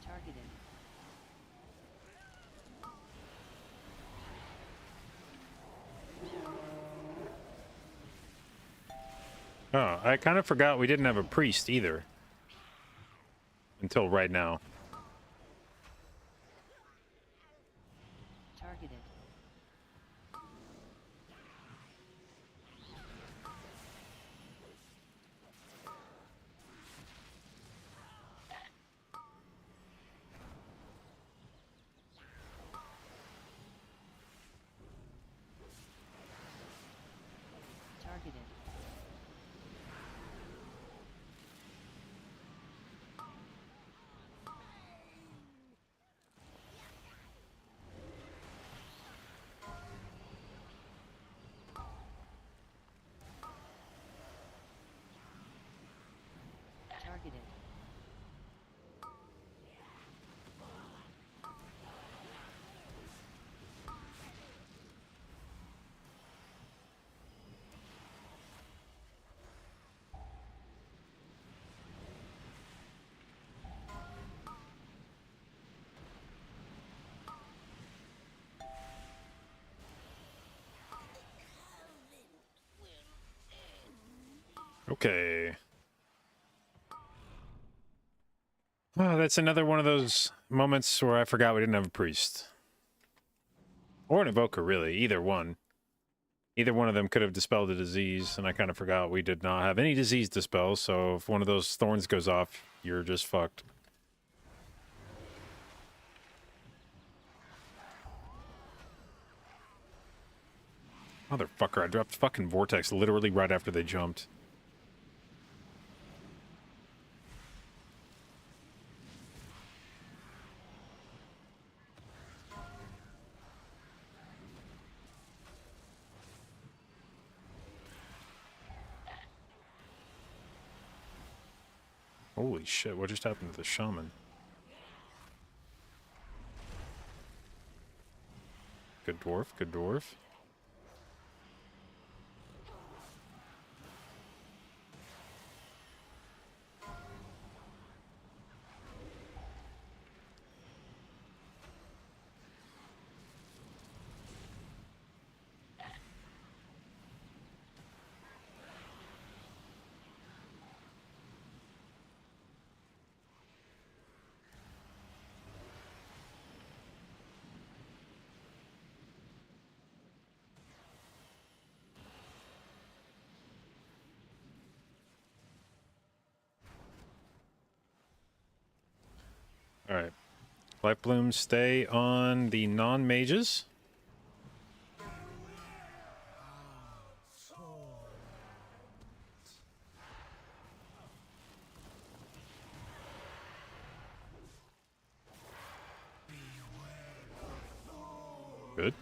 Targeted. Oh, I kind of forgot we didn't have a priest either. Until right now. Targeted. Targeted. Okay. Oh, that's another one of those moments where I forgot we didn't have a priest. Or an evoker, really. Either one. Either one of them could have dispelled a disease, and I kind of forgot we did not have any disease dispel, so if one of those thorns goes off, you're just fucked. Motherfucker, I dropped fucking Vortex literally right after they jumped. Holy shit, what just happened to the shaman? Good dwarf, good dwarf. Alright. Life blooms stay on the non-mages. Good.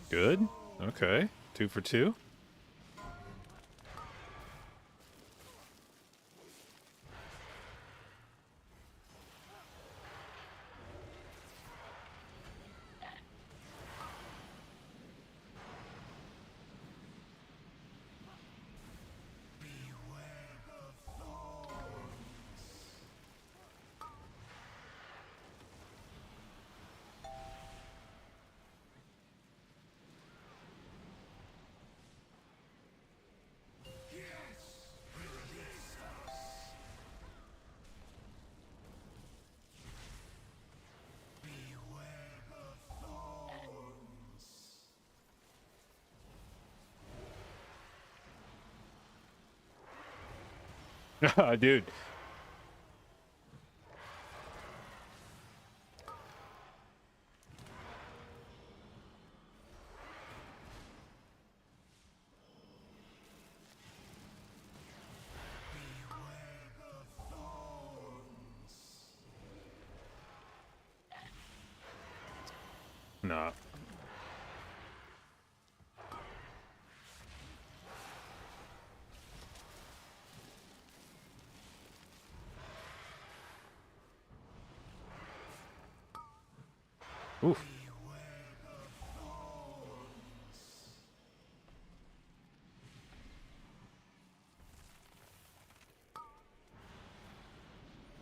Good. Okay. 2 for 2. Dude. Nah. Oof.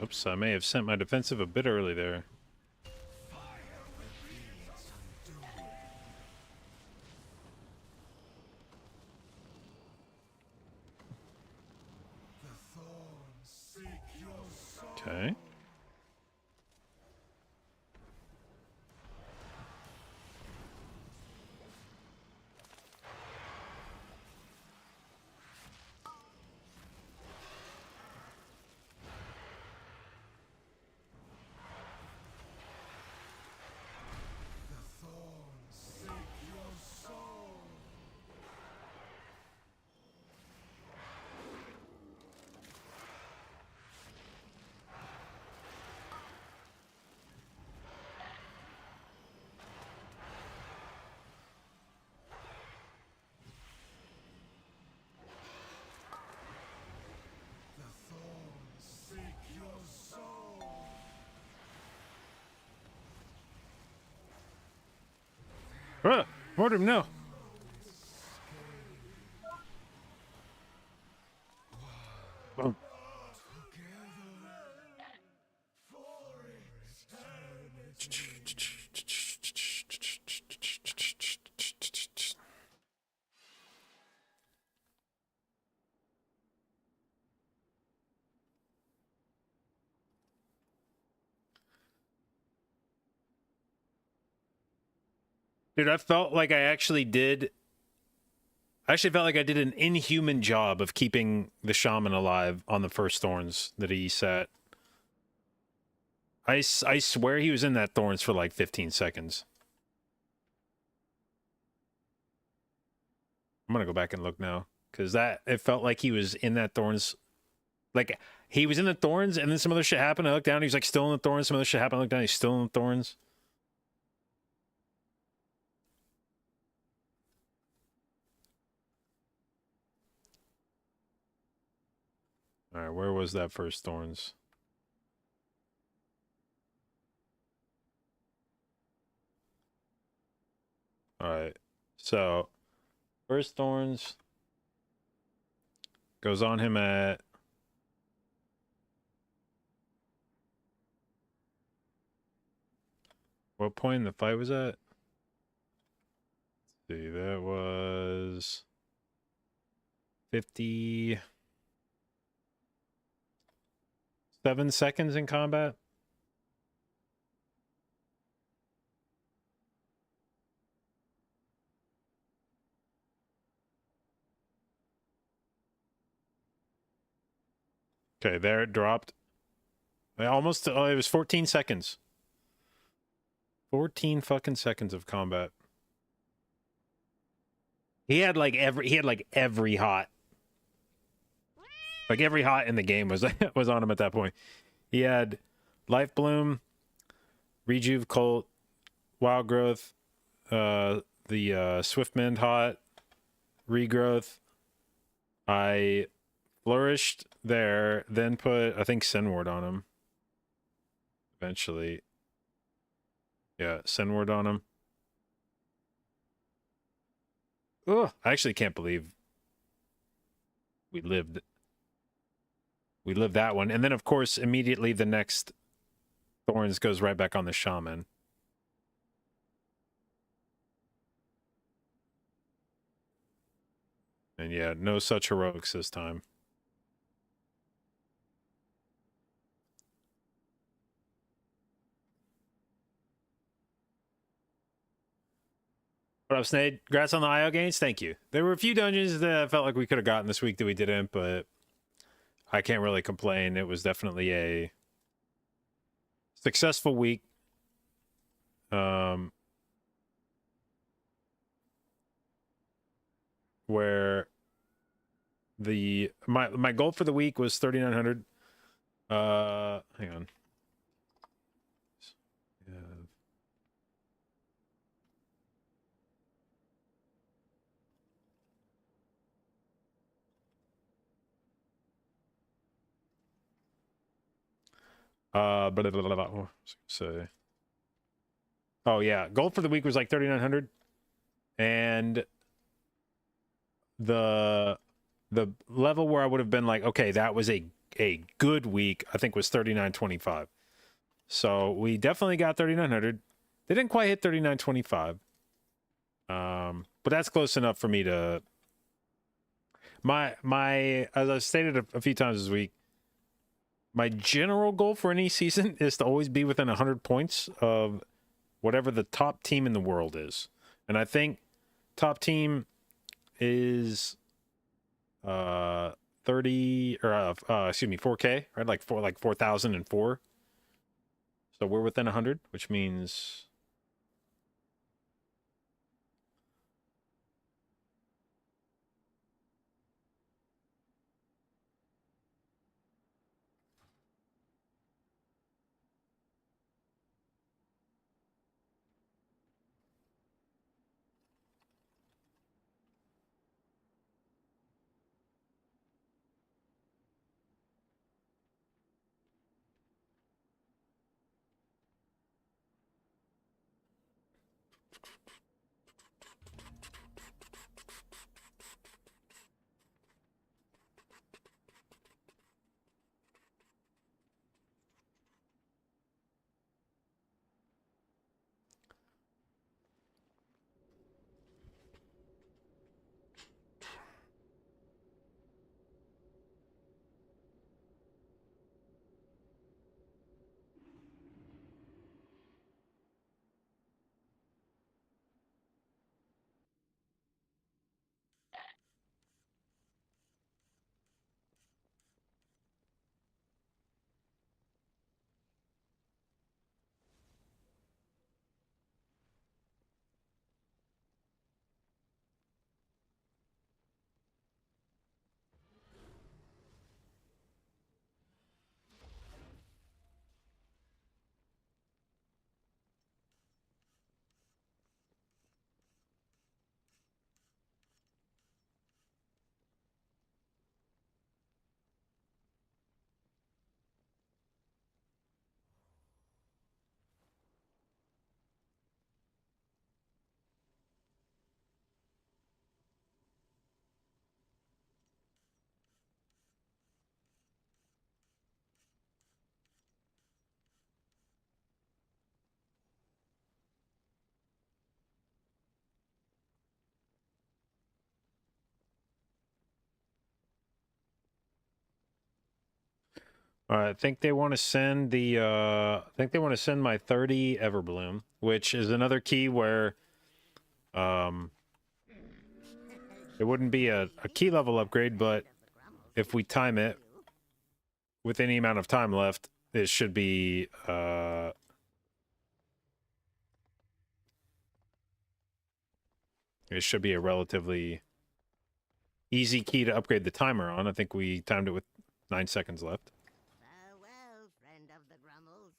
Oops, I may have sent my defensive a bit early there. Okay. Mortem, no. Oh. Dude, I felt like I actually did. I actually felt like I did an inhuman job of keeping the shaman alive on the first thorns that he set. I swear he was in that thorns for like 15 seconds. I'm gonna go back and look now, because it felt like he was in that thorns. Like, he was in the thorns, and then some other shit happened. I looked down, he was like still in the thorns. Some other shit happened. I looked down, he's still in the thorns. All right, where was that first thorns? All right, so first thorns goes on him at what point in the fight was that? Let's see, that was 57 seconds in combat. Okay, there it dropped. Almost, it was 14 seconds. 14 fucking seconds of combat. He had like every hot. Like every hot in the game was was on him at that point. He had Life Bloom, Rejuve Cult, Wild Growth, the Swiftmend hot, Regrowth. I flourished there, then put, I think, Senward on him. Eventually. Yeah, Senward on him. Ugh, I actually can't believe we lived that one. And then, of course, immediately the next Thorns goes right back on the Shaman. And yeah, no such heroics this time. What up, Snade? Congrats on the IO gains. Thank you. There were a few dungeons that I felt like we could have gotten this week that we didn't, but I can't really complain. It was definitely a successful week. Where my goal for the week was 3,900. Hang on. Blah, blah, blah, blah, blah. What was I gonna say? Oh yeah, goal for the week was like 3,900, and the level where I would have been like, okay, that was a good week, I think was 3,925. So we definitely got 3,900. They didn't quite hit 3,925. But that's close enough for me to my as I stated a few times this week, my general goal for any season is to always be within 100 points of whatever the top team in the world is. And I think top team is 30 or excuse me, 4K, right? Like 4,004. So we're within 100, which means I think they want to send the I think they want to send my 30 Everbloom, which is another key where it wouldn't be a key level upgrade, but if we time it with any amount of time left, it should be it should be a relatively easy key to upgrade the timer on. I think we timed it with 9 seconds left. Farewell, friend of the Grummles.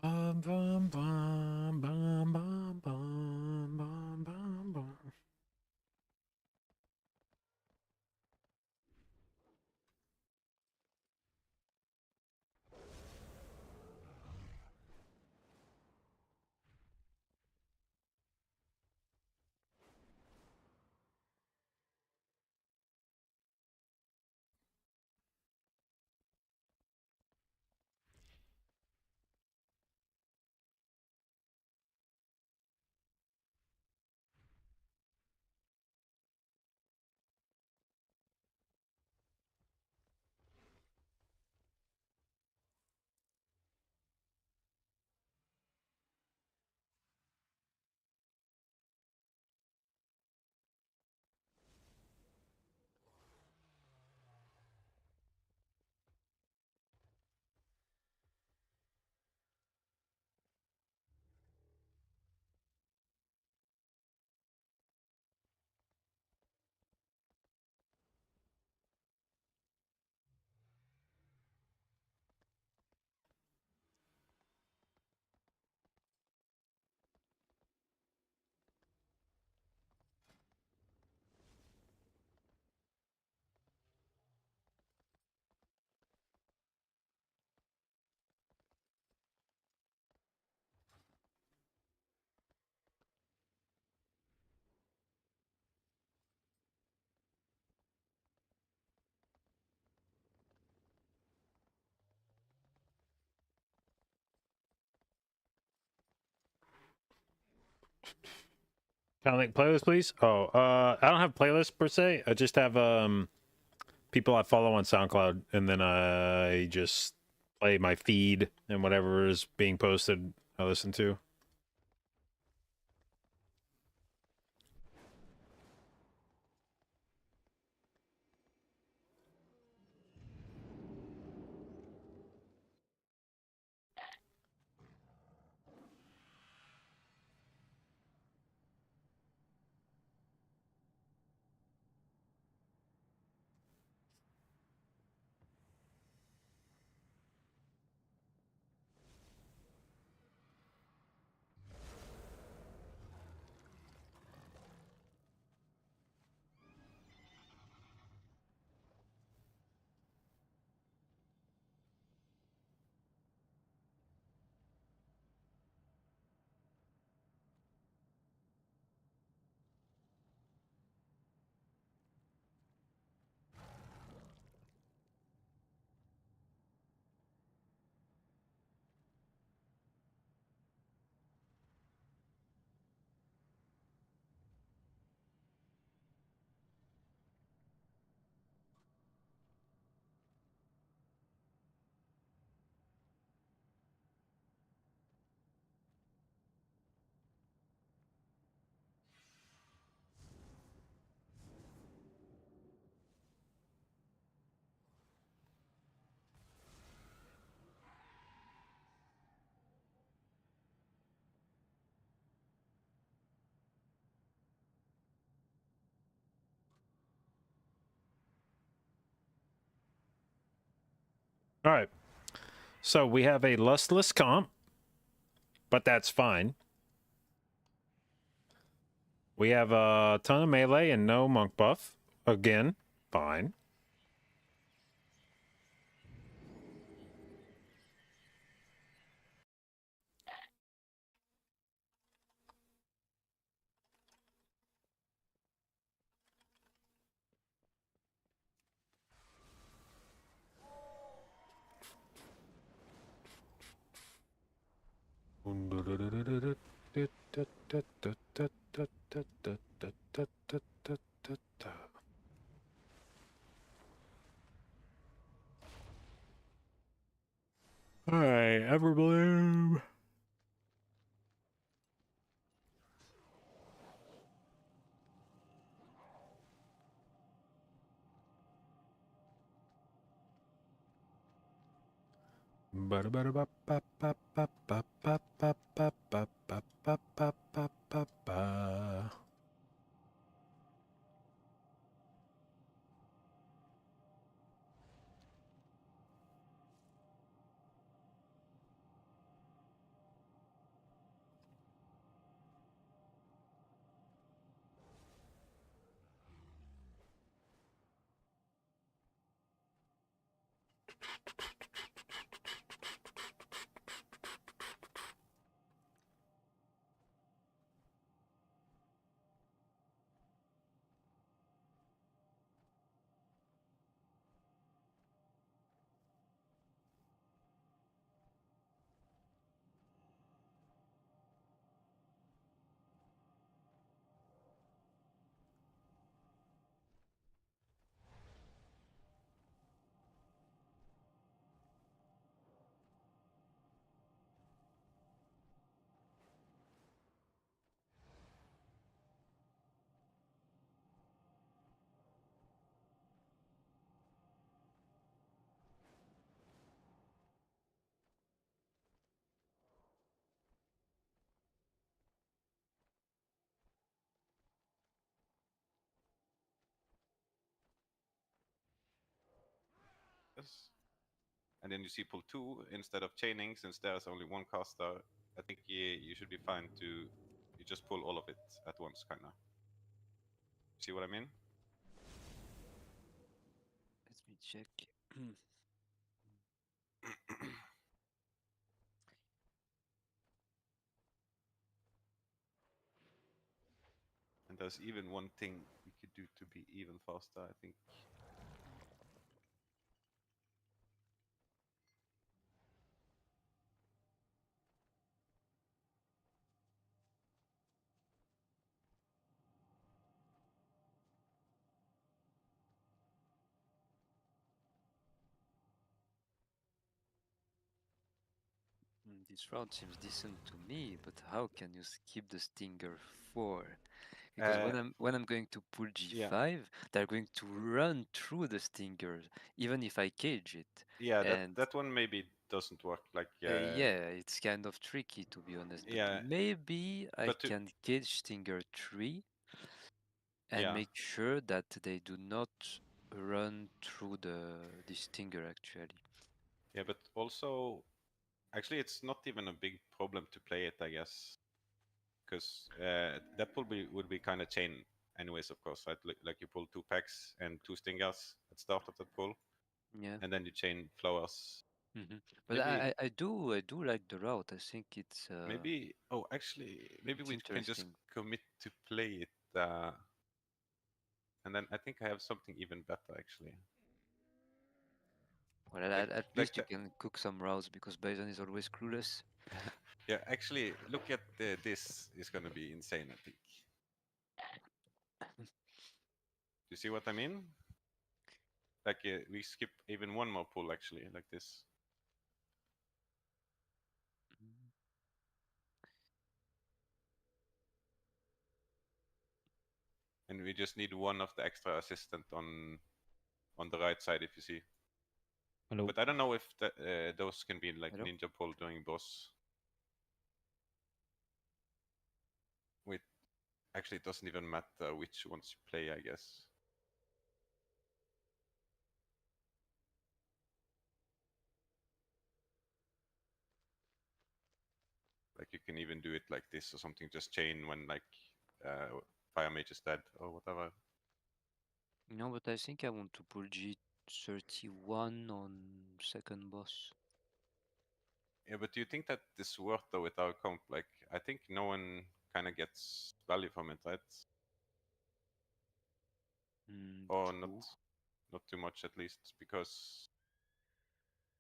Bum, bum, bum, bum, bum, bum, bum, bum, bum. Kind of like playlist, please. Oh, I don't have playlists per se. I just have people I follow on SoundCloud, and then I just play my feed and whatever is being posted, I listen to. All right. So we have a lustless comp, but that's fine. We have a ton of melee and no monk buff. Again, fine. Alright, Everbloom. And then you see pull 2 instead of chaining, since there's only one caster. I think you should be fine to you just pull all of it at once, kinda. See what I mean? Let me check. And there's even one thing we could do to be even faster, I think. This round seems decent to me, but how can you skip the Stinger 4? Because when I'm going to pull G5, they're going to run through the Stinger, even if I cage it. Yeah, And that one maybe doesn't work. Like yeah, it's kind of tricky to be honest. But yeah, maybe I but can cage Stinger 3 and yeah. make sure that they do not run through the Stinger actually. Yeah, but also, actually, it's not even a big problem to play it, I guess, because that would be kind of chain, anyways. Of course, right? Like you pull 2 packs and 2 stingers at start of that pull, Yeah. and then you chain flowers. But Maybe I do like the route. I think it's maybe actually maybe it's we can just interesting. commit to play it, and then I think I have something even better actually. Well, Like at like least you can cook some routes because Bison is always clueless. yeah, actually, look at this is gonna be insane, I think. You see what I mean? Like we skip even one more pull actually, like this. And we just need one of the extra assistant on the right side, if you see. Hello. But I don't know if those can be like Hello? ninja pull during boss. Wait, actually, it doesn't even matter which ones you play, I guess. Like you can even do it like this or something, just chain when like Fire Mage is dead or whatever. No, but I think I want to pull G31 on second boss. Yeah, but do you think that is worth though with our comp? Like, I think no one kind of gets value from it, right? Or not too much at least, because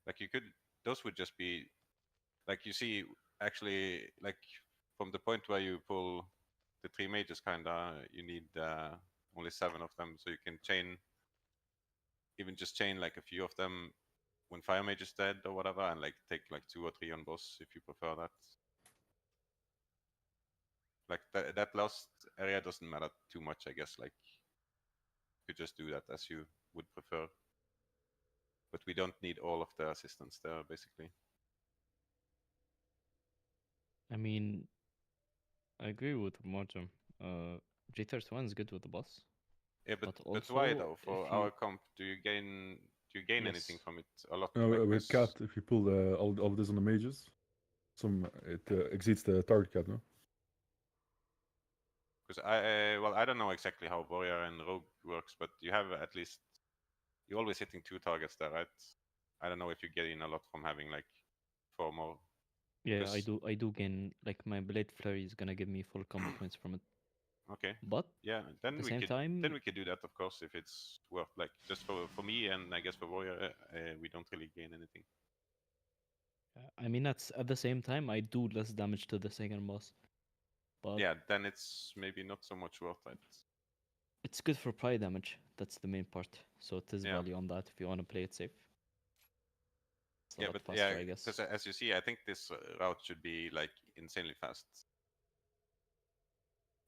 like you could, those would just be like you see actually like from the point where you pull the 3 mages kinda, you need only 7 of them, so you can chain, even just chain like a few of them when Fire Mage is dead or whatever, and like take like 2 or 3 on boss if you prefer that. Like that last area doesn't matter too much, I guess. Like you just do that as you would prefer, but we don't need all of the assistance there basically. I mean, I agree with Martin. G31 is good with the boss. Yeah, but also, why though? For if our you... comp, do you gain anything Yes. from it? A lot? No, Like we're capped if you pull all of this on the mages. It exceeds the target cap, no? Because well, I don't know exactly how Warrior and Rogue works, but you have at least, you're always hitting 2 targets there, right? I don't know if you get in a lot from having like 4 more. Yeah, I do gain, like, my Blade Flurry is gonna give me full combo points from it. Okay. But yeah, at the same time, then we could do that, of course, if it's worth, like, just for me and I guess for Warrior, we don't really gain anything. I mean, that's at the same time I do less damage to the second boss. But yeah, then it's maybe not so much worth it. it's good for pry damage. That's the main part. So it is Yeah. value on that if you want to play it safe. It's a Yeah, lot but faster, yeah, I guess. because as you see, I think this route should be like insanely fast.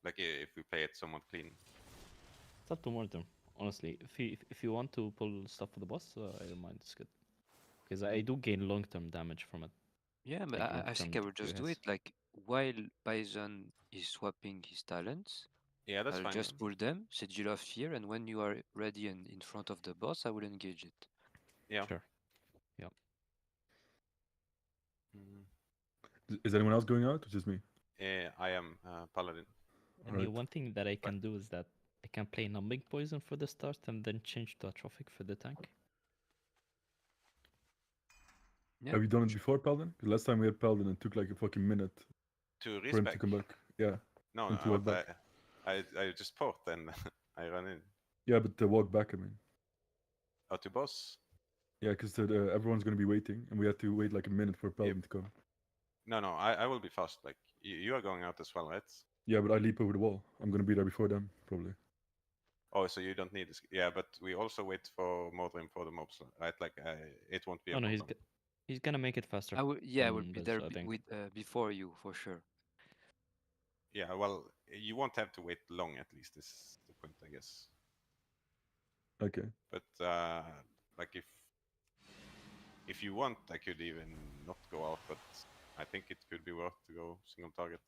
Like if we play it somewhat clean. It's up to Mortem, honestly. If you want to pull stuff for the boss, I don't mind. It's good because I do gain long term damage from it. Yeah, but Like I think I will just do it like while Bison is swapping his talents. Yeah, that's I'll fine. just pull them, Sigil of Fear, and when you are ready and in front of the boss, I will engage it. Yeah. Sure. Yeah. Is anyone else going out, or just me? I am Paladin. I mean, one thing that I can do is that I can play Numbing Poison for the start and then change to Atrophic for the tank. Yeah. Have you done it before, Paladin? Because last time we had Paladin, it took like a fucking minute To for him to come back. Yeah. No, and to walk back. I just port and I run in. Yeah, but to walk back, I mean. Oh, to boss? Yeah, because everyone's gonna be waiting, and we had to wait like a minute for Paladin to come. No, I will be fast. Like you are going out as well, right? Yeah, but I leap over the wall. I'm gonna be there before them, probably. Oh, so you don't need this. Yeah, but we also wait for Modrim for the mobs, right? Like it won't be a Oh no, problem. he's gonna make it faster. I will be Liz, there I think. with before you for sure. Yeah, well, you won't have to wait long. At least is the point, I guess. Okay. But like if you want, I could even not go out, but I think it could be worth to go single target.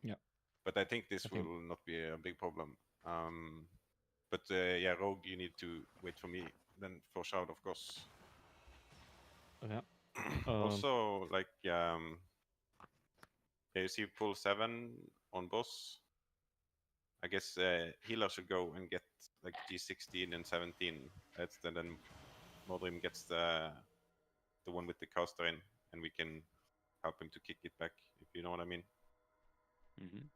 Yeah. But I think this will not be a big problem. But yeah, Rogue, you need to wait for me. Then for Shroud, of course. Okay. Also, like, yeah, you see pull 7 on boss. I guess healer should go and get like G16 and 17. And then Modrim gets the one with the caster in, and we can help him to kick it back, if you know what I mean. Mm-hmm.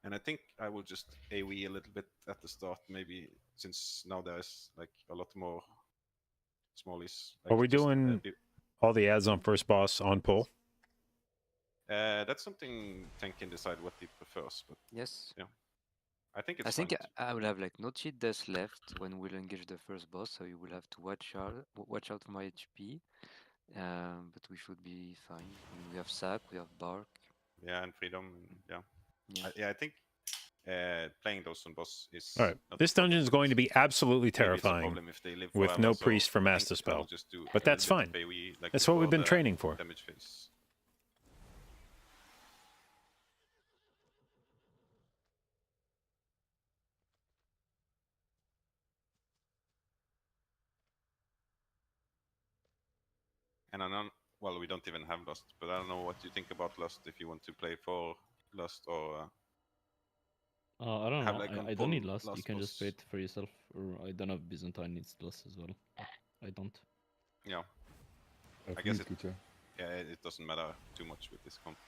And I think I will just AoE a little bit at the start, maybe, since now there's like a lot more smallies. Like Are we doing all the ads on first boss on pull? That's something Tank can decide what he prefers, but yes, yeah, I think it's. I think I will have like no cheat death left when we'll engage the first boss, so you will have to watch out for my HP. But we should be fine. I mean, we have sack, we have bark. Yeah, and freedom. And, yeah, I think playing those on boss is. All right, this dungeon is going to be absolutely terrifying with no priest for master spell, but that's fine. That's what we've been training for. Damage phase. And well, we don't even have Lust, but I don't know what you think about Lust. If you want to play for Lust or I don't have know. like on I don't pull need Lust. You Lust can just play boss. it for yourself. Or I don't know if Byzantine needs Lust as well. I don't. Yeah. I For guess me, it's good, yeah. it doesn't matter too much with this comp.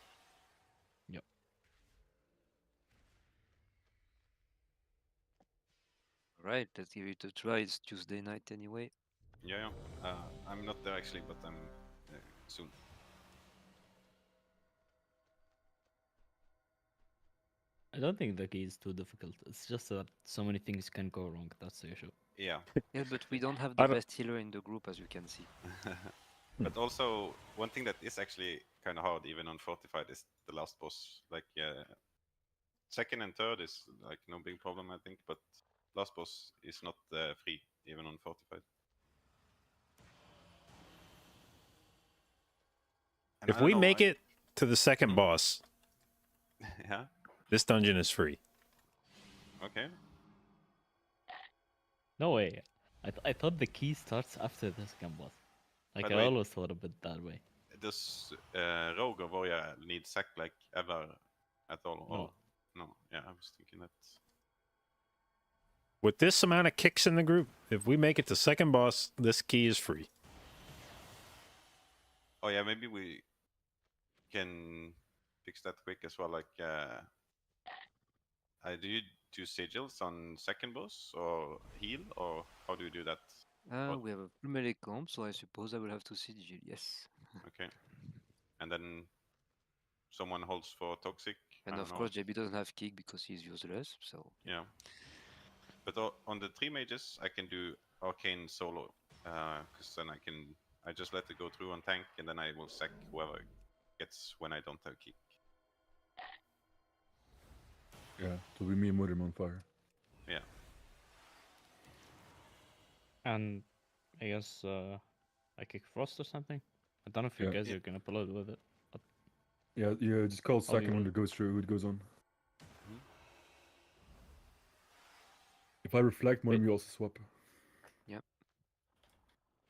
Yep. Right, let's give it a try. It's Tuesday night anyway. Yeah, yeah. I'm not there actually, but I'm soon. I don't think the key is too difficult. It's just that so many things can go wrong. That's the issue. Yeah. Yeah, but we don't have I the don't- best healer in the group, as you can see. But also, one thing that is actually kind of hard, even on Fortified, is the last boss. Like, second and third is like no big problem, I think, but last boss is not free, even on Fortified. And If I don't we know, make it to the second boss, yeah, this dungeon is free. okay. No way. I thought the key starts after the second boss. Like, By the I way- always thought of it that way. Does Rogue or Warrior need sack like ever at all? Or No. no? Yeah, I was thinking that. With this amount of kicks in the group, if we make it to second boss, this key is free. Oh yeah, maybe we can fix that quick as well. Like, do you do sigils on second boss or heal, or how do you do that? We have a full melee comp, so I suppose I will have to sigil, yes. Okay. And then someone holds for toxic. And I of don't course, know. JB doesn't have kick because he's useless, so... Yeah. But on the 3 mages, I can do arcane solo, because then I just let it go through on tank, and then I will sack whoever gets when I don't have kick. Yeah, so we me and Mudrim on fire. Yeah. And I guess I kick Frost or something. I don't know if you Yeah. guys are gonna pull out with it. But Yeah, yeah, just call How do you second when want- it goes through, it goes on. Mhm. If I reflect, Mudrim, you also swap. Yep.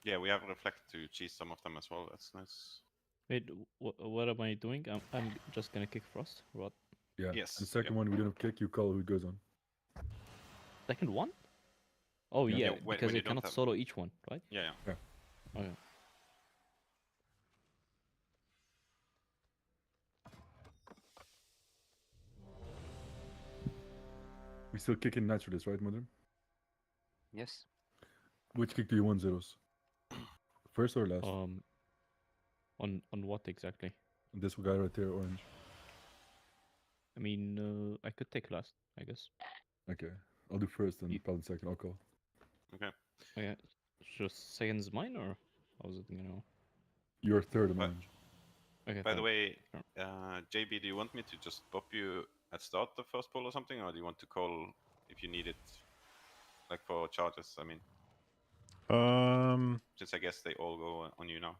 Yeah, we have reflect to cheese some of them as well. That's nice. wait, what am I doing? I'm just gonna kick Frost. Or what? Yeah. Yes, The second yep. one, we don't have kick, you call who it goes on. Second one? Oh Yeah. yeah, Yeah, when because you you don't cannot have- solo each one, right? Yeah. Yeah. Okay. We still kick in naturalist, right, Mudrim? Yes. Which kick do you want, Zeros? First or last? On what exactly? This guy right there, orange. I mean, I could take last, I guess. Okay. I'll do first and probably second, I'll call. Okay. Okay. So second's mine, or how is it gonna go? You're third on But- orange. Okay. By the third. way, Sure. JB, do you want me to just pop you at start the first pull or something, or do you want to call if you need it, like for charges? I mean, since I guess they all go on you now.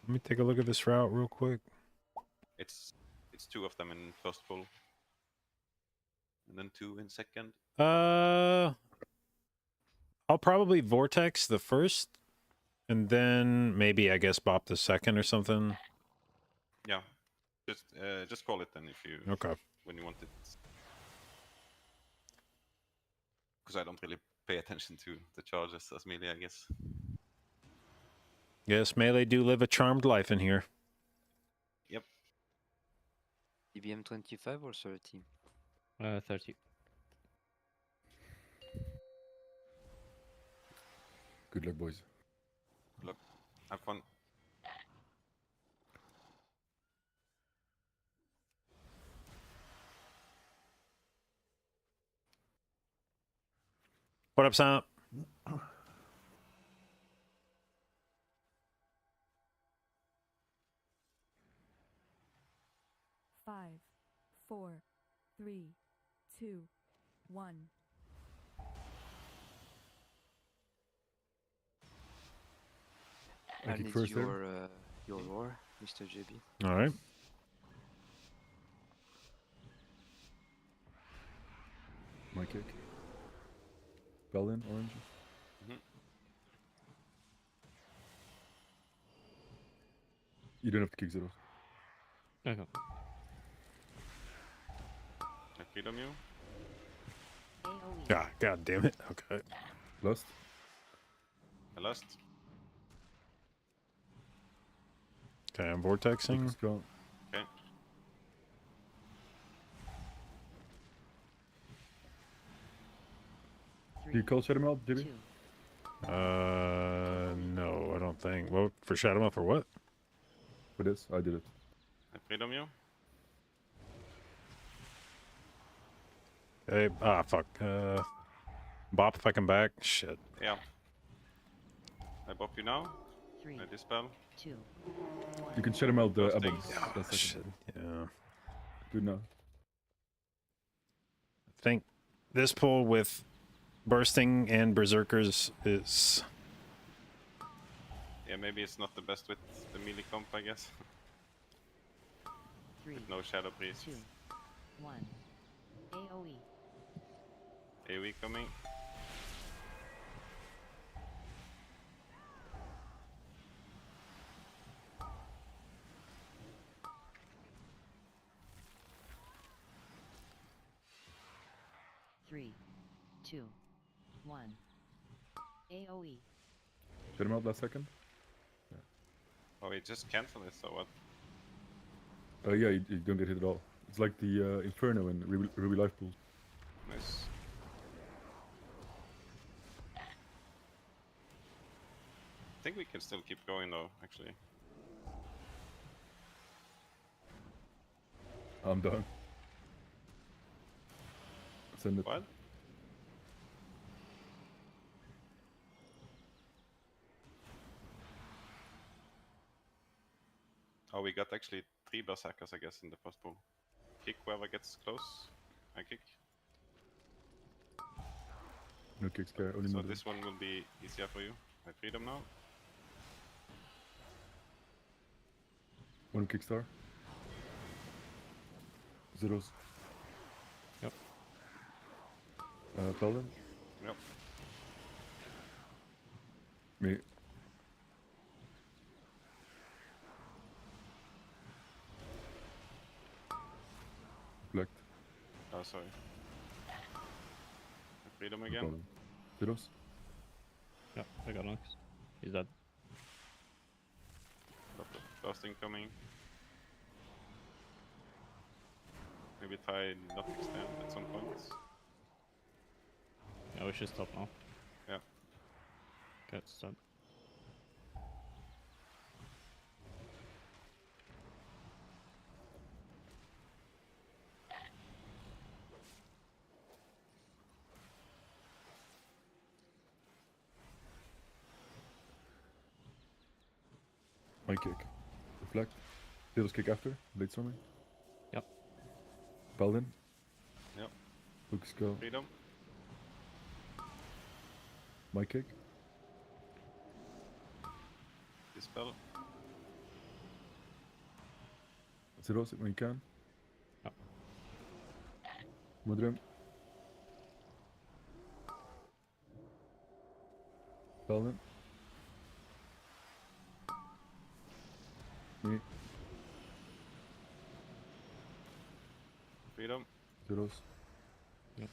Let me take a look at this route real quick. It's 2 of them in first pull, and then 2 in second. I'll probably vortex the first, and then maybe I guess bop the second or something. Yeah, just call it then if you when you want it. Because I don't really pay attention to the charges as melee, I guess. Yes, melee do live a charmed life in here. Yep. DBM 25 or 30? 30. Good luck, boys. Good luck. Have fun. What up, Sam? Five, 4, 3, 2, 1. I I kick need first there. your roar, Mr. JB. All right. My kick. Paladin, orange. Mhm. You don't have to kick zeros. Okay. I freedom you. God damn it. Okay. Last. I lost. Okay, I'm vortexing. Focus count. Okay. Do you call Shadow Melt, JB? No, I don't think. Well, for Shadow Mouth for what? For this, I did it. I freedom you. Hey, fuck. Bop if I come back. Shit. Yeah. I bop you now. I dispel. 2. You can Shadow Melt the Those Abbons. things. Oh, That's shit. Yeah. Good now. I think this pull with bursting and berserkers is. Yeah, maybe it's not the best with the melee comp, I guess. 3. With no shadow priest. 2. 1. AoE. AoE coming. Three, two, one. AoE. Shadow Melt last second. Oh, he just cancelled it, so what? Yeah, you don't get hit at all. It's like the Inferno in Ruby Life Pool. Nice. I think we can still keep going though, actually. I'm done. Send it. What? Oh, we got actually 3 berserkers, I guess, in the first pool. Kick whoever gets close. I kick. No kick scare, only So murder. this one will be easier for you. I freedom now. One kickstar. Zeros. Yep. Paladin. Yep. Me. Reflect. Oh, sorry. I freedom again. Paladin. Zeros. Yeah, I got Nox. He's dead. Lot of bursting coming. Maybe try not extend at some point. Yeah, we should stop now. Yeah. Okay, it's done. My kick. Reflect. Zeros kick after. Blade storming. Yep. Paladin. Yep. Focus go. Freedom. My kick. Dispel. Zeros when you can. Yep. Mudrim. Paladin. Me. Freedom. Zeros. Yep.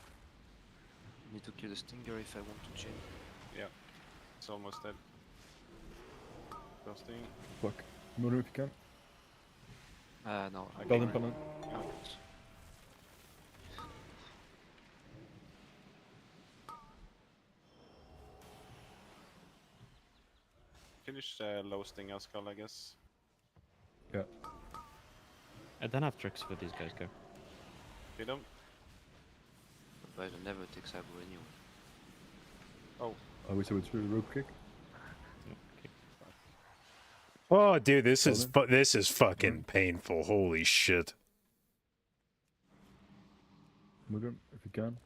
Need to kill the stinger if I want to chain. Yeah. It's almost dead. Bursting. Fuck. Mudrim if you can. No. I Paladin, can't. Paladin. Yeah. Finish low stinger skull, I guess. Yeah. I don't have tricks for these guys, go. Freedom. But I never take cyber anyway. Oh. I wish I would rogue kick. Okay. Oh, dude, this is fucking painful. Holy shit. Mudrim if you can.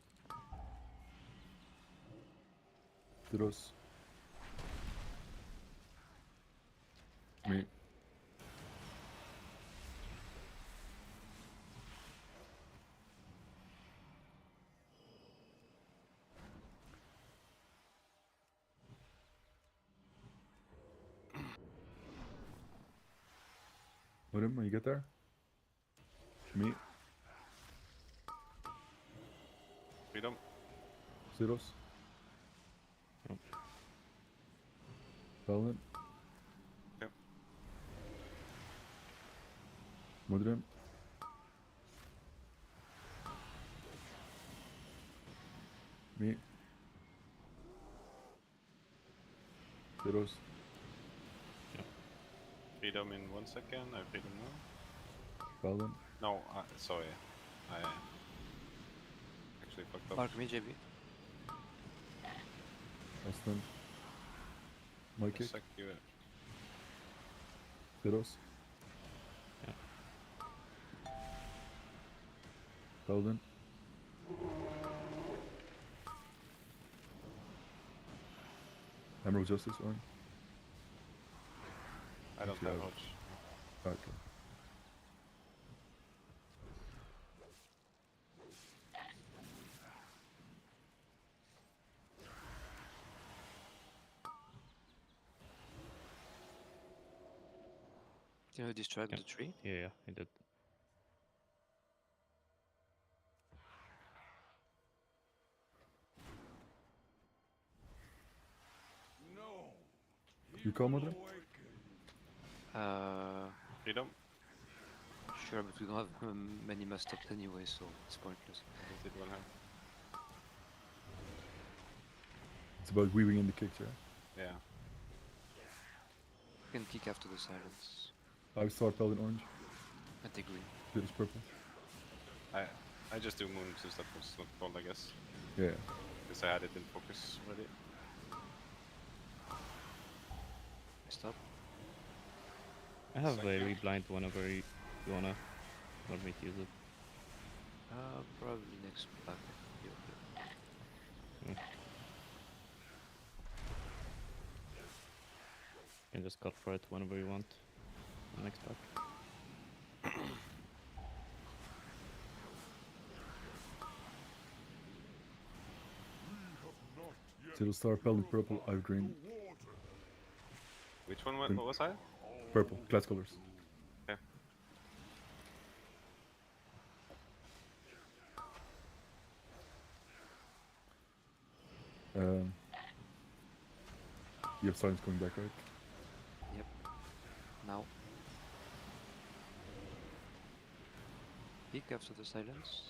Zeros. Me. With him when you get there. Me. Freedom. Zeros. Paladin. Yep. Mudrim. Me. Zeros. Freedom in 1 second. I freedom now. Paladin. No, sorry. I actually fucked up. Mark me, JB. Austin. My kick. Sec you. Zeros. Paladin. Emerald Justice on. I don't have much. Okay. Can you destroy the tree? Yeah, I did. You call Mudrim? Freedom. Sure, but we don't have many must-ups anyway, so it's pointless. Did one have. It's about weaving in the kicks, yeah? Yeah. You can kick after the silence. I start Paladin orange. I take green. Zeros purple. I just do moon since that was not called, I guess. Yeah. Because I had it in focus already. Stop. I have a reblind whenever you wanna want me to use it. Probably next pack. You can just cut for it whenever you want. Next pack. Zero star, Paladin purple, I have green. Which one what was I? Purple, class colors. Okay. You have silence coming back, right? Yep. Now. Peek after the silence.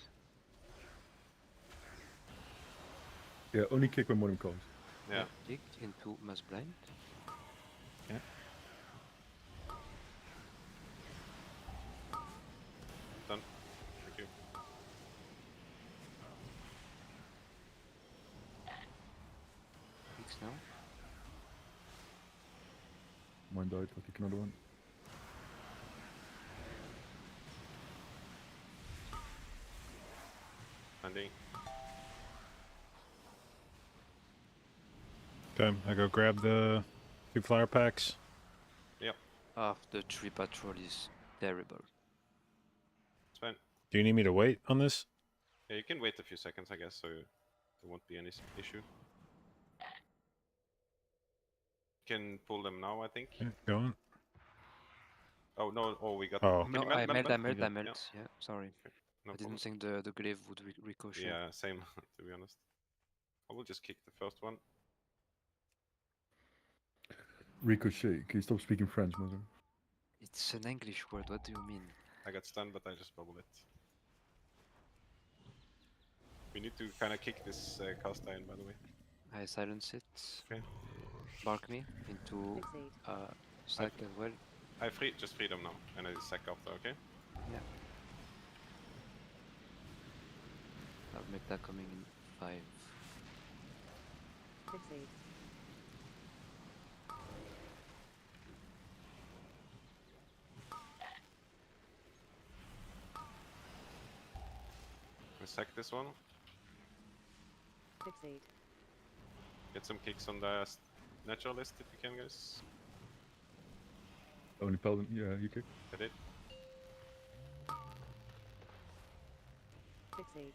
Yeah, only kick when Modem calls. Yeah. Kick into mass blind. Yeah. Done. Thank you. Kicks now. Mine died, I'll kick another one. Landing. Okay, I go grab the 2 flower packs. Yep. The tree patrol is terrible. It's fine. Do you need me to wait on this? Yeah, you can wait a few seconds, I guess, so there won't be any issue. Can pull them now, I think. Yeah, go on. Oh no! Oh, we got. Oh. Can No, you melt, I melt, melt. melt? Yeah, sorry. Okay, no I didn't problem. think the glaive would ricochet. Yeah, same, to be honest. I will just kick the first one. Ricochet, can you stop speaking French, Modem? It's an English word, what do you mean? I got stunned, but I just bubble it. We need to kind of kick this cast iron, by the way. I silence it. Okay. Bark me into sack as well. I just free them now, and I sack after, okay? Yeah. I'll make that coming in 5. Fixate. We sack this one. Fixate. Get some kicks on the naturalist if you can, guys. Only Paladin, yeah, you kick. I did. Fixate.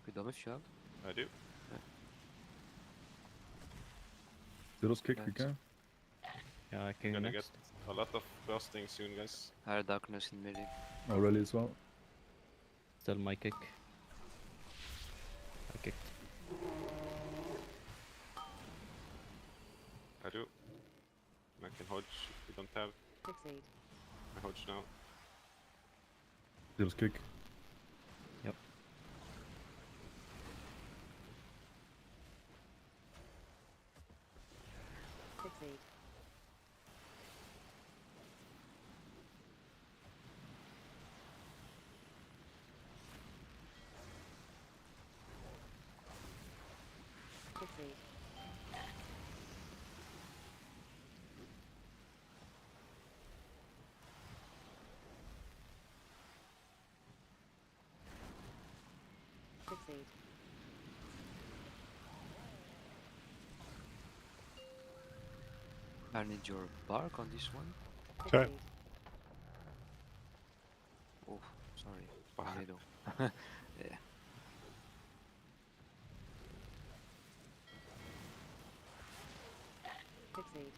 Freedom if you have. I do. Zeros kick, you Nice. can. Yeah, I can Gonna next. get A lot of bursting soon, guys. Higher darkness in melee. I'll rally as well. Still my kick. I kicked. I do. I can hodge if you don't have. Fixate. I hodge now. Deals kick. Yep. Fixate. Fixate. Fixate. I need your bark on this one. Okay. Oh, sorry. Tornado. Yeah. Fixate.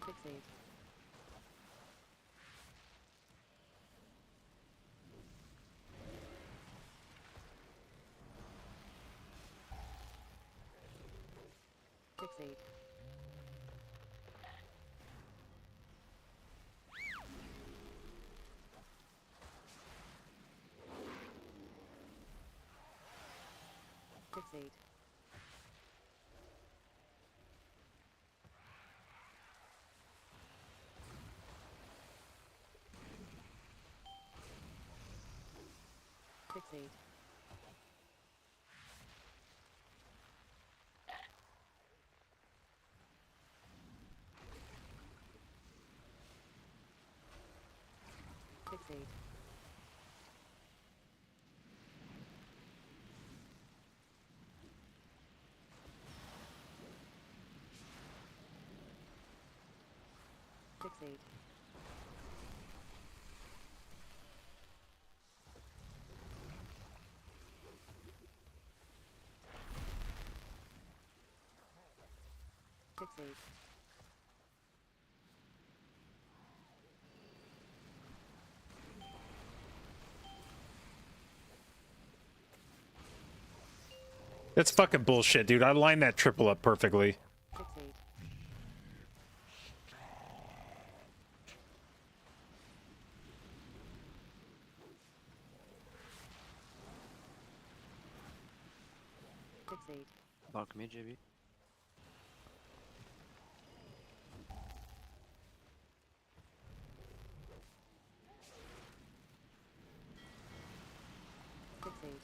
Fixate. Fixate. Fixate. Fixate. Fixate. Fixate. Fixate. That's fucking bullshit, dude. I lined that triple up perfectly. Fixate. Fixate. Bark me, JB. Fixate.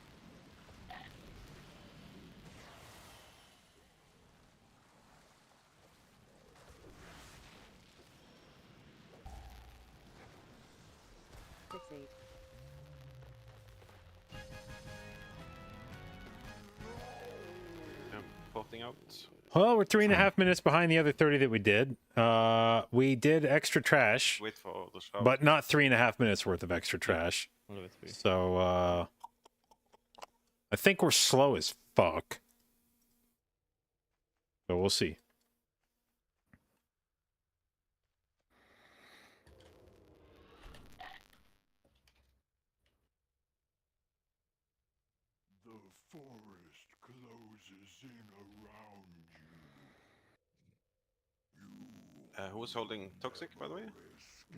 Fixate. Yeah, porting out. Well, we're 3.5 minutes behind the other 30 that we did. We did extra trash, Wait for the shroud. but not 3.5 minutes worth of extra trash. Only with 3. So, I think we're slow as fuck. So we'll see. The forest closes in around you. Who's holding toxic, by the way?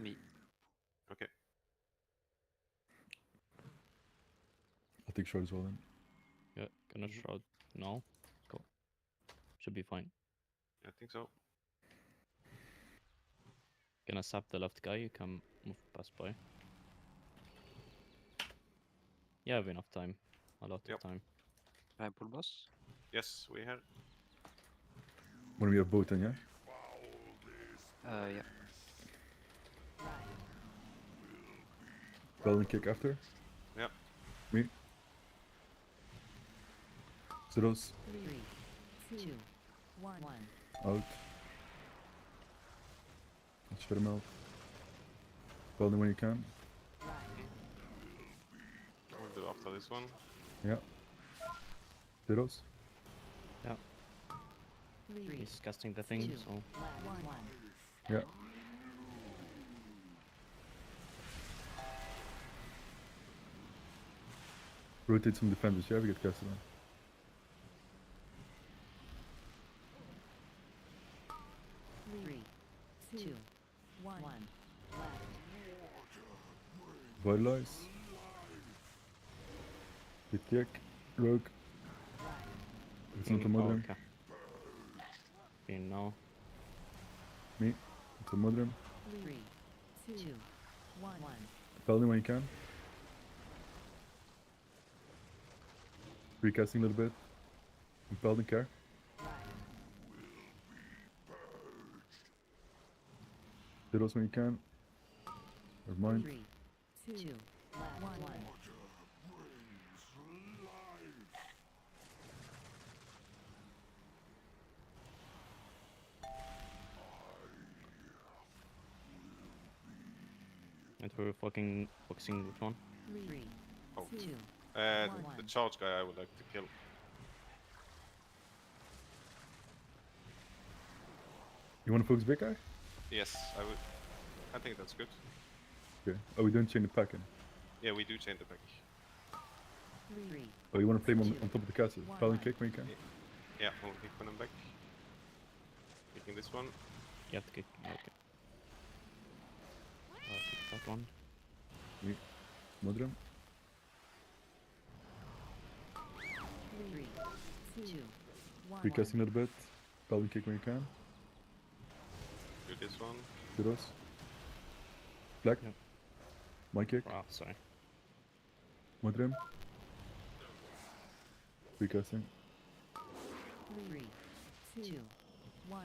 Me. Okay. I'll take short as well then. Yeah, gonna shroud now. Cool. Should be fine. I think so. Gonna sap the left guy, you can move past by. Yeah, have enough time. A lot of time. Can I pull boss? Yes, we have. When we have both then, yeah? Yeah. Bell and kick after. Yep. Me. Zeros. 3, 2, 1. Out. Spit him out. Bell them when you can. after this one. Yeah. Zeros. Yeah. He's casting the thing, so. Yeah. Rotate some defenders, yeah, we get casted on. Three, two, one. Vitalize. Hit kick. Rogue. It's not a modern. Okay. Okay, now. Me. It's a modern. 3, 2, 1. Paladin when you can. Recasting a little bit. And Paladin care. Zeros when you can. Never mind. 3, 2, 1. And we're fucking focusing which one? 3, Oh. 2, The charge guy I would like to kill. You want to focus big guy? Yes, I would. I think that's good. Okay. Oh, we don't chain the pack in. Yeah, we do change the pack. 3. Oh, you want to play him on top of the castle? Paladin kick when you can. Yeah, we'll kick one back. Kicking this one. You have to kick. Okay. Kick that one. Me. Modern. 3, 2, 1. Recasting a little bit. Paladin kick when you can. Do this one. Zeros. Black. Yep. My kick. Wow, sorry. Modern. Recasting. 3, 2, 1.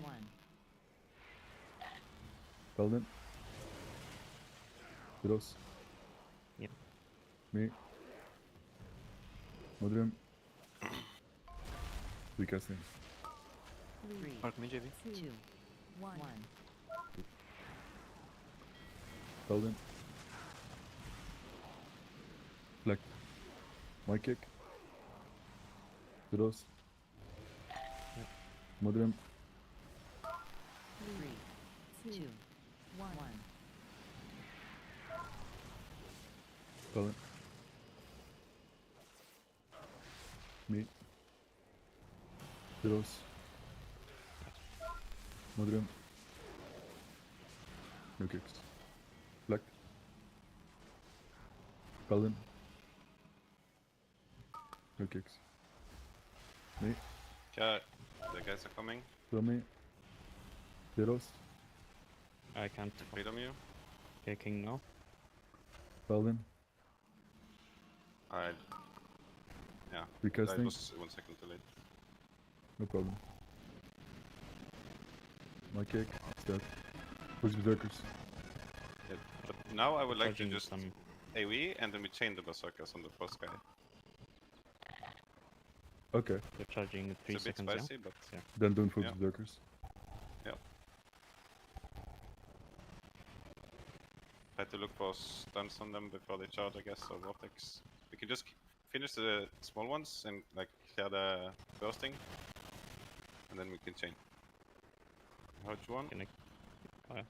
Paladin. Zeros. Yep. Me. Modern. Recasting. 3, Mark me, JB. 2, 1. Paladin. Black. My kick. Zeros. Modern. 3, 2, 1. Paladin. Me. Zeros. Modern. No kicks. Black. Paladin. No kicks. Me. Okay, the guys are coming. Kill me. Zeros. I can't. Freedom you. Okay, king now. Paladin. I. Yeah. Recasting. That was 1 second too late. No problem. My kick. It's dead. Push berserkers. Yeah, but now I would like to Charging just some- AoE and then we chain the berserkers on the first guy. Okay. They're charging 3 It's a bit seconds, spicy, yeah? but Yeah. Then don't focus Yeah. berserkers. yeah. Try to look for stuns on them before they charge, I guess, or vortex. We can just finish the small ones and like clear the bursting, and then we can chain. How do you want? Can I... Oh, yeah.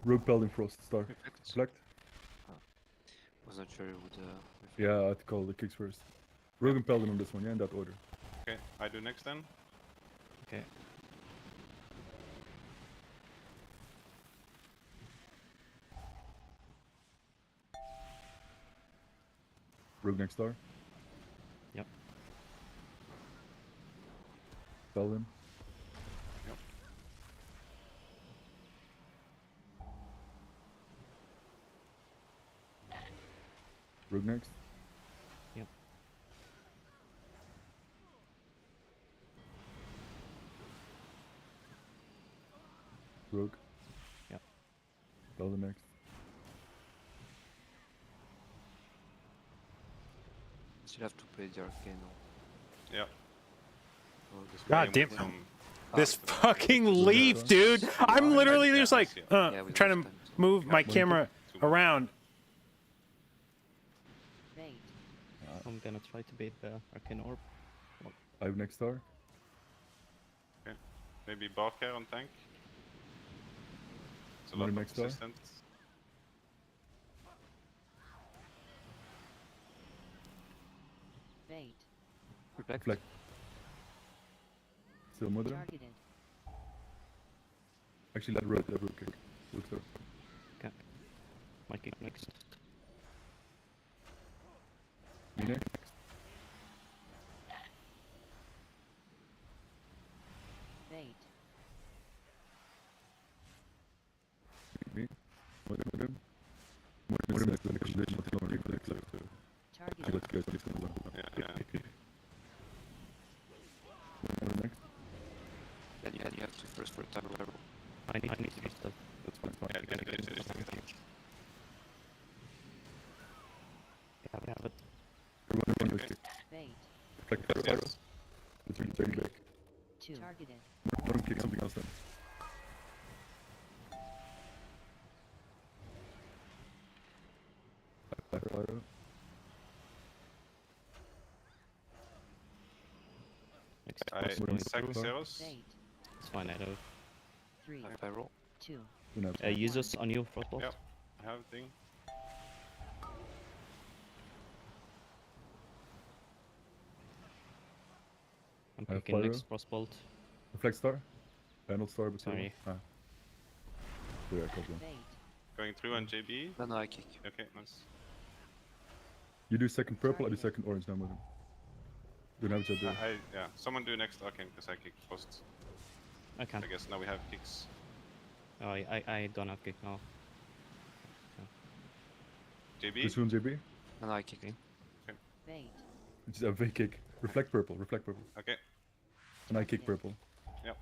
Rogue Paladin Frost. Star. Perfect. Select. Wasn't sure you would. Yeah, I had to call the kicks first. Rogue and Paladin on this one, yeah, in that order. Okay, I do next then. Okay. Rogue next star. Yep. Paladin. Yep. Rogue next. Yep. Rogue. Yep. Paladin next. Still have to play the arcane. Yeah. God damn. Some This fucking leaf, dude. I'm literally just like trying to move my camera around. I'm gonna try to bait the Arcane Orb. I have next star. Okay. Maybe Bark here on tank. It's a Wanna lot of next star? resistance. Bait. Reflect. Still mother. Targeted. Actually, let road kick. Look there. Okay. My kick next. Me next. Bait. Me. Mother. Mother next. Then condition to not reflect. Targeted. Let's go. Yeah. Mother next. Then you have to first for time level. I need to do stuff. That's fine. Yeah, Yeah, we have it. Everyone kick. Bait. Reflect arrows. Let's return back. 2. Targeted. Don't kick something else then. Arrow. Next I boss going sack through. zeros. Bait. It's fine, I know. 3. I roll. 2. Use us on you, Frostbolt. Yep. I have thing. I'm I have picking fire. next Frostbolt. Reflect star. Not star, but Sorry. Ah. Yeah, copy. Bait. Going through on JB. No, I kick. Okay, nice. You do second purple, I do second orange now, mother. Don't have each other. Yeah. Someone do next Arcane because I kick first. I can. I guess now we have kicks. Oh, I don't have kick now. JB. Too soon, JB. No, I kick. Bait. Just a fake kick. Reflect purple. Okay. And I kick purple. Yep.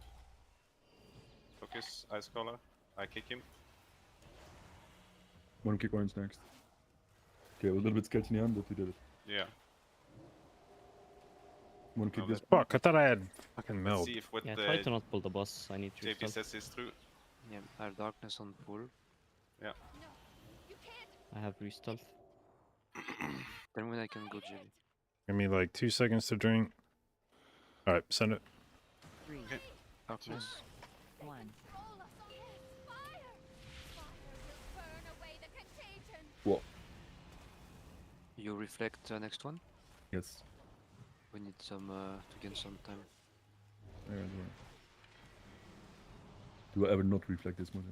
Focus, Ice Collar. I kick him. One kick orange next. Okay, a little bit sketchy in the end, but we did it. Yeah. One kick this. Fuck, I thought I had fucking meld. See if with Yeah, the try to not pull the boss. I need to JB restart. says is through. Yeah, I have darkness on pull. Yeah. I have restealth. Then when I can go JB. Give me like 2 seconds to drink. Alright, send it. 3. Darkness. 1. What? You reflect the next one? Yes. We need some to gain some time. Yeah, that's right. Do I ever not reflect this one?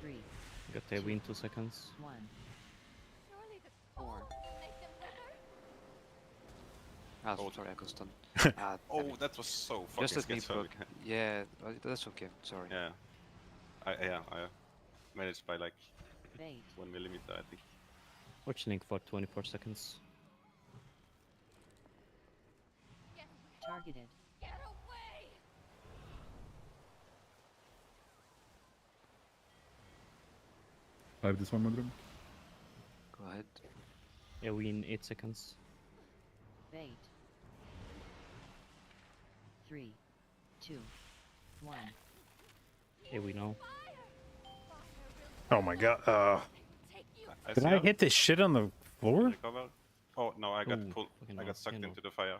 3. Got a win 2 seconds. 1. 4. Ah, Oh, sorry, I got stunned. Oh, that was so fucking Just let me sketchy. proc. Yeah, that's okay. Sorry. Yeah. I managed by like Bait. 1 millimeter, I think. Watch Link for 24 seconds. Targeted. I have this one, Madram. Go ahead. Yeah, win 8 seconds. Bait. 3. 2. 1. Yeah, we know. Oh my god. Did see I how- hit this shit on the floor? Recover. Oh no, I got Ooh, pulled. fucking I hell, got sucked you know. into the fire.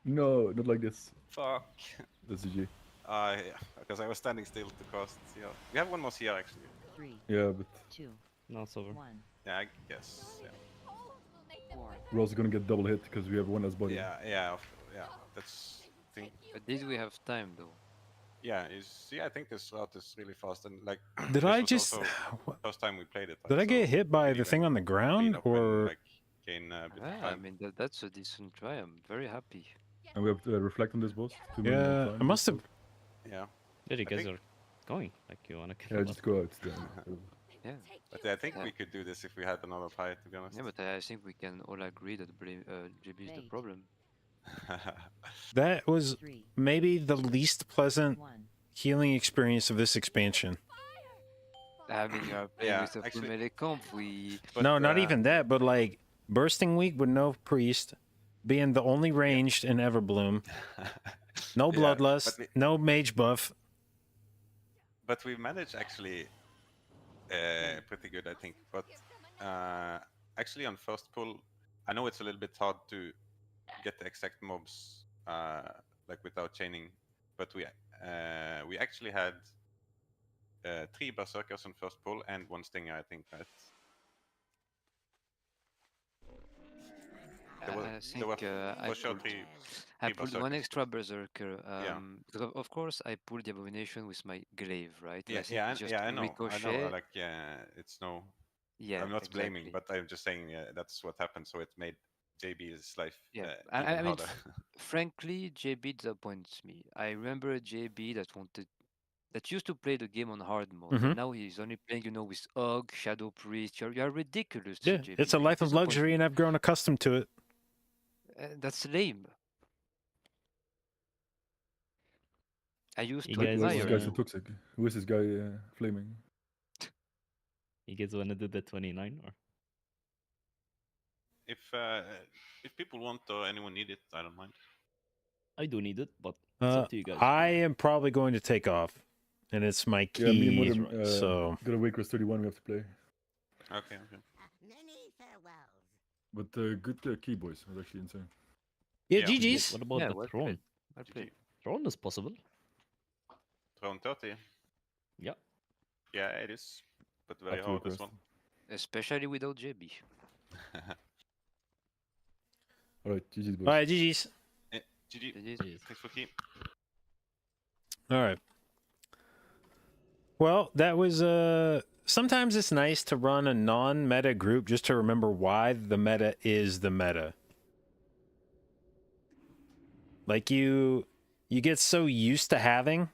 No, not like this. Fuck. That's GG. Because I was standing still to cast. Yeah. We have one more CR actually. 3. Yeah, but 2. No, it's over. 1. Yeah, I guess. Yeah. 4. we're also gonna get double hit because we have one as body. Yeah. That's thing. Did we have time though? Yeah, I think this route is really fast and like. Did this I was just- also first time we played it. Did I right? get So hit by we the even thing on the clean ground up and, or? like, gain a bit of Yeah, I time. mean that's a decent try. I'm very happy. And we have to reflect on this boss. 2 Yeah, minutes I time. must have. Yeah. There you I guys think- are going. Like you wanna kill Yeah, them. just go out. Yeah. But I think we could do this if we had another fight, to be honest. Yeah, but I think we can all agree that JB is the Bait. problem. That was 3. maybe the least pleasant 1. healing experience of this expansion. I mean, you are playing Yeah, with a full actually- melee comp. We No, not even that, but like bursting week with no priest, being the only ranged in Everbloom, no Yeah, bloodlust, but no mage buff. But we managed actually pretty good, I think. But actually, on first pull, I know it's a little bit hard to get the exact mobs like without chaining, but we actually had 3 berserkers on first pull and 1 stinger, I think, right? There were I for sure pulled, 3 I pulled one berserkers. extra berserker. Yeah. Because of course I pulled the abomination with my glaive, right? And Yeah, I think it just I know. ricochet. Like, it's no. Yeah, I'm not blaming, exactly. but I'm just saying that's what happened. So it made JB's life Yeah, even I mean, harder. frankly, JB disappoints me. I remember JB that used to play the game on hard mode, Mhm. and now he's only playing, with Og, Shadow Priest. You're ridiculous, Yeah, JB. it's a You life of disappoint luxury, me. and I've grown accustomed to it. That's lame. I used You to guys Why is this guy admire so you. wanna toxic? Who is this guy flaming? you guys wanna do the 29 or If people want or anyone need it, I don't mind. I do need it, but it's up to you guys. I am probably going to take off, and it's my Yeah, me and key. Modem So got a Warcraft 31 we have to play. Okay. Many farewells. But good key, boys. It was actually insane. yeah, Yeah. GG's. What about Yeah, the well throne? played. Well played. Throne is possible. Round 30. Yeah. Yeah, it is, but very After hard this request. one. Especially without JB. Alright, GG's, boys. All right, GG's. GG. Thanks for key. All right. Well, that was sometimes it's nice to run a non-meta group just to remember why the meta is the meta. Like you get so used to having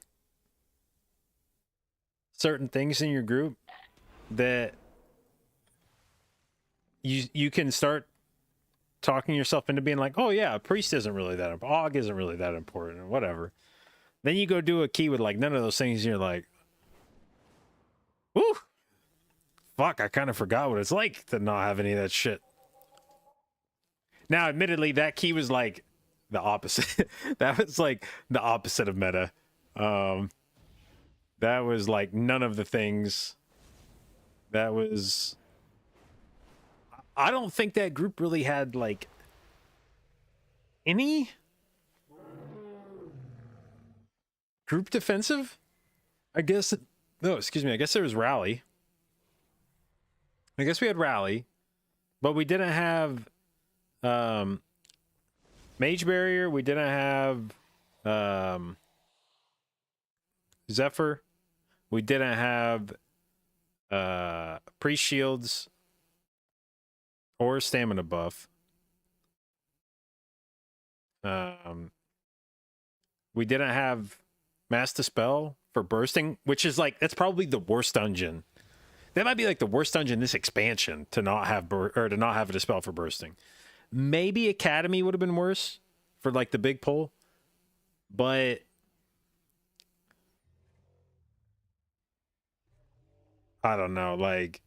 certain things in your group that you can start talking yourself into being like, oh yeah, a priest isn't really that important, Og isn't really that important, or whatever. Then you go do a key with like none of those things, and you're like, whew, fuck, I kind of forgot what it's like to not have any of that shit. Now, admittedly, that key was like the opposite. That was like the opposite of meta. That was like none of the things. That was... I don't think that group really had like any group defensive. I guess no, excuse me. I guess there was rally. I guess we had rally, but we didn't have mage barrier. We didn't have Zephyr. We didn't have priest shields or stamina buff. We didn't have Mass Dispel for bursting, which is like, that's probably the worst dungeon. That might be like the worst dungeon in this expansion to not have to not have a Dispel for bursting. Maybe Academy would have been worse for like the big pull, but I don't know, like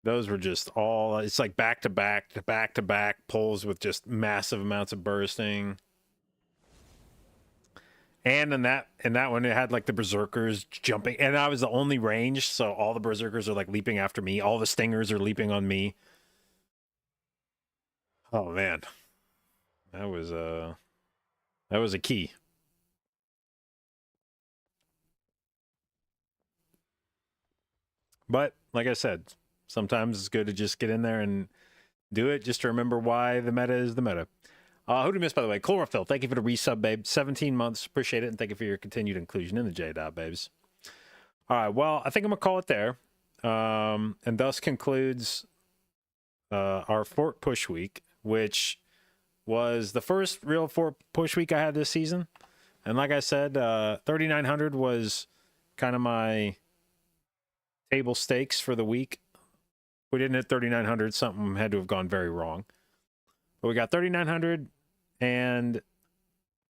those were just all, it's like back to back pulls with just massive amounts of bursting. And in that one, it had like the berserkers jumping, and I was the only range, so all the berserkers are like leaping after me. All the stingers are leaping on me. Oh man, that was a key. But like I said, sometimes it's good to just get in there and do it, just to remember why the meta is the meta. Who did miss, by the way? Chlorophyll, thank you for the resub, babe. 17 months. Appreciate it. And thank you for your continued inclusion in the J-Dot, babes. All right. Well, I think I'm going to call it there. And thus concludes our Fort Push Week, which was the first real Fort Push Week I had this season. And like I said, 3,900 was kind of my table stakes for the week. If we didn't hit 3,900, something had to have gone very wrong. But we got 3,900, and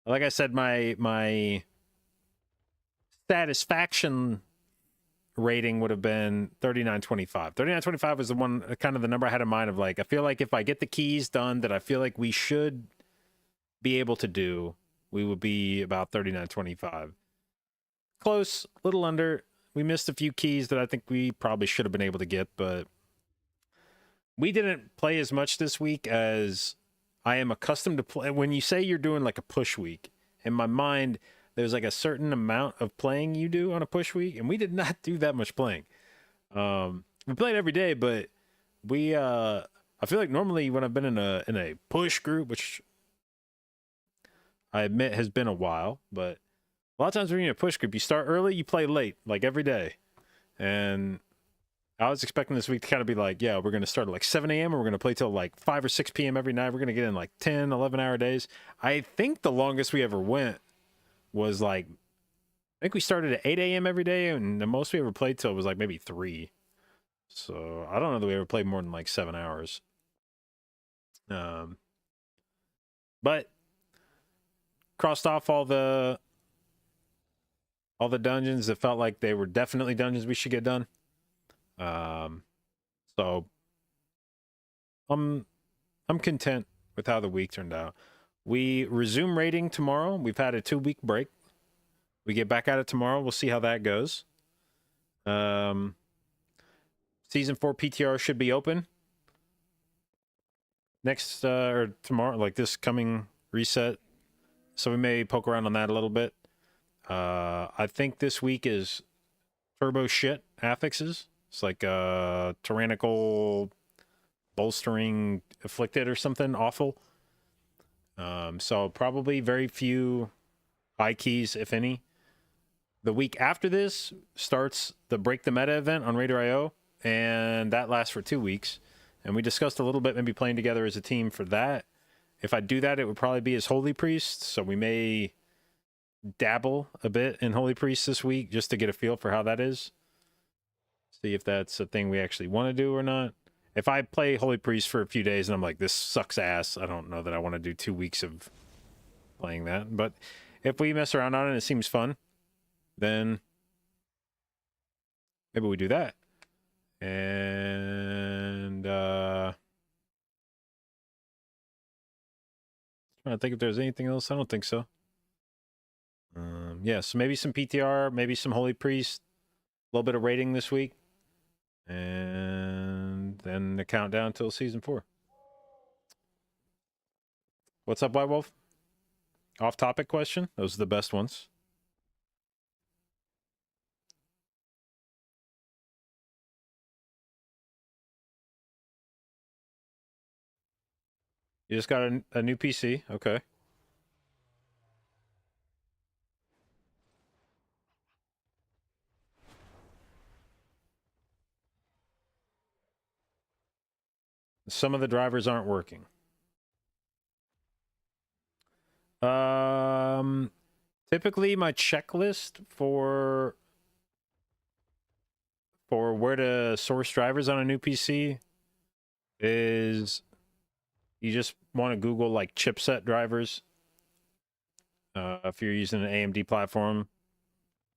like I said, my satisfaction rating would have been 3,925. 3,925 was the one, kind of the number I had in mind of like, I feel like if I get the keys done that I feel like we should be able to do, we would be about 3,925. Close, a little under. We missed a few keys that I think we probably should have been able to get, but we didn't play as much this week as I am accustomed to play. When you say you're doing like a push week, in my mind, there's like a certain amount of playing you do on a push week, and we did not do that much playing. We played every day, but I feel like normally when I've been in a push group, which I admit has been a while, but a lot of times when you're in a push group, you start early, you play late, like every day. And I was expecting this week to kind of be like, yeah, we're going to start at like 7 a.m. and we're going to play till like 5 or 6 p.m. every night. We're going to get in like 10, 11-hour days. I think the longest we ever went was like, I think we started at 8 a.m. every day, and the most we ever played till was like maybe 3. So I don't know that we ever played more than like 7 hours. But crossed off all the dungeons that felt like they were definitely dungeons we should get done. So I'm content with how the week turned out. We resume raiding tomorrow. We've had a 2-week break. We get back at it tomorrow. We'll see how that goes. Season 4 PTR should be open next or tomorrow, like this coming reset. So we may poke around on that a little bit. I think this week is turbo shit affixes. It's like tyrannical bolstering afflicted or something awful. So probably very few high keys, if any. The week after this starts the Break the Meta event on Raider.io, and that lasts for 2 weeks. And we discussed a little bit maybe playing together as a team for that. If I do that, it would probably be as Holy Priest, so we may dabble a bit in Holy Priest this week just to get a feel for how that is. See if that's a thing we actually want to do or not. If I play Holy Priest for a few days and I'm like, this sucks ass, I don't know that I want to do 2 weeks of playing that. But if we mess around on it and it seems fun, then maybe we do that. And trying to think if there's anything else. I don't think so. Yeah, so maybe some PTR, maybe some Holy Priest, a little bit of rating this week, and then the countdown till season 4. What's up, White Wolf? Off-topic question? Those are the best ones. You just got a new PC, okay. Some of the drivers aren't working. Typically my checklist for where to source drivers on a new PC is you just want to Google like chipset drivers. If you're using an AMD platform,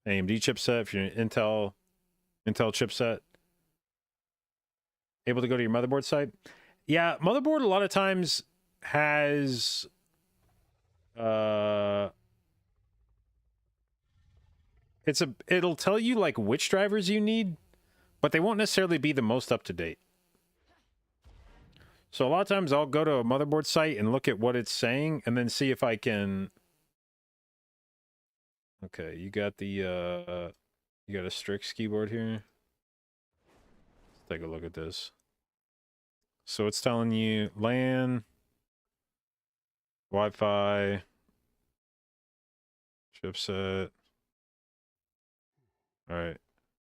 AMD chipset. If you're an Intel chipset, able to go to your motherboard site. Yeah, motherboard a lot of times has it'll tell you like which drivers you need, but they won't necessarily be the most up to date. So a lot of times I'll go to a motherboard site and look at what it's saying and then see if I can. Okay, you got the you got a Strix keyboard here. Let's take a look at this. So it's telling you LAN, Wi-Fi, chipset. All right.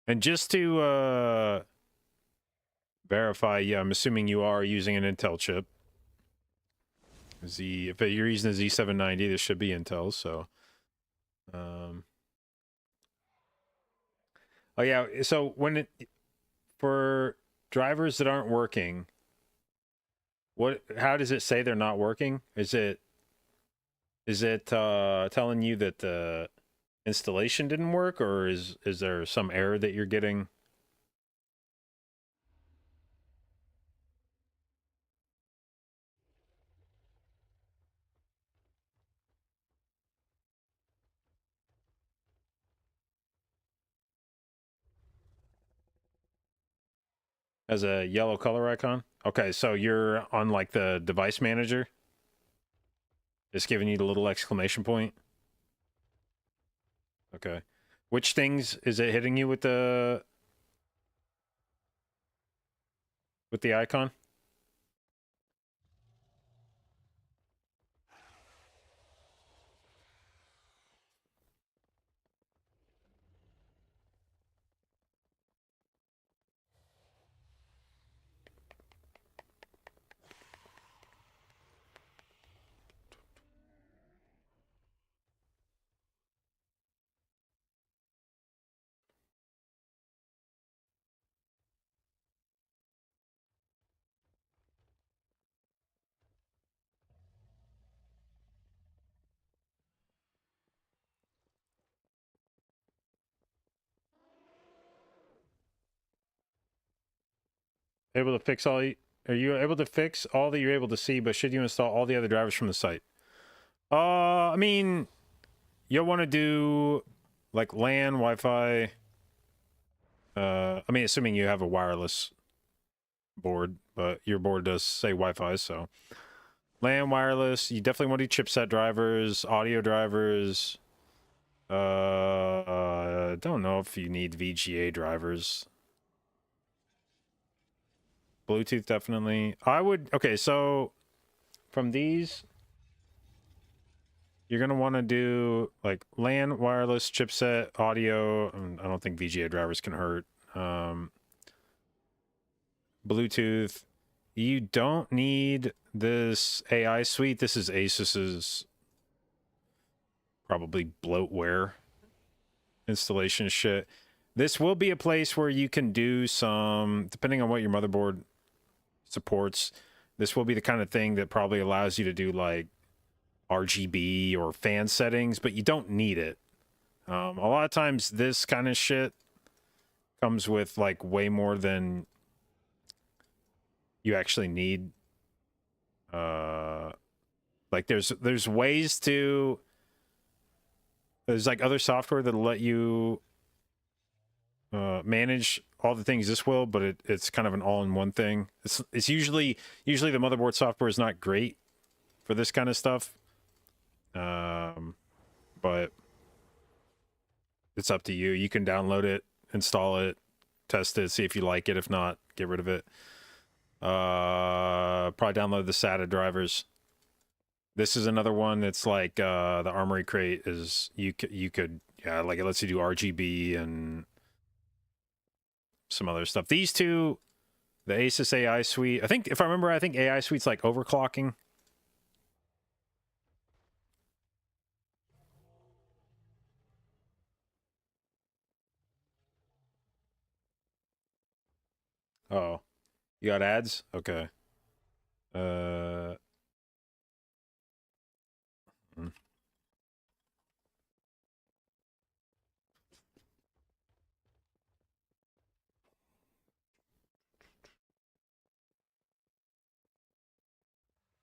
And just to verify, yeah, I'm assuming you are using an Intel chip. If you're using a Z790, this should be Intel, so oh yeah, so for drivers that aren't working, how does it say they're not working? Is it telling you that the installation didn't work, or is there some error that you're getting? As a yellow color icon? Okay, so you're on like the device manager. It's giving you the little exclamation point. Okay. Which things is it hitting you with the icon? Able to fix all? Are you able to fix all that you're able to see? But should you install all the other drivers from the site? I mean, you'll want to do like LAN, Wi-Fi. I mean, assuming you have a wireless board, but your board does say Wi-Fi, so LAN, wireless. You definitely want to do chipset drivers, audio drivers. Don't know if you need VGA drivers. Bluetooth, definitely. I would, okay, so from these, you're going to want to do like LAN, wireless, chipset, audio. I don't think VGA drivers can hurt. Bluetooth. You don't need this AI suite. This is Asus's probably bloatware installation shit. This will be a place where you can do some, depending on what your motherboard supports, this will be the kind of thing that probably allows you to do like RGB or fan settings, but you don't need it. A lot of times this kind of shit comes with like way more than you actually need. Like there's ways to, there's like other software that'll let you manage all the things this will, but it's kind of an all-in-one thing. It's usually the motherboard software is not great for this kind of stuff, but it's up to you. You can download it, install it, test it, see if you like it. If not, get rid of it. Probably download the SATA drivers. This is another one that's like the Armory Crate is you could yeah, like it lets you do RGB and some other stuff. These two, the Asus AI Suite, I think if I remember, I think AI Suite's like overclocking. Oh, you got ads? Okay.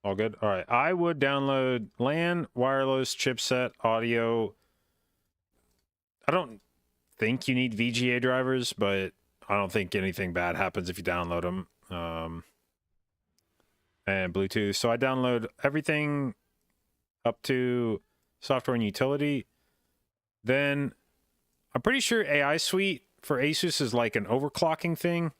All good. All right. I would download LAN, wireless, chipset, audio. I don't think you need VGA drivers, but I don't think anything bad happens if you download them. And Bluetooth. So I download everything up to software and utility. Then I'm pretty sure AI Suite for Asus is like an overclocking thing.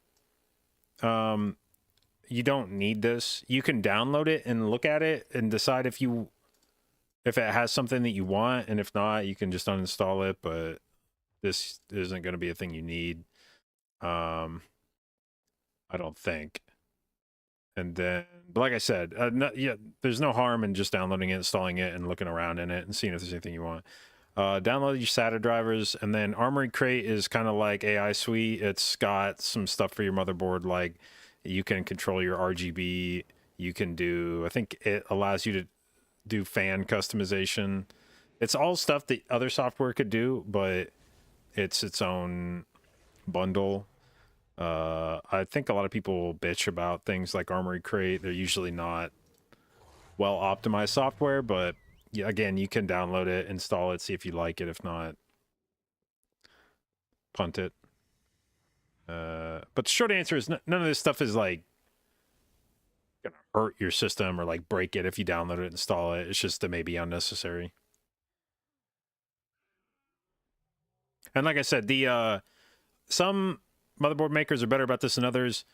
You don't need this. You can download it and look at it and decide if it has something that you want, and if not, you can just uninstall it, but this isn't going to be a thing you need. I don't think. And then, but like I said, there's no harm in just downloading it, installing it, and looking around in it and seeing if there's anything you want. Download your SATA drivers, and then Armory Crate is kind of like AI Suite. It's got some stuff for your motherboard, like you can control your RGB. You can do, I think it allows you to do fan customization. It's all stuff that other software could do, but it's its own bundle. I think a lot of people bitch about things like Armory Crate. They're usually not well optimized software, but yeah, again, you can download it, install it, see if you like it. If not, punt it. But the short answer is none of this stuff is like gonna hurt your system or like break it if you download it and install it. It's just that may be unnecessary. And like I said, the some motherboard makers are better about this than others.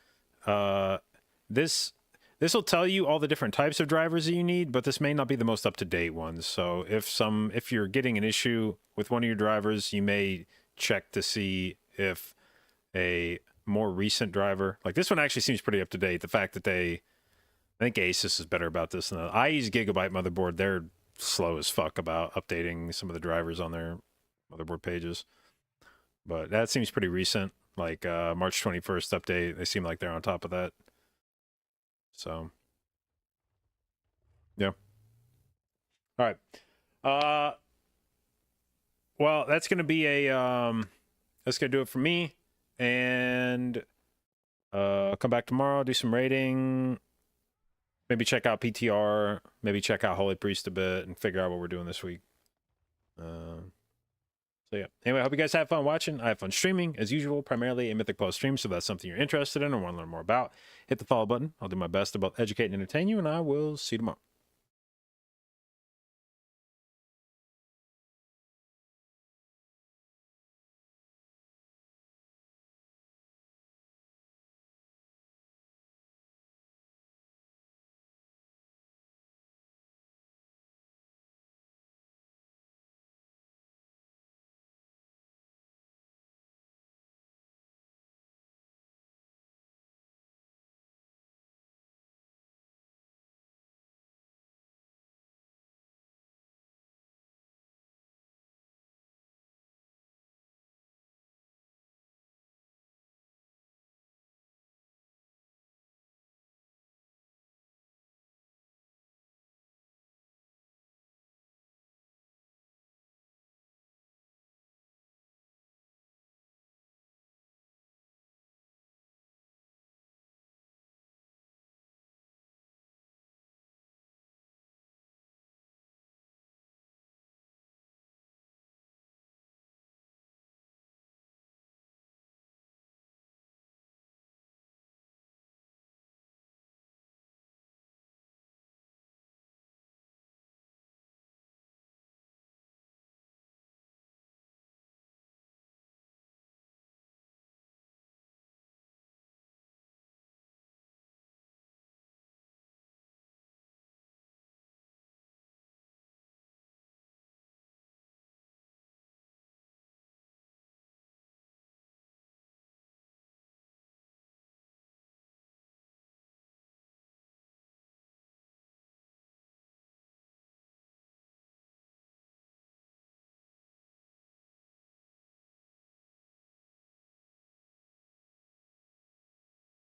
This will tell you all the different types of drivers that you need, but this may not be the most up-to-date ones. So if you're getting an issue with one of your drivers, you may check to see if a more recent driver, like this one actually seems pretty up-to-date. The fact that I think Asus is better about this than I use Gigabyte motherboard. They're slow as fuck about updating some of the drivers on their motherboard pages. But that seems pretty recent, like March 21st update. They seem like they're on top of that. So, yeah. All right. Well, that's going to be that's going to do it for me. And I'll come back tomorrow, do some raiding. Maybe check out PTR. Maybe check out Holy Priest a bit and figure out what we're doing this week. So yeah. Anyway, I hope you guys have fun watching. I have fun streaming as usual, primarily a Mythic Plus stream. So if that's something you're interested in or want to learn more about, hit the follow button. I'll do my best to both educate and entertain you, and I will see you tomorrow.